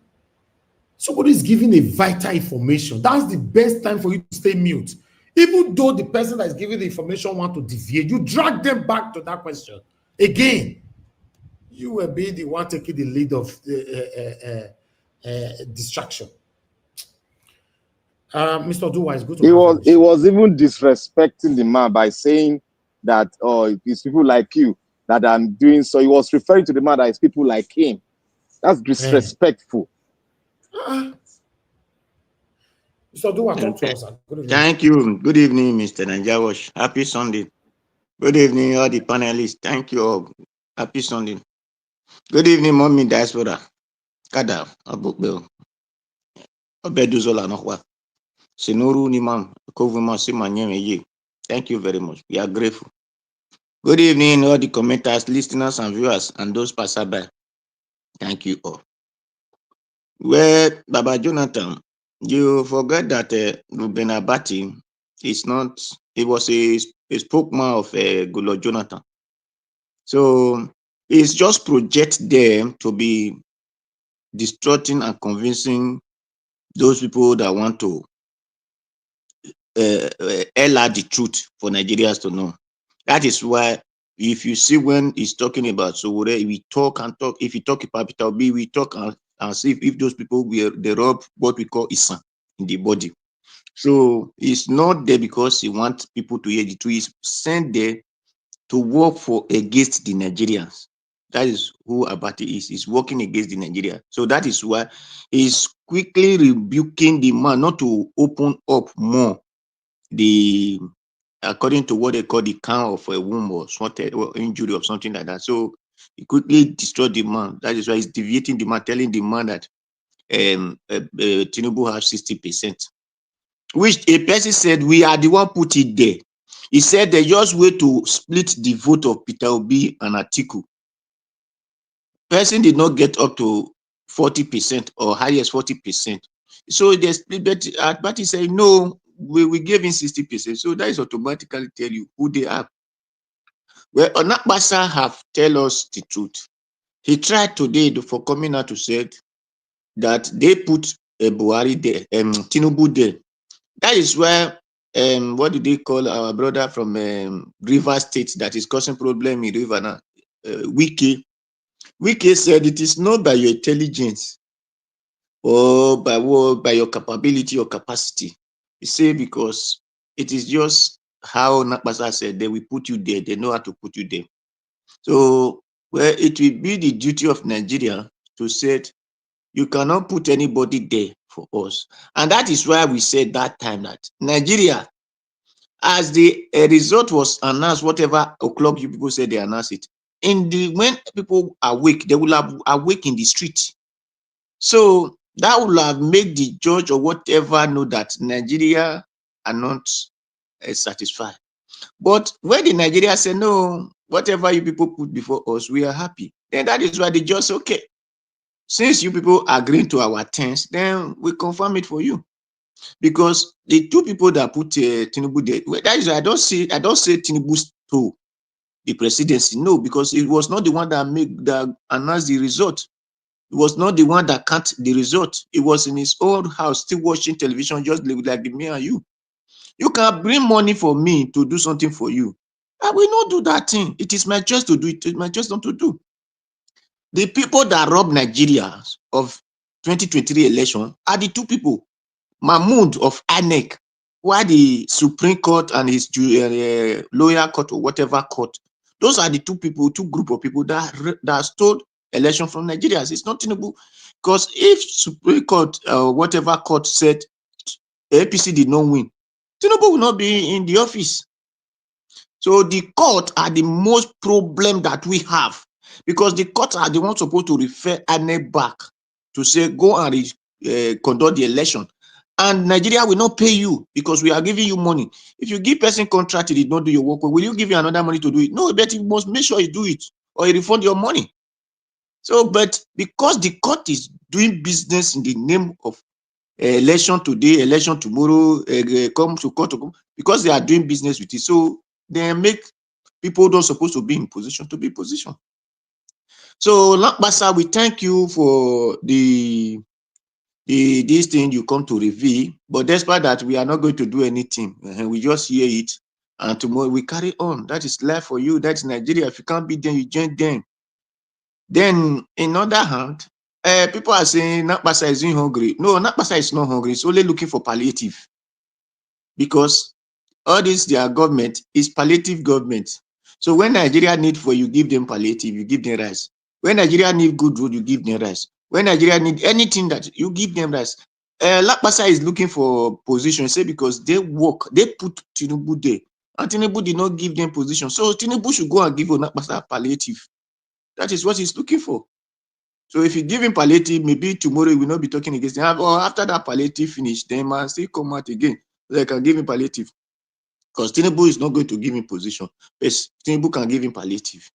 Somebody's giving a vital information. That's the best time for you to stay mute. Even though the person that is giving the information want to deviate, you drag them back to that question. Again, you will be the one taking the lead of distraction. Mr. Duwa, it's good to have you. He was even disrespecting the man by saying that, oh, it's people like you that I'm doing. So he was referring to the man that it's people like him. That's disrespectful. Mr. Duwa, talk to us. Good evening. Thank you. Good evening, Mr. Nanjawash. Happy Sunday. Good evening, all the panelists. Thank you all. Happy Sunday. Good evening, Mommy Diaspora. Kada, Abukbel. Obeduzola Nohwa. Sinoru Nimam. Kovuma Simanyeme. Thank you very much. We are grateful. Good evening, all the commenters, listeners, and viewers, and those passerby. Thank you all. Well, Baba Jonathan, you forget that Ruben Abati is not, he was a spokesman of Goodluck Jonathan. So it's just project them to be distorting and convincing those people that want to allow the truth for Nigerians to know. That is why if you see when he's talking about Sowore, we talk and talk. If you talk about Peter Obi, we talk and see if those people they rub what we call Isan in the body. So it's not there because he wants people to hear the truth. He's sent there to work for against the Nigerians. That is who Abati is. He's working against the Nigeria. So that is why he's quickly rebuking the man not to open up more the, according to what they call the count of a womb or something, or injury or something like that. So he quickly destroyed the man. That is why he's deviating the man, telling the man that Tinubu has 60%. Which a person said, we are the one put it there. He said they just wait to split the vote of Peter Obi and Atiku. Person did not get up to 40% or highest 40%. So they split, but he said, no, we gave him 60%. So that is automatically tell you who they are. Well, Onokpasa have tell us the truth. He tried today for coming out to say that they put Buhari there, Tinubu there. That is where, what did they call our brother from River State that is causing problem in River now? Wike said it is not by your intelligence or by your capability or capacity. He said because it is just how Onokpasa said they will put you there. They know how to put you there. So, well, it will be the duty of Nigeria to say you cannot put anybody there for us. And that is why we said that time that Nigeria, as the result was announced, whatever o'clock you people said they announced it, when people awake, they will have awake in the street. So that will have made the judge or whatever know that Nigeria are not satisfied. But when the Nigeria say no, whatever you people put before us, we are happy. Then that is why the judge say, okay, since you people agreeing to our terms, then we confirm it for you. Because the two people that put Tinubu there, that is why I don't say Tinubu stole the presidency. No, because it was not the one that announced the result. It was not the one that cut the result. It was in his own house, still watching television, just like me and you. You can bring money for me to do something for you. I will not do that thing. It is my choice to do it. It is my choice not to do. The people that robbed Nigeria of 2023 election are the two people. Mahmoud of INEC, why the Supreme Court and his lower court or whatever court, those are the two group of people that stole election from Nigerians. It's not Tinubu. Because if Supreme Court or whatever court said APC did not win, Tinubu will not be in the office. So the court are the most problem that we have, because the courts are the ones supposed to refer INEC back to say go and conduct the election. And Nigeria will not pay you because we are giving you money. If you give person contract, it did not do your work, will you give you another money to do it? No, but you must make sure you do it or you refund your money. So, but because the court is doing business in the name of election today, election tomorrow, come to court, because they are doing business with it. So they make people don't supposed to be in position to be in position. So Onokpasa, we thank you for this thing you come to reveal, but despite that, we are not going to do anything. We just hear it, and tomorrow we carry on. That is life for you. That's Nigeria. If you can't be there, you join them. Then, in other hand, people are saying Onokpasa is hungry. No, Onokpasa is not hungry. It's only looking for palliative, because all this their government is palliative government. So when Nigeria need for you, give them palliative, you give them rice. When Nigeria need good road, you give them rice. When Nigeria need anything that you give them rice. Onokpasa is looking for position, say because they work, they put Tinubu there, and Tinubu did not give them position. So Tinubu should go and give Onokpasa palliative. That is what he's looking for. So if you give him palliative, maybe tomorrow he will not be talking against him. Or after that palliative finish, then man still come out again. They can give him palliative. Because Tinubu is not going to give him position. Yes, Tinubu can give him palliative.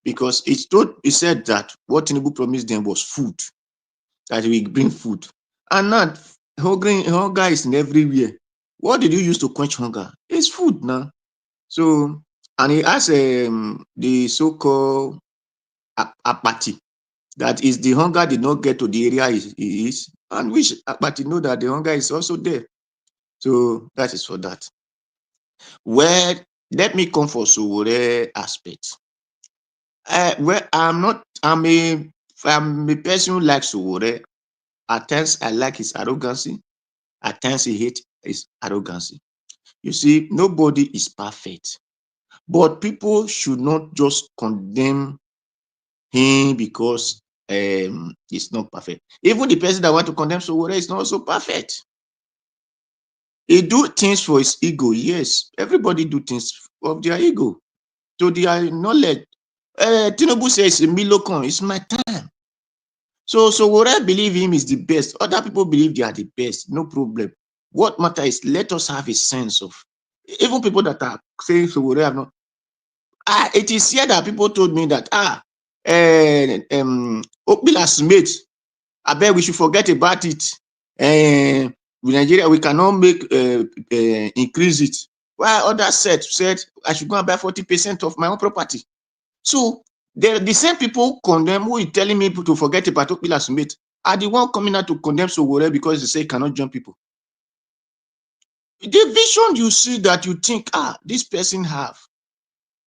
Because he said that what Tinubu promised them was food. That he will bring food. And now, hunger is in everywhere. What did you use to quench hunger? It's food now. So, and he asked the so-called apathy. That is, the hunger did not get to the area he is. And which apathy know that the hunger is also there. So, that is for that. Well, let me come for Sowore aspect. Well, I'm a person who likes Sowore. At times, I like his arrogancy. At times, he hates his arrogancy. You see, nobody is perfect. But people should not just condemn him because it's not perfect. Even the person that want to condemn Sowore is not so perfect. He do things for his ego. Yes, everybody do things of their ego. To their knowledge. Tinubu says, Milocon, it's my time. So what I believe him is the best. Other people believe they are the best. No problem. What matter is let us have a sense of, even people that are saying so have not. It is here that people told me that Okbila's mate, I bet we should forget about it. With Nigeria, we cannot make increase it. While others said I should go and buy 40% of my own property. So the same people condemn who is telling me to forget about Okbila's mate are the one coming out to condemn Sowore because they say cannot join people. The vision you see that you think, this person have.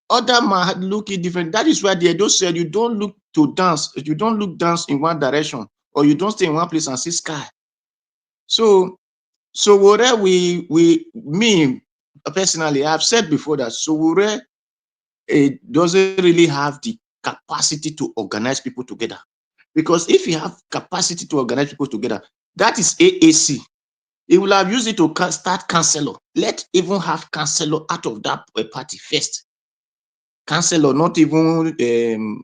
Other man look it different. That is why they don't say you don't look to dance. You don't look dance in one direction, or you don't stay in one place and see sky. So Sowore, me personally, I've said before that Sowore doesn't really have the capacity to organize people together. Because if you have capacity to organize people together, that is AAC. He will have used it to start councillor. Let even have councillor out of that party first. Councillor, not even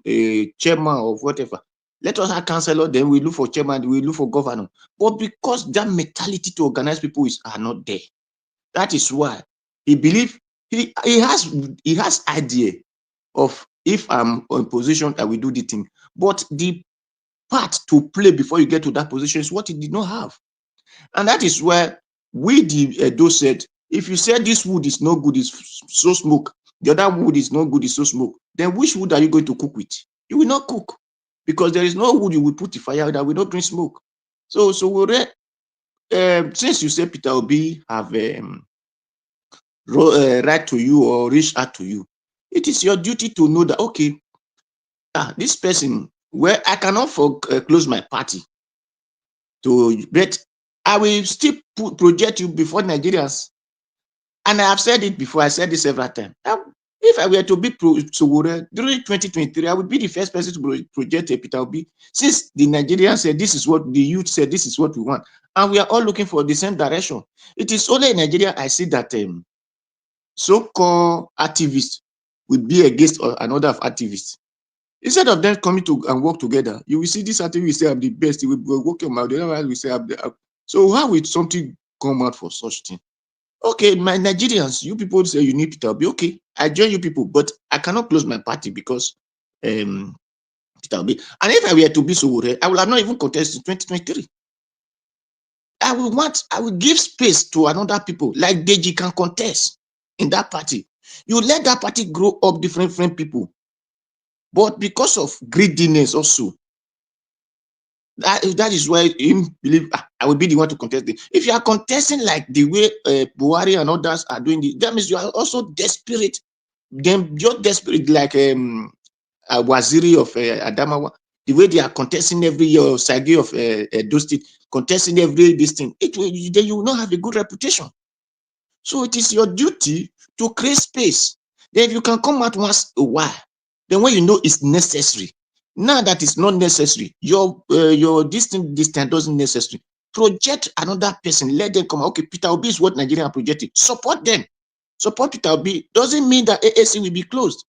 a chairman or whatever. Let us have councillor, then we look for chairman, we look for governor. But because that mentality to organize people are not there, that is why he believes he has idea of if I'm in position, I will do the thing. But the part to play before you get to that position is what he did not have. And that is where we, the Edo, said, if you say this wood is no good, it's so smoke, the other wood is no good, it's so smoke, then which wood are you going to cook with? You will not cook, because there is no wood you will put the fire that will not bring smoke. So since you say Peter Obi have right to you or reach out to you, it is your duty to know that, okay, this person, where I cannot close my party but I will still project you before Nigerians. And I have said it before, I said this several times. If I were to be Sowore during 2023, I would be the first person to project Peter Obi, since the Nigerians said this is what the youth said, this is what we want. And we are all looking for the same direction. It is only in Nigeria I see that so-called activists would be against another activist. Instead of them coming to and work together, you will see this activist say I'm the best. He will work him out. The other one will say I'm the. So how will something come out for such thing? Okay, my Nigerians, you people say you need Peter Obi. Okay, I join you people, but I cannot close my party because Peter Obi. And if I were to be Sowore, I would have not even contested in 2023. I will give space to another people, like Deji can contest in that party. You let that party grow up different people. But because of greediness also, that is why him believe I will be the one to contest it. If you are contesting like the way Buhari and others are doing it, that means you are also desperate. Then you're desperate like Waziri of Adamawa, the way they are contesting every year, Sagi of Edo State, contesting every this thing, then you will not have a good reputation. So it is your duty to create space. Then if you can come out once a while, then when you know it's necessary. Now that it's not necessary, your this thing doesn't necessary. Project another person, let them come. Okay, Peter Obi is what Nigerian projected. Support them. Support Peter Obi. Doesn't mean that AAC will be closed.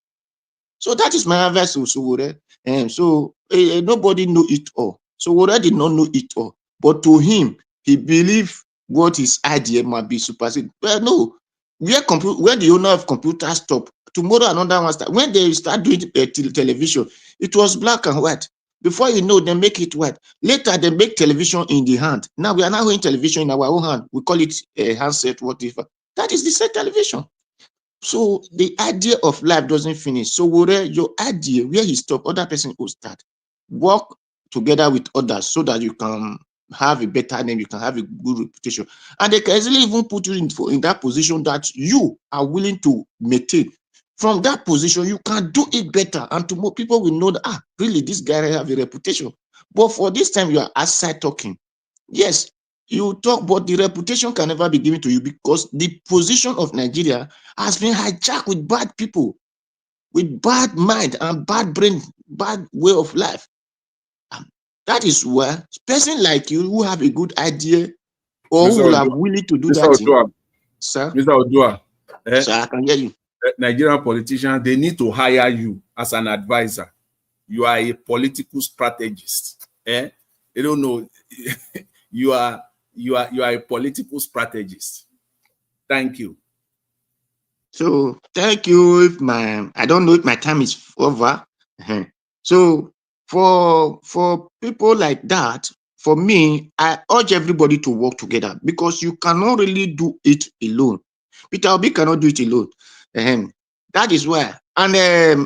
So that is my advice to Sowore. Nobody know it all. Sowore did not know it all. But to him, he believed what his idea might be superseded. Well, no. Where the owner of computer stop, tomorrow another one start. When they start doing television, it was black and white. Before you know, they make it white. Later, they make television in the hand. Now we are now having television in our own hand. We call it a handset, whatever. That is the same television. So the idea of life doesn't finish. So where your idea, where you stop, other person will start. Work together with others so that you can have a better name, you can have a good reputation. And they can easily even put you in that position that you are willing to maintain. From that position, you can do it better. And tomorrow people will know that, really, this guy have a reputation. But for this time, you are outside talking. Yes, you talk, but the reputation can never be given to you because the position of Nigeria has been hijacked with bad people, with bad mind and bad brain, bad way of life. That is where person like you who have a good idea or who are willing to do that thing. Sir? Mr. Odua, sir, I can hear you. Nigerian politicians, they need to hire you as an advisor. You are a political strategist. They don't know. You are a political strategist. Thank you. So thank you. I don't know if my time is over. So for people like that, for me, I urge everybody to work together because you cannot really do it alone. Peter Obi cannot do it alone. That is why. And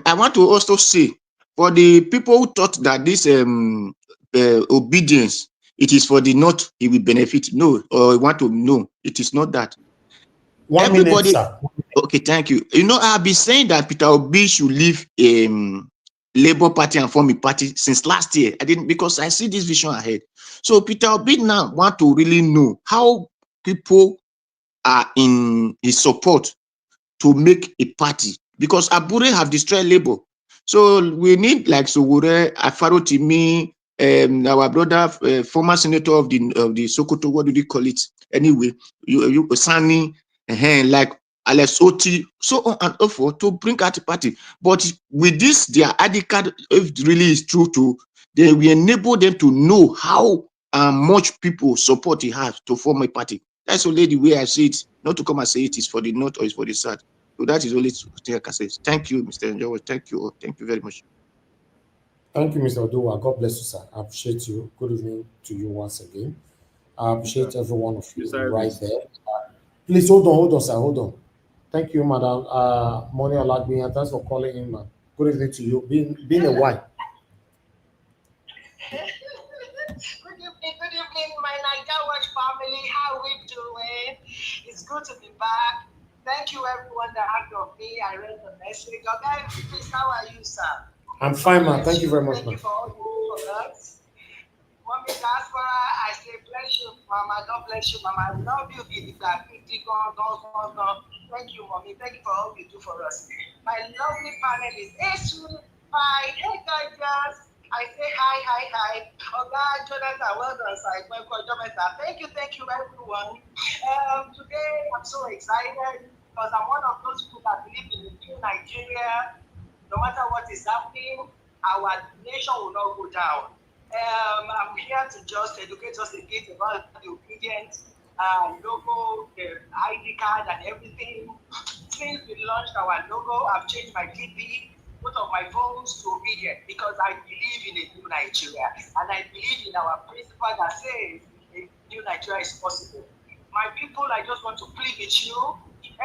I want to also say for the people who thought that this obedience, it is for the North, he will benefit. No, or want to know, it is not that. 1 minute, sir. Okay, thank you. You know, I've been saying that Peter Obi should leave Labour Party and form a party since last year. I didn't, because I see this vision ahead. So Peter Obi now want to really know how people are in his support to make a party, because Abure have destroyed Labour. So we need like Sowore, Afarotimi, our brother, former senator of the Sokoto, what do they call it? Anyway, you Sani, like Alex Oti, so on and so forth, to bring out a party. But with this, their ID card, if it really is true to, they will enable them to know how much people support he has to form a party. That's only the way I see it. Not to come and say it is for the North or it's for the South. So that is only thing I can say. Thank you, Mr. Njowo. Thank you all. Thank you very much. Thank you, Mr. Odua. God bless you, sir. I appreciate you. Good evening to you once again. I appreciate every one of you right there. Please hold on, sir. Hold on. Thank you, Madam Moni Olagbi, and thanks for calling in, man. Good evening to you. Being a wife. Good evening, my Niger Watch family. How are we doing? It's good to be back. Thank you, everyone that heard of me. I read the message. Okay, please, how are you, sir? I'm fine, man. Thank you very much, man. Thank you for all you do for us. Mommy diaspora, I say bless you, Mama. God bless you, Mama. I love you, Thank you, Mommy. Thank you for all you do for us. My lovely panel is Esu. Hi, hey guys. I say hi. Oh God, Jonathan, well done, sir. Thank you, everyone. Today I'm so excited because I'm one of those people that believe in the new Nigeria. No matter what is happening, our nation will not go down. I'm here to just educate us a bit about the Obidient logo, the ID card, and everything. Since we launched our logo, I've changed my DP, both of my phones to Obidient, because I believe in a new Nigeria, and I believe in our principle that says a new Nigeria is possible. My people, I just want to plead with you.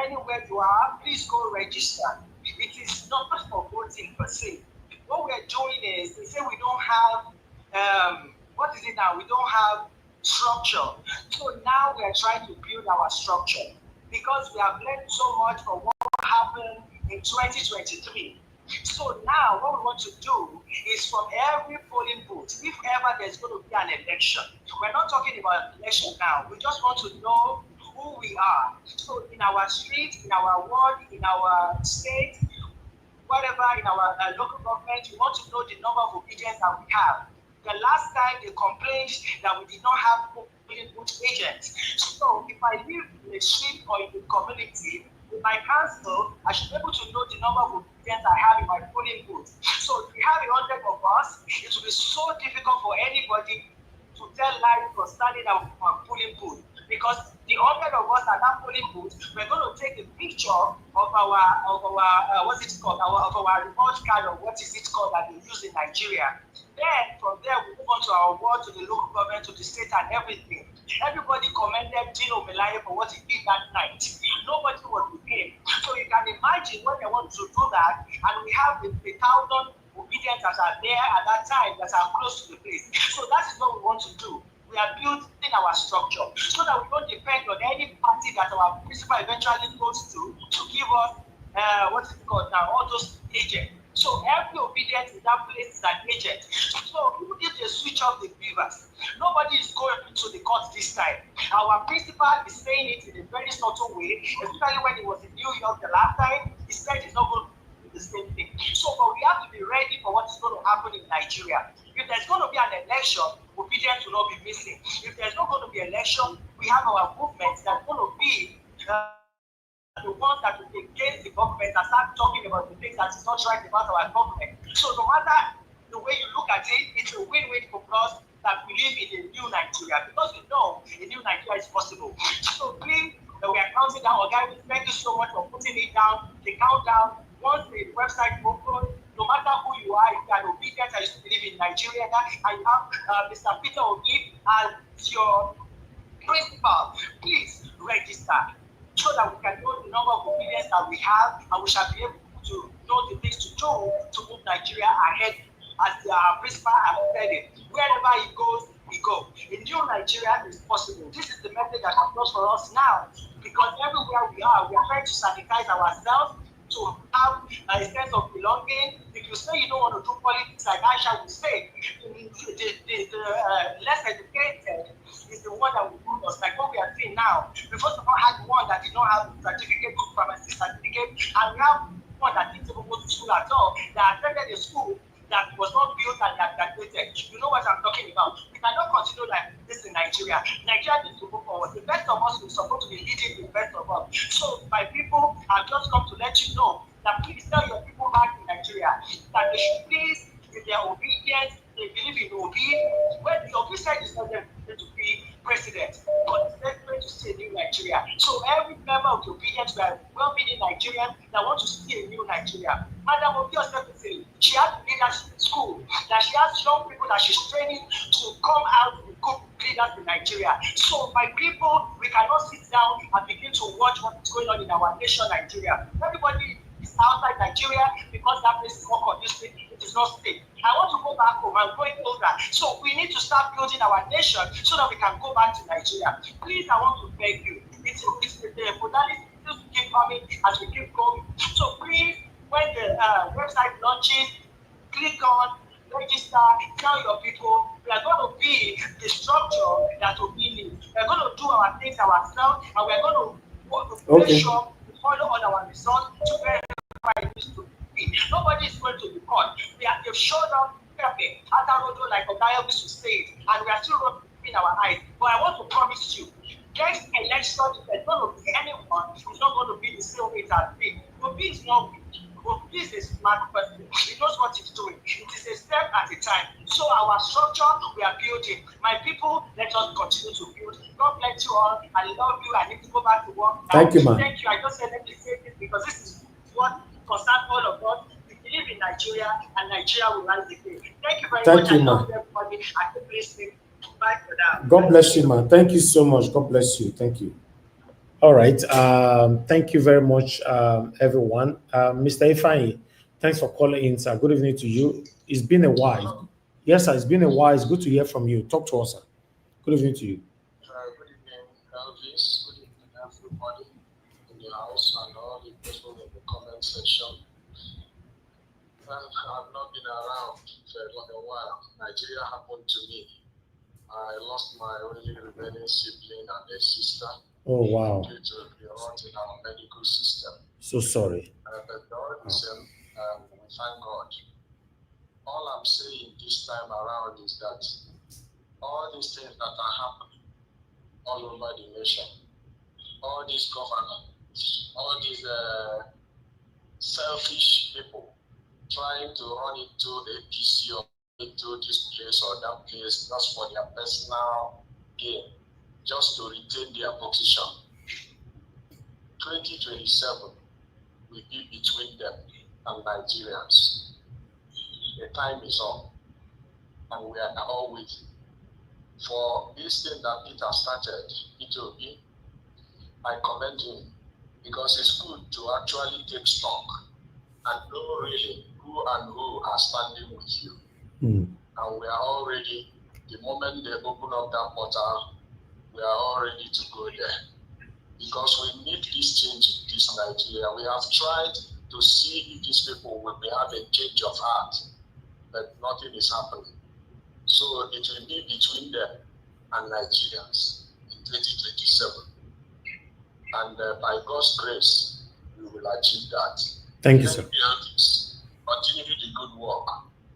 Anywhere you are, please go register. It is not for voting per se. What we are doing is, they say we don't have, what is it now? We don't have structure. So now we are trying to build our structure because we have learned so much from what happened in 2023. So now what we want to do is from every polling booth, if ever there's going to be an election, we're not talking about election now, we just want to know who we are. So in our street, in our ward, in our state, whatever, in our local government, we want to know the number of obedience that we have. The last time they complained that we did not have polling booth agents. So if I live in a street or in a community, with my council, I should be able to know the number of obedience I have in my polling booth. So if we have 100 of us, it will be so difficult for anybody to tell lies or standing at our polling booth, because the 100 of us at that polling booth, we're going to take a picture of our what's it called, of our report card, or what is it called that they use in Nigeria. Then from there we move on to our ward, to the local government, to the state, and everything. Everybody commended Dino Melaye for what he did that night. Nobody was with him. So you can imagine when they want to do that, and we have the 1,000 obedience that are there at that time that are close to the place. So that is what we want to do. We are building our structure so that we don't depend on any party that our principal eventually goes to give us what is it called now, all those agents. So every obedience in that place is an agent. So even if they switch off the beavers, nobody is going to the court this time. Our principal is saying it in a very subtle way, especially when he was in New York the last time. He said he's not going to do the same thing. So, but we have to be ready for what is going to happen in Nigeria. If there's going to be an election, obedience will not be missing. If there's not going to be an election, we have our movements that are going to be the ones that will be against the government and start talking about the things that is not right about our government. So no matter the way you look at it, it's a win-win for us that we live in a new Nigeria, because we know a new Nigeria is possible. So please, we are counting down. Guys, thank you so much for putting it down. The countdown, once the website opens, no matter who you are, if you are obedient and you live in Nigeria, and you have Mr. Peter Obi as your principal, please register, so that we can know the number of obedience that we have, and we shall be able to know the things to do to move Nigeria ahead, as our principal has said it. Wherever he goes, we go. A new Nigeria is possible. This is the message that applies for us now, because everywhere we are trying to sanitize ourselves to have a sense of belonging. If you say you don't want to do politics, like Aisha would say, the less educated is the one that will rule us, like what we are seeing now. We first of all had one that did not have a certificate, good pharmacy certificate, and we have one that didn't even go to school at all, that attended a school that was not built and that graduated. You know what I'm talking about. We cannot continue like this in Nigeria. Nigeria needs to move forward. The best of us is supposed to be leading the best of us. So my people, I've just come to let you know that please tell your people back in Nigeria that they should please, if they are obedient, they believe in Obi. When the Obi side is not going to be president, but it's going to see a new Nigeria. So every member of the obedient, we are well-meaning Nigerians that want to see a new Nigeria. Madam Obi herself is saying she has leadership school, that she has young people that she's training to come out and good leaders in Nigeria. So my people, we cannot sit down and begin to watch what is going on in our nation, Nigeria. Everybody is outside Nigeria because that place is more conducive. It is not safe. I want to go back home. I'm going older. So we need to start building our nation so that we can go back to Nigeria. Please, I want to beg you. It's the modality to keep coming as we keep going. So please, when the website launches, click on, register, tell your people we are going to be the structure that will be needed. We are going to do our things ourselves, and we are going to make sure we follow on our results to verify it needs to be. Nobody is going to be caught. They've showed up perfect. Atarodo, like Ogaya used to say it, and we are still rubbing our eyes. But I want to promise you, next election, if there's going to be anyone, it's not going to be the same way it has been. Obi is not weak. Obi is a smart person. He knows what he's doing. It is a step at a time. So our structure, we are building. My people, let us continue to build. God bless you all. I love you. I need to go back to work now. Thank you, man. Thank you. I just said let me say this because this is what concerns all of us. We believe in Nigeria, and Nigeria will rise again. Thank you very much. You, I love everybody. I keep listening. Bye for now. God bless you, man. Thank you so much. God bless you. Thank you. All right. Thank you very much, everyone. Mr. Ifeanyi, thanks for calling in, sir. Good evening to you. It's been a while. Yes, sir. It's been a while. It's good to hear from you. Talk to us, sir. Good evening to you. Good evening, Elvis. Good evening, everybody in the house and all the people in the comment section. I've not been around for a while. Nigeria happened to me. I lost my only remaining sibling and a sister. Oh, wow. Due to the rot in our medical system. So sorry. But all the same, we thank God. All I'm saying this time around is that all these things that are happening all over the nation, all these governments, all these selfish people trying to run into APC or into this place or that place just for their personal gain, just to retain their position. 2027 will be between them and Nigerians. The time is up, and we are all waiting for this thing that Peter started. It will be. I commend him because it's good to actually take stock and know really who and who are standing with you. And we are all ready. The moment they open up that portal, we are all ready to go there. Because we need this change in this Nigeria. We have tried to see if these people will have a change of heart, but nothing is happening. So it will be between them and Nigerians in 2027. And by God's grace, we will achieve that. Thank you, sir. Continue the good work.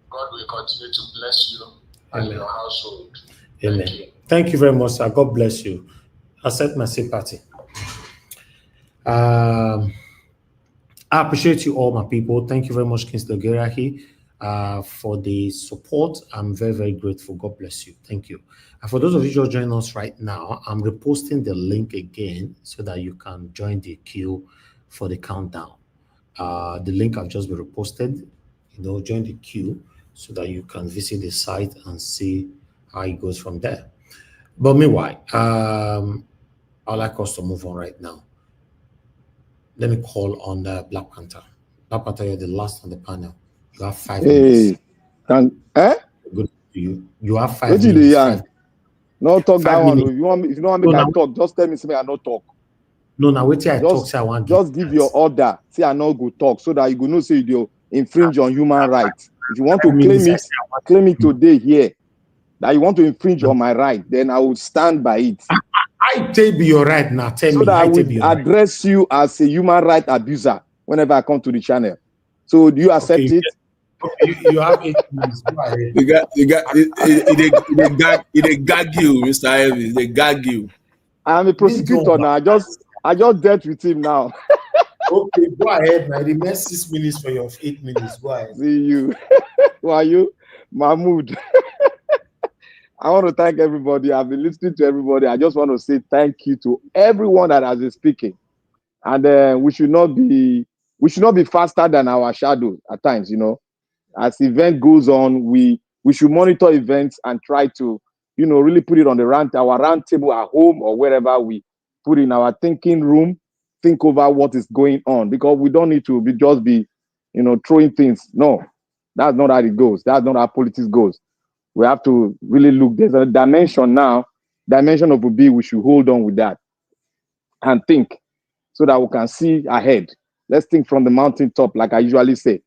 God will continue to bless you and your household. Amen. Thank you very much, sir. God bless you. Accept my sympathy. I appreciate you all, my people. Thank you very much, Kingsley Ogerahi, for the support. I'm very, very grateful. God bless you. Thank you. And for those of you who are joining us right now, I'm reposting the link again so that you can join the queue for the countdown. The link I've just been reposted. Join the queue so that you can visit the site and see how it goes from there. But meanwhile, I'd like us to move on right now. Let me call on Black Panther. Black Panther, you're the last on the panel. You have 5 minutes. Good to you. You have 5 minutes. No talk that one. Minutes. If you don't want me to talk, just tell me something I not talk. No, now wait till I talk. Say I want just give your order. Say I not go talk so that you go know say you infringe on human rights. If you want to claim it today here, that you want to infringe on my right, then I will stand by it. I tell you your right now. Tell me. So that I will address you as a human right abuser whenever I come to the channel. So do you accept it? You have 8 minutes. Go ahead. They gag you, Mr. Elvis. They gag you. I'm a prosecutor now. I just dealt with him now. Okay, go ahead, man. The next 6 minutes for your 8 minutes. Go ahead. See you. Who are you? Mahmoud. I want to thank everybody. I've been listening to everybody. I just want to say thank you to everyone that has been speaking. And we should not be faster than our shadow at times, As the event goes on, we should monitor events and try to, really put it on our round table at home or wherever we put in our thinking room, think over what is going on, because we don't need to be throwing things. No, that's not how it goes. That's not how politics goes. We have to really look. There's a dimension now, dimension of Obi. We should hold on with that and think so that we can see ahead. Let's think from the mountaintop, like I usually say.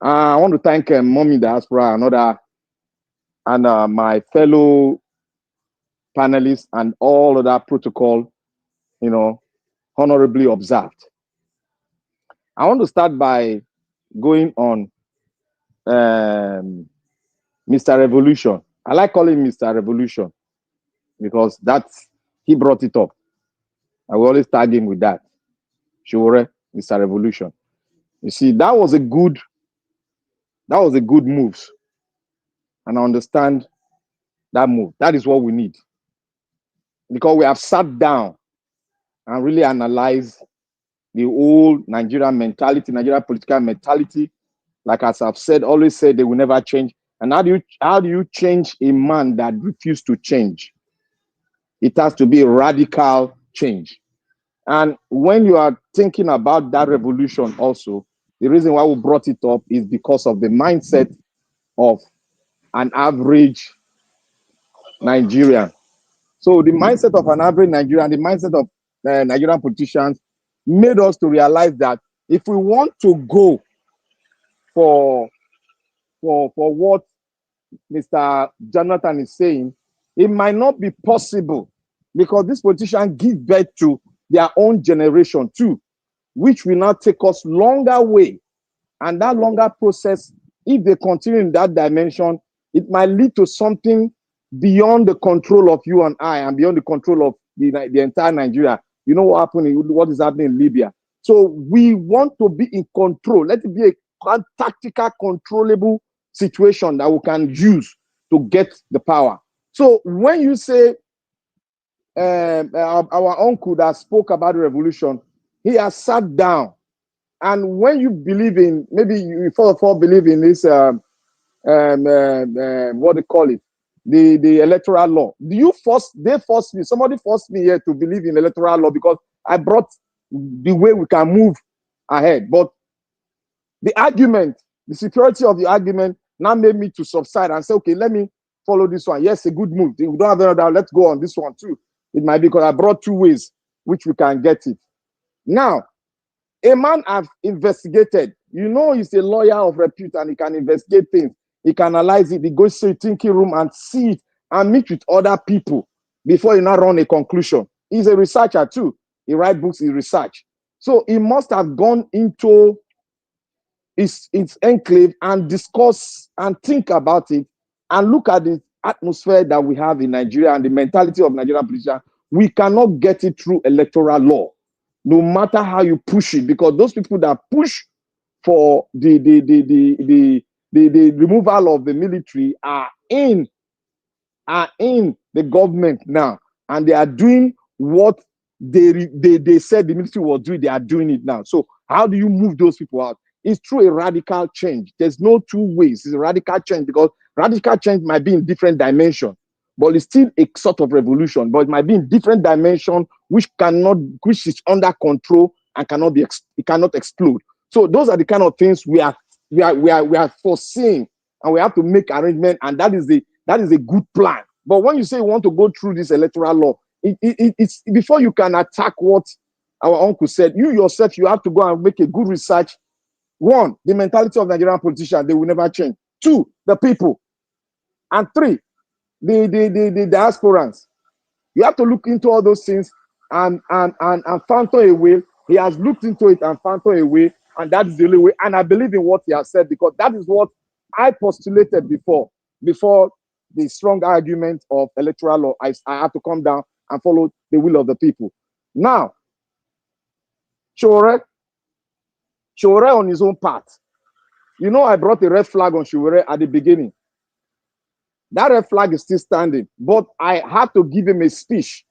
I want to thank Mommy Diaspora and my fellow panelists and all of that protocol, honorably observed. I want to start by going on Mr. Revolution. I like calling him Mr. Revolution because he brought it up. I will always tag him with that. Sure, Mr. Revolution. You see, that was a good move. And I understand that move. That is what we need. Because we have sat down and really analyzed the whole Nigerian mentality, Nigerian political mentality. Like as I've said, always said they will never change. And how do you change a man that refuses to change? It has to be a radical change. And when you are thinking about that revolution also, the reason why we brought it up is because of the mindset of an average Nigerian. So the mindset of an average Nigerian, the mindset of Nigerian politicians made us to realize that if we want to go for what Mr. Jonathan is saying, it might not be possible because these politicians give birth to their own generation too, which will now take us longer way. And that longer process, if they continue in that dimension, it might lead to something beyond the control of you and I and beyond the control of the entire Nigeria. You know what is happening in Libya. So we want to be in control. Let it be a tactical, controllable situation that we can use to get the power. So when you say our uncle that spoke about the revolution, he has sat down. And when you believe in, maybe you first of all believe in this, what they call it, the electoral law. Somebody forced me here to believe in electoral law because I brought the way we can move ahead. But the argument, the security of the argument now made me to subside and say, okay, let me follow this one. Yes, a good move. We don't have another, let's go on this one too. It might be because I brought two ways which we can get it. Now, a man have investigated. You know, he's a lawyer of repute and he can investigate things. He can analyze it. He goes to a thinking room and see it and meet with other people before he now run a conclusion. He's a researcher too. He writes books, he research. So he must have gone into his enclave and discuss and think about it and look at the atmosphere that we have in Nigeria and the mentality of Nigerian politicians. We cannot get it through electoral law, no matter how you push it, because those people that push for the removal of the military are in the government now, and they are doing what they said the military was doing. They are doing it now. So how do you move those people out? It's through a radical change. There's no two ways. It's a radical change because radical change might be in different dimensions, but it's still a sort of revolution. But it might be in different dimensions which is under control and cannot explode. So those are the kind of things we are foreseeing, and we have to make arrangement. And that is a good plan. But when you say you want to go through this electoral law, it's before you can attack what our uncle said. You yourself, you have to go and make a good research. One, the mentality of Nigerian politicians, they will never change. Two, the people. And three, the diasporans. You have to look into all those things and found a way. He has looked into it and found a way, and that is the only way. And I believe in what he has said because that is what I postulated before the strong argument of electoral law. I have to come down and follow the will of the people. Now, Shore on his own part. You know, I brought a red flag on Shore at the beginning. That red flag is still standing, but I had to give him a speech,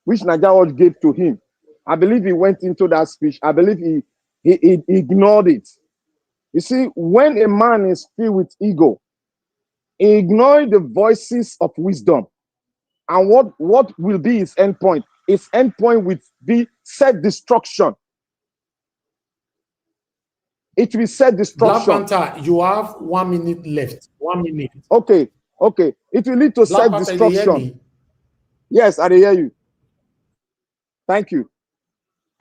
which Nigerian gave to him. I believe he went into that speech. I believe he ignored it. You see, when a man is filled with ego, he ignores the voices of wisdom. And what will be his end point? His end point will be self-destruction. It will self-destruction. Black Panther, you have 1 minute left. 1 minute. Okay. It will lead to self-destruction. Yes, I hear you. Thank you.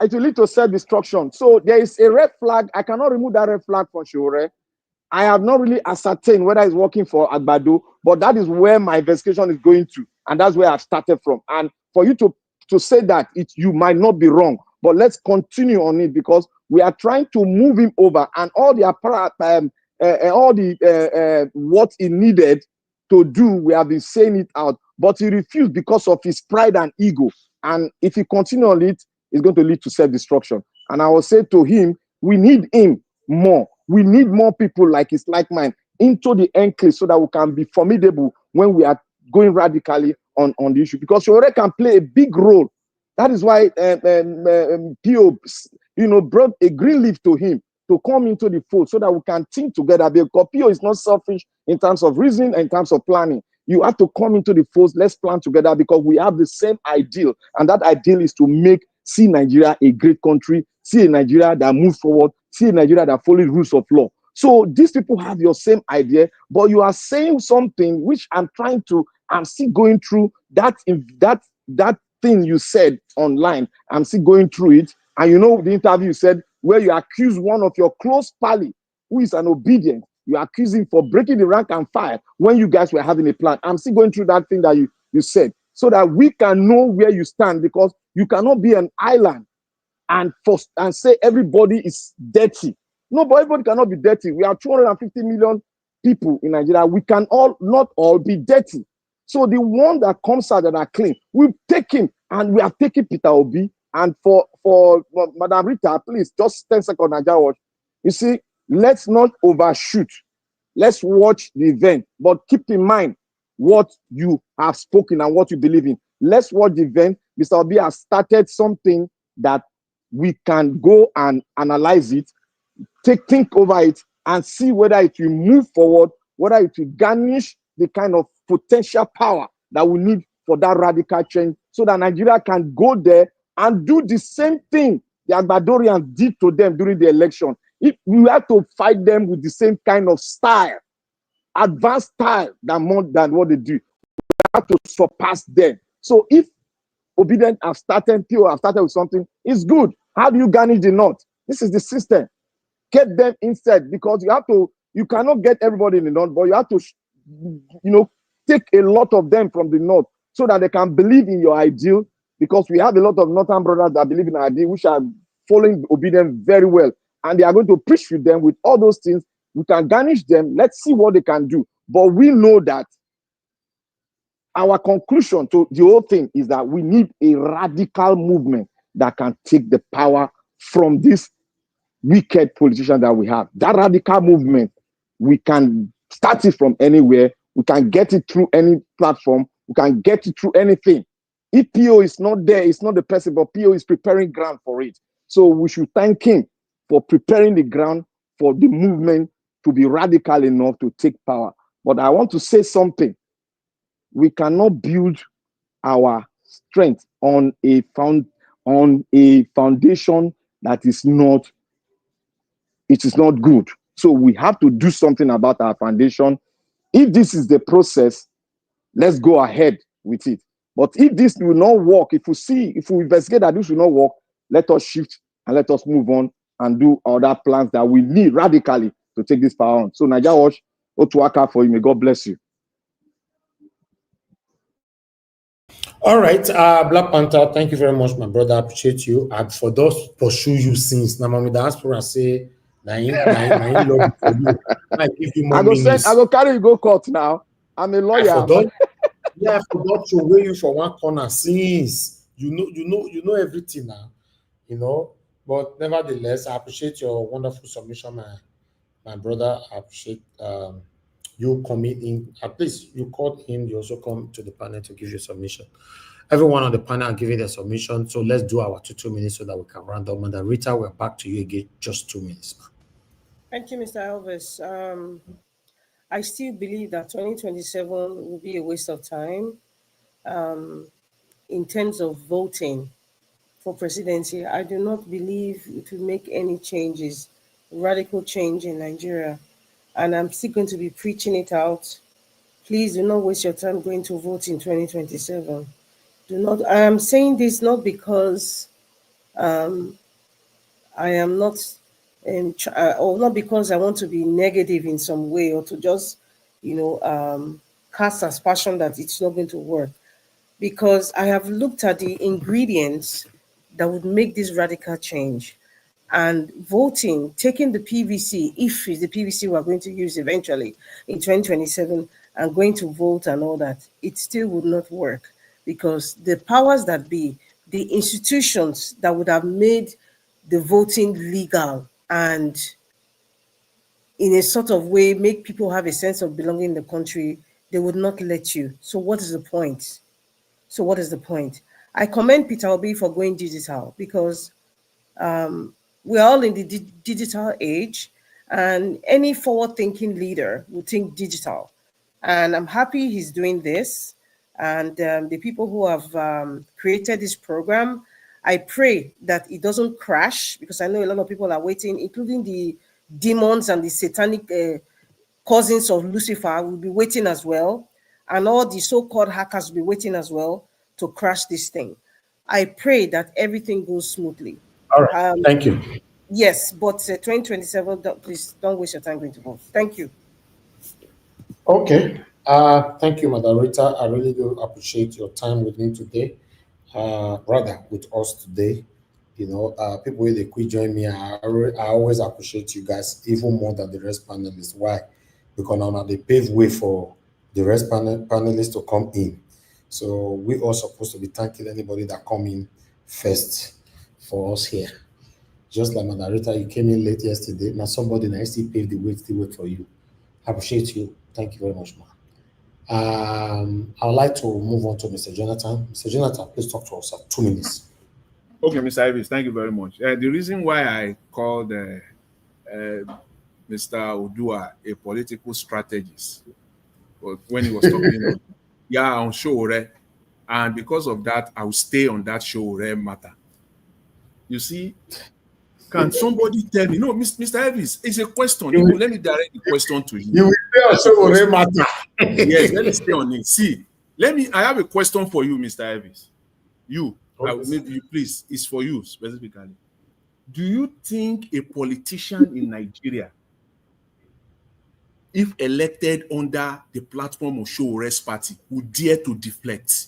It will lead to self-destruction. So there is a red flag. I cannot remove that red flag from Shore. I have not really ascertained whether it's working for Agbado, but that is where my investigation is going to, and that's where I've started from. And for you to say that you might not be wrong, but let's continue on it because we are trying to move him over, and all the what he needed to do, we have been saying it out, but he refused because of his pride and ego. And if he continue on it, it's going to lead to self-destruction. And I will say to him, we need him more. We need more people like his like mine into the enclave so that we can be formidable when we are going radically on the issue. Because Shore can play a big role. That is why P.O. brought a green leaf to him to come into the fold so that we can think together. Because PO is not selfish in terms of reasoning and in terms of planning. You have to come into the fold. Let's plan together because we have the same ideal. And that ideal is to see Nigeria a great country, see a Nigeria that moves forward, see a Nigeria that follows rules of law. So these people have your same idea, but you are saying something which I'm still going through that thing you said online. I'm still going through it. And you know the interview you said where you accuse one of your close pally who is an Obidient. You accuse him for breaking the rank and file when you guys were having a plan. I'm still going through that thing that you said so that we can know where you stand, because you cannot be an island and say everybody is dirty. No, but everybody cannot be dirty. We are 250 million people in Nigeria. We can not all be dirty. So the one that comes out that are clean, we take him, and we are taking Peter Obi. And for Madam Rita, please, just 10 seconds, Nigeria watch. You see, let's not overshoot. Let's watch the event, but keep in mind what you have spoken and what you believe in. Let's watch the event. Mr. Obi has started something that we can go and analyze it, think over it, and see whether it will move forward, whether it will garnish the kind of potential power that we need for that radical change, so that Nigeria can go there and do the same thing the Agbadorians did to them during the election. If we have to fight them with the same kind of style, advanced style than what they do, we have to surpass them. So if Obidient have started, PO have started with something, it's good. How do you garnish the North? This is the system. Get them instead, because you cannot get everybody in the North, but you have to, take a lot of them from the North so that they can believe in your ideal, because we have a lot of Northern brothers that believe in our ideal, which are following Obidient very well. And they are going to preach with them with all those things. We can garnish them. Let's see what they can do. But we know that our conclusion to the whole thing is that we need a radical movement that can take the power from this wicked politician that we have. That radical movement, we can start it from anywhere. We can get it through any platform. We can get it through anything. If PO is not there, it's not the person, but PO is preparing ground for it. So we should thank him for preparing the ground for the movement to be radical enough to take power. But I want to say something. We cannot build our strength on a foundation that is not good. So we have to do something about our foundation. If this is the process, let's go ahead with it. But if this will not work, if we investigate that this will not work, let us shift and let us move on and do other plans that we need radically to take this power on. So Nigeria Watch, Otuaka for you. May God bless you. All right, Black Panther, thank you very much, my brother. I appreciate you. And for those pursue you since now, the diaspora say, I give you more minutes. I go carry you go court now. I'm a lawyer. I forgot to weigh you for one corner since you know everything now, But nevertheless, I appreciate your wonderful submission, my brother. I appreciate you coming in. At least you called in. You also come to the panel to give your submission. Everyone on the panel are giving their submission. So let's do our 2 minutes so that we can round up. Madam Rita, we're back to you again. Just 2 minutes. Thank you, Mr. Elvis. I still believe that 2027 will be a waste of time in terms of voting for presidency. I do not believe it will make any changes, radical change in Nigeria. And I'm still going to be preaching it out. Please do not waste your time going to vote in 2027. I am saying this not because I am not, or not because I want to be negative in some way or to just, cast aspersion that it's not going to work. Because I have looked at the ingredients that would make this radical change. And voting, taking the PVC, if it's the PVC we're going to use eventually in 2027, and going to vote and all that, it still would not work. Because the powers that be, the institutions that would have made the voting legal and in a sort of way make people have a sense of belonging in the country, they would not let you. So what is the point? I commend Peter Obi for going digital because We're all in the digital age, and any forward-thinking leader will think digital. And I'm happy he's doing this. And the people who have created this program, I pray that it doesn't crash, because I know a lot of people are waiting, including the demons and the satanic cousins of Lucifer will be waiting as well. And all the so-called hackers will be waiting as well to crash this thing. I pray that everything goes smoothly. All right. Thank you. Yes, but 2027, please don't waste your time going to vote. Thank you. Okay. Thank you, Madam Rita. I really do appreciate your time with me today. Rather, with us today. You know, people they quit join me. I always appreciate you guys even more than the rest panelists. Why? Because now they pave way for the rest panelists to come in. So we are supposed to be thanking anybody that come in first for us here. Just like Madam Rita, you came in late yesterday. Now somebody now still paved the way, still wait for you. I appreciate you. Thank you very much, man. I would like to move on to Mr. Jonathan. Mr. Jonathan, please talk to us for 2 minutes. Okay, Mr. Ivis, thank you very much. The reason why I called Mr. Odua a political strategist when he was talking on Showore, and because of that, I will stay on that Showore matter. You see, can somebody tell me? No, Mr. Ivis, it's a question. Let me direct the question to you. You will stay on Showore matter. Yes, let me stay on it. See, I have a question for you, Mr. Ivis. You. Maybe you please, it's for you specifically. Do you think a politician in Nigeria, if elected under the platform of Showore's party, would dare to deflect?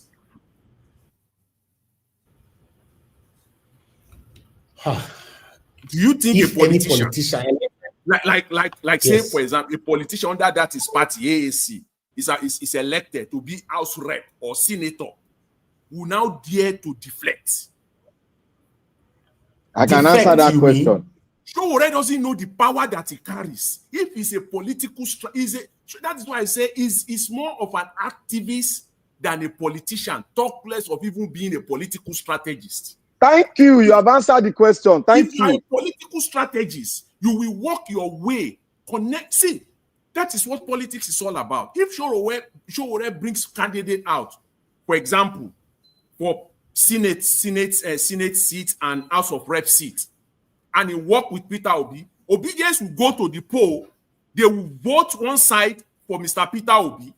Do you think if a politician, any politician like yes. Say for example, a politician under that is party AAC is elected to be House Rep or Senator, will now dare to deflect? I can answer that question. Showore doesn't know the power that he carries. If he's a political, that is why I say he's more of an activist than a politician. Talk less of even being a political strategist. Thank you. You have answered the question. Thank you. If you are a political strategist, you will walk your way. Connect. See, that is what politics is all about. If Showore brings candidate out, for example, for Senate seat and House of Rep seat, and he work with Peter Obi, Obedience will go to the poll. They will vote one side for Mr. Peter Obi,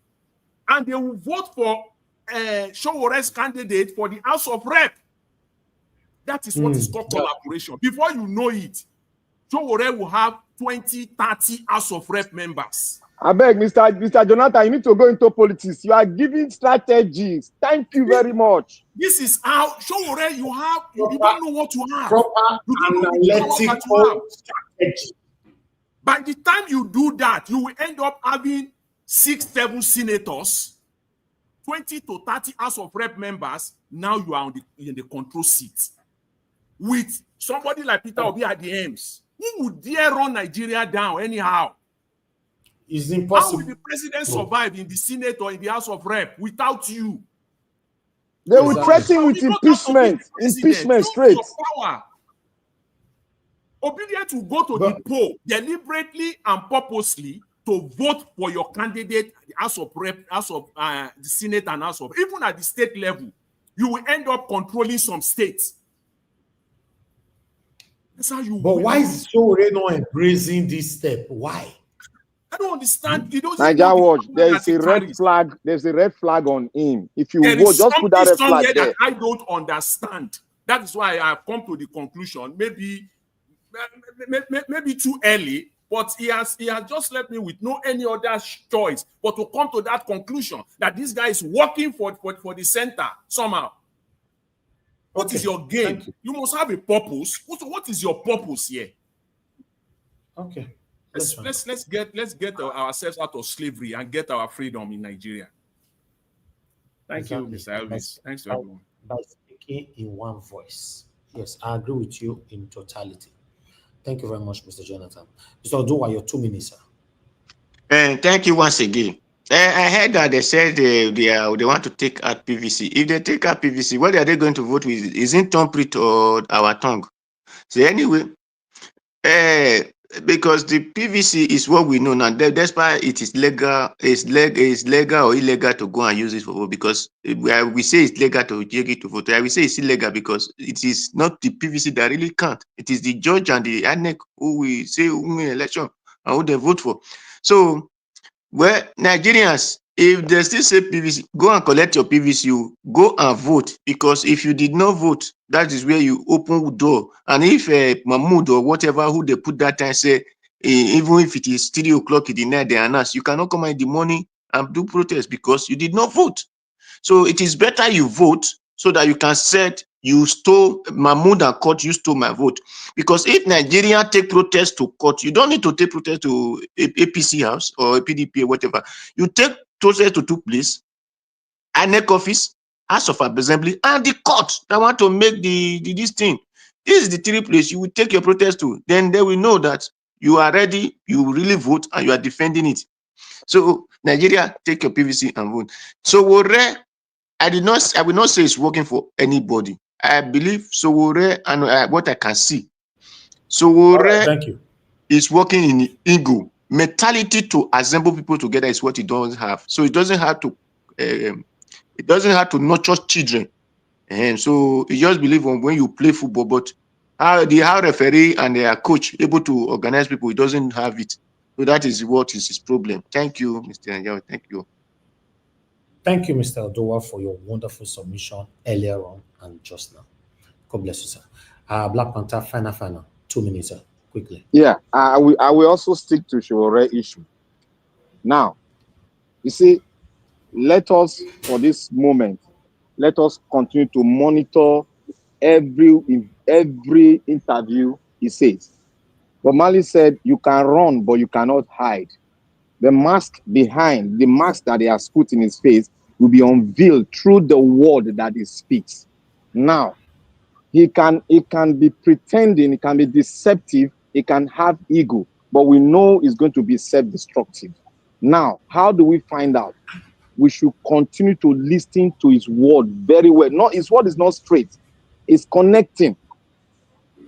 and they will vote for Showore's candidate for the House of Rep. That is what is called collaboration. Before you know it, Showore will have 20, 30 House of Rep members. I beg, Mr. Jonathan, you need to go into politics. You are giving strategies. Thank you very much. This is how Showore you don't know what you have. Proper analytical strategy. By the time you do that, you will end up having 6, 7 senators, 20 to 30 House of Rep members. Now you are in the control seat with somebody like Peter Obi at the aims. Who would dare run Nigeria down anyhow? It's impossible. How will the president survive in the Senate or in the House of Rep without you? They will threaten with impeachment. Impeachment straight. Obidient will go to the poll deliberately and purposely to vote for your candidate, the House of Rep, the Senate and House of, even at the state level, you will end up controlling some states. That's how you. But why is Showore not embracing this step? Why? I don't understand. Nigeria Watch, there is a red flag. There's a red flag on him. If you vote, just put that red flag there. That I don't understand. That is why I have come to the conclusion. Maybe too early, but he has just left me with no any other choice but to come to that conclusion that this guy is working for the center somehow. What is your game? You must have a purpose. What is your purpose here? Okay. Let's get ourselves out of slavery and get our freedom in Nigeria. Thank you, Mr. Elvis. Thanks to everyone. By speaking in one voice. Yes, I agree with you in totality. Thank you very much, Mr. Jonathan. Mr. Odua, your 2 minutes, sir. Thank you once again. I heard that they said they want to take out PVC. If they take out PVC, what are they going to vote with? Isn't thumbprint or our tongue? So anyway, Because the PVC is what we know now. Despite it is legal, is legal or illegal to go and use it for vote, because we say it's legal to take it to vote. I will say it's illegal because it is not the PVC that really count. It is the judge and the INEC who we say who win election and who they vote for. So, well, Nigerians, if they still say PVC, go and collect your PVC, you go and vote, because if you did not vote, that is where you open the door. And if Mahmoud or whatever who they put that time say, even if it is 3 o'clock in the night, they announce, you cannot come out in the morning and do protest because you did not vote. So it is better you vote so that you can say you stole Mahmoud and court, you stole my vote. Because if Nigeria take protest to court, you don't need to take protest to APC house or PDP or whatever. You take protest to 2 places, INEC office, House of Assembly, and the court that want to make this thing. This is the 3 places you will take your protest to. Then they will know that you are ready, you really vote, and you are defending it. So Nigeria, take your PVC and vote. So I will not say it's working for anybody. I believe Sowore, and what I can see, Sowore is working in ego. Mentality to assemble people together is what he doesn't have. So it doesn't have to nurture children. And so you just believe on when you play football, but how referee and their coach able to organize people, he doesn't have it. So that is what is his problem. Thank you, Mr. Anjao. Thank you. Thank you, Mr. Odowa, for your wonderful submission earlier on and just now. God bless you, sir. Black Panther, final, 2 minutes, sir, quickly. Yeah, I will also stick to Shore issue. Now, you see, let us, for this moment, let us continue to monitor every interview he says. But Mali said, you can run, but you cannot hide. The mask that he has put in his face will be unveiled through the word that he speaks. Now, he can be pretending, he can be deceptive, he can have ego, but we know it's going to be self-destructive. Now, how do we find out? We should continue to listen to his word very well. No, his word is not straight. It's connecting.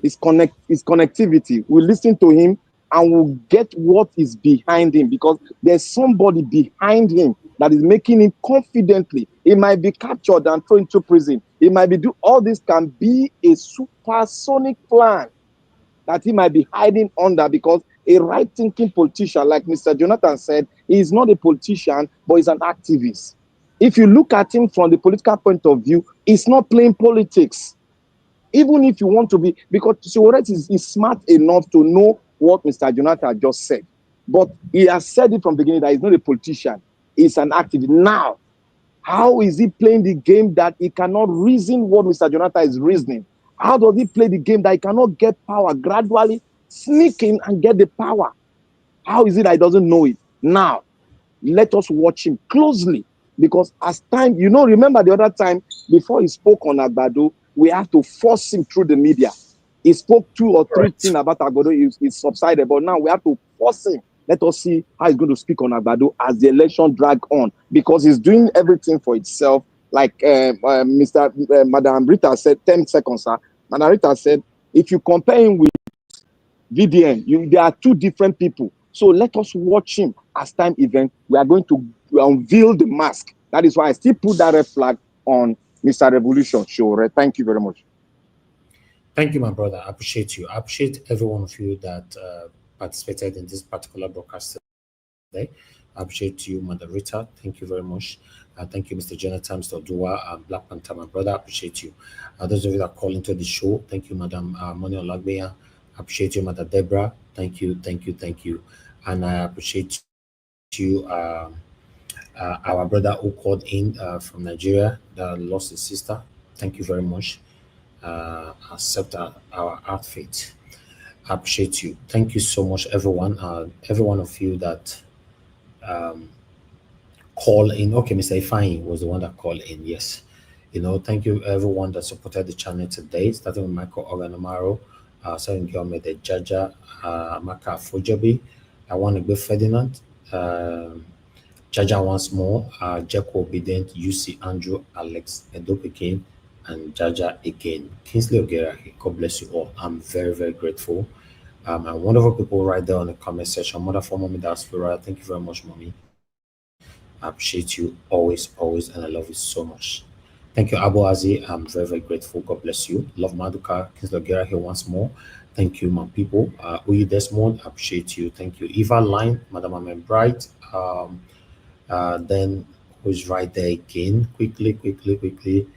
It's connectivity. We listen to him and we'll get what is behind him, because there's somebody behind him that is making him confidently. He might be captured and thrown into prison. He might be all this can be a supersonic plan that he might be hiding under, because a right-thinking politician, like Mr. Jonathan said, he is not a politician, but he's an activist. If you look at him from the political point of view, he's not playing politics. Even if you want to be, because Sowore is smart enough to know what Mr. Jonathan just said. But he has said it from the beginning that he's not a politician. He's an activist. Now, how is he playing the game that he cannot reason what Mr. Jonathan is reasoning? How does he play the game that he cannot get power, gradually sneak in and get the power? How is it that he doesn't know it? Now, let us watch him closely, because as time, remember the other time before he spoke on Agbado, we have to force him through the media. He spoke 2 or 3 things about Agbado, it subsided, but now we have to force him. Let us see how he's going to speak on Agbado as the election drag on, because he's doing everything for itself. Like Madam Rita said, 10 seconds, sir. Madam Rita said, if you compare him with VDN, there are 2 different people. So let us watch him as time event. We are going to unveil the mask. That is why I still put that red flag on Mr. Revolution. Sure. Thank you very much. Thank you, my brother. I appreciate you. I appreciate every one of you that participated in this particular broadcast today. I appreciate you, Madam Rita. Thank you very much. Thank you, Mr. Jonathan, Mr. Odua, and Black Panther, my brother. I appreciate you. Those of you that call into the show, thank you, Madam Moni Olagbeya. I appreciate you, Madam Deborah. Thank you. And I appreciate you, our brother who called in from Nigeria that lost his sister. Thank you very much. Accept our outfit. I appreciate you. Thank you so much, everyone. Every one of you that call in. Okay, Mr. Ifeanyi was the one that called in. Yes. Thank you, everyone that supported the channel today, starting with Michael Oganamaro, Sarin Gyomede Jaja, Maka Fujabi, I want to be Ferdinand, Jaja once more, Jeko Obidient, UC Andrew, Alex Edopekin, and Jaja again. Kingsley Ogera, God bless you all. I'm very, very grateful. And wonderful people right there on the comment section. Mother for Mommy Diaspora, thank you very much, Mommy. I appreciate you always, and I love you so much. Thank you, Abu Azi. I'm very, very grateful. God bless you. Love Maduka. Kinslogera here once more. Thank you, my people. Uyi Desmond, I appreciate you. Thank you. Eva Line, Madam Amen Bright. Then who's right there again? Quickly.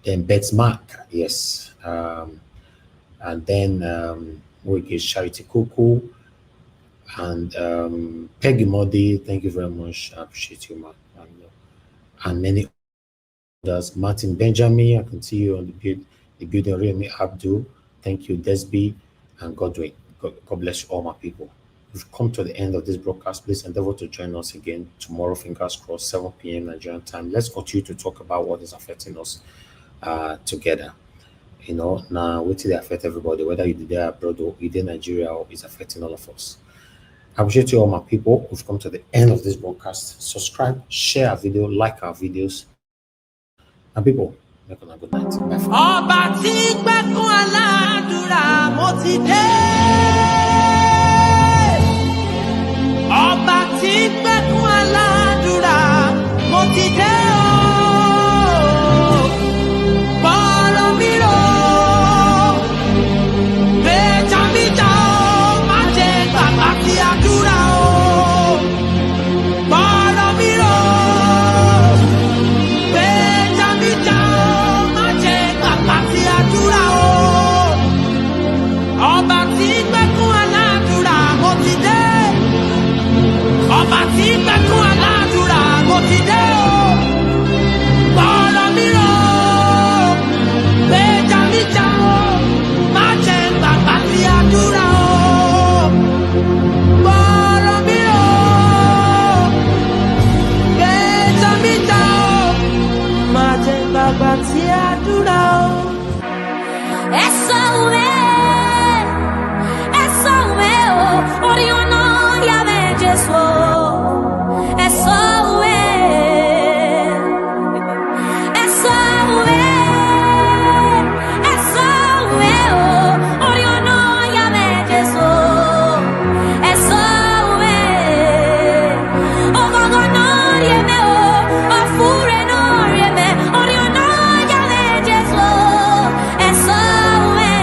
Then Bets Mark, yes. And then we get Charity Kuku and Peggy Modi. Thank you very much. I appreciate you, man. And many others. Martin Benjamin, I can see you on the building. Remy Abdul, thank you, Desby and Godwin. God bless you, all my people. We've come to the end of this broadcast. Please endeavor to join us again tomorrow, fingers crossed, 7 p.m. Nigerian time. Let's continue to talk about what is affecting us together. You know, now what did affect everybody, whether you did there abroad or you did Nigeria, or it's affecting all of us. I appreciate you, all my people. We've come to the end of this broadcast. Subscribe, share our video, like our videos. And people, make a good night. Bye for now. Ọba tí gbẹ́kún aládùúrà mo ti dé. Ọba tí gbẹ́kún aládùúrà mo ti dé o. Bọ́ọ̀lù mi rò, gbèjà mi jà o, má jẹ́ gbàgbà tí àdúrà o. Bọ́ọ̀lù mi rò, gbèjà mi jà o, má jẹ́ gbàgbà tí àdúrà o. Ọba tí gbẹ́kún aládùúrà mo ti dé. Ọba tí gbẹ́kún aládùúrà mo ti dé o. Bọ́ọ̀lù mi rò, gbèjà mi jà o, má jẹ́ gbàgbà tí àdúrà o. Bọ́ọ̀lù mi rò, gbèjà mi jà o, má jẹ́ gbàgbà tí àdúrà o. Ẹ sọ òwe o, orí ọ̀nà yàrá Jésù o. Ẹ sọ òwe o, orí ọ̀nà yàrá Jésù o. Ẹ sọ òwe, ọgọgọ náà rí ẹmẹ o, ọfúre náà rí ẹmẹ, orí ọ̀nà yàrá Jésù o. Ẹ sọ òwe,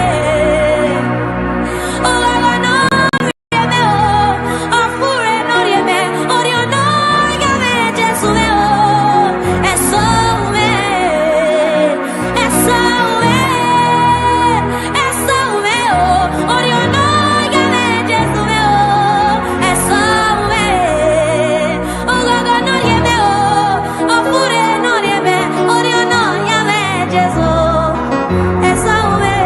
ọgọgọ náà rí ẹmẹ o, ọfúre náà rí ẹmẹ, orí ọ̀nà yàrá Jésù o. Ẹ sọ òwe, ẹ sọ òwe o, orí ọ̀nà yàrá Jésù o. Ẹ sọ òwe, ọgọgọ náà rí ẹmẹ o, ọfúre náà rí ẹmẹ, orí ọ̀nà yàrá Jésù o. Ẹ sọ òwe,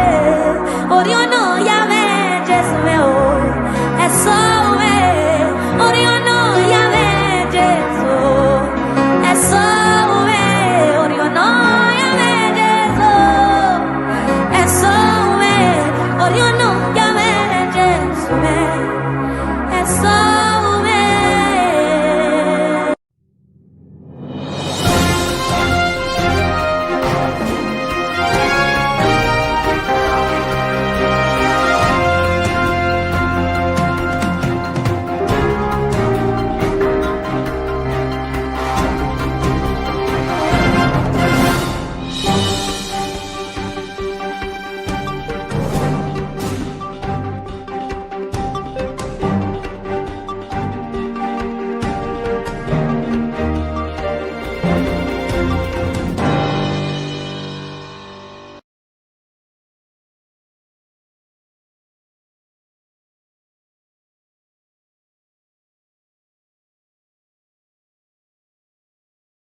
orí ọ̀nà yàrá Jésù o. Ẹ sọ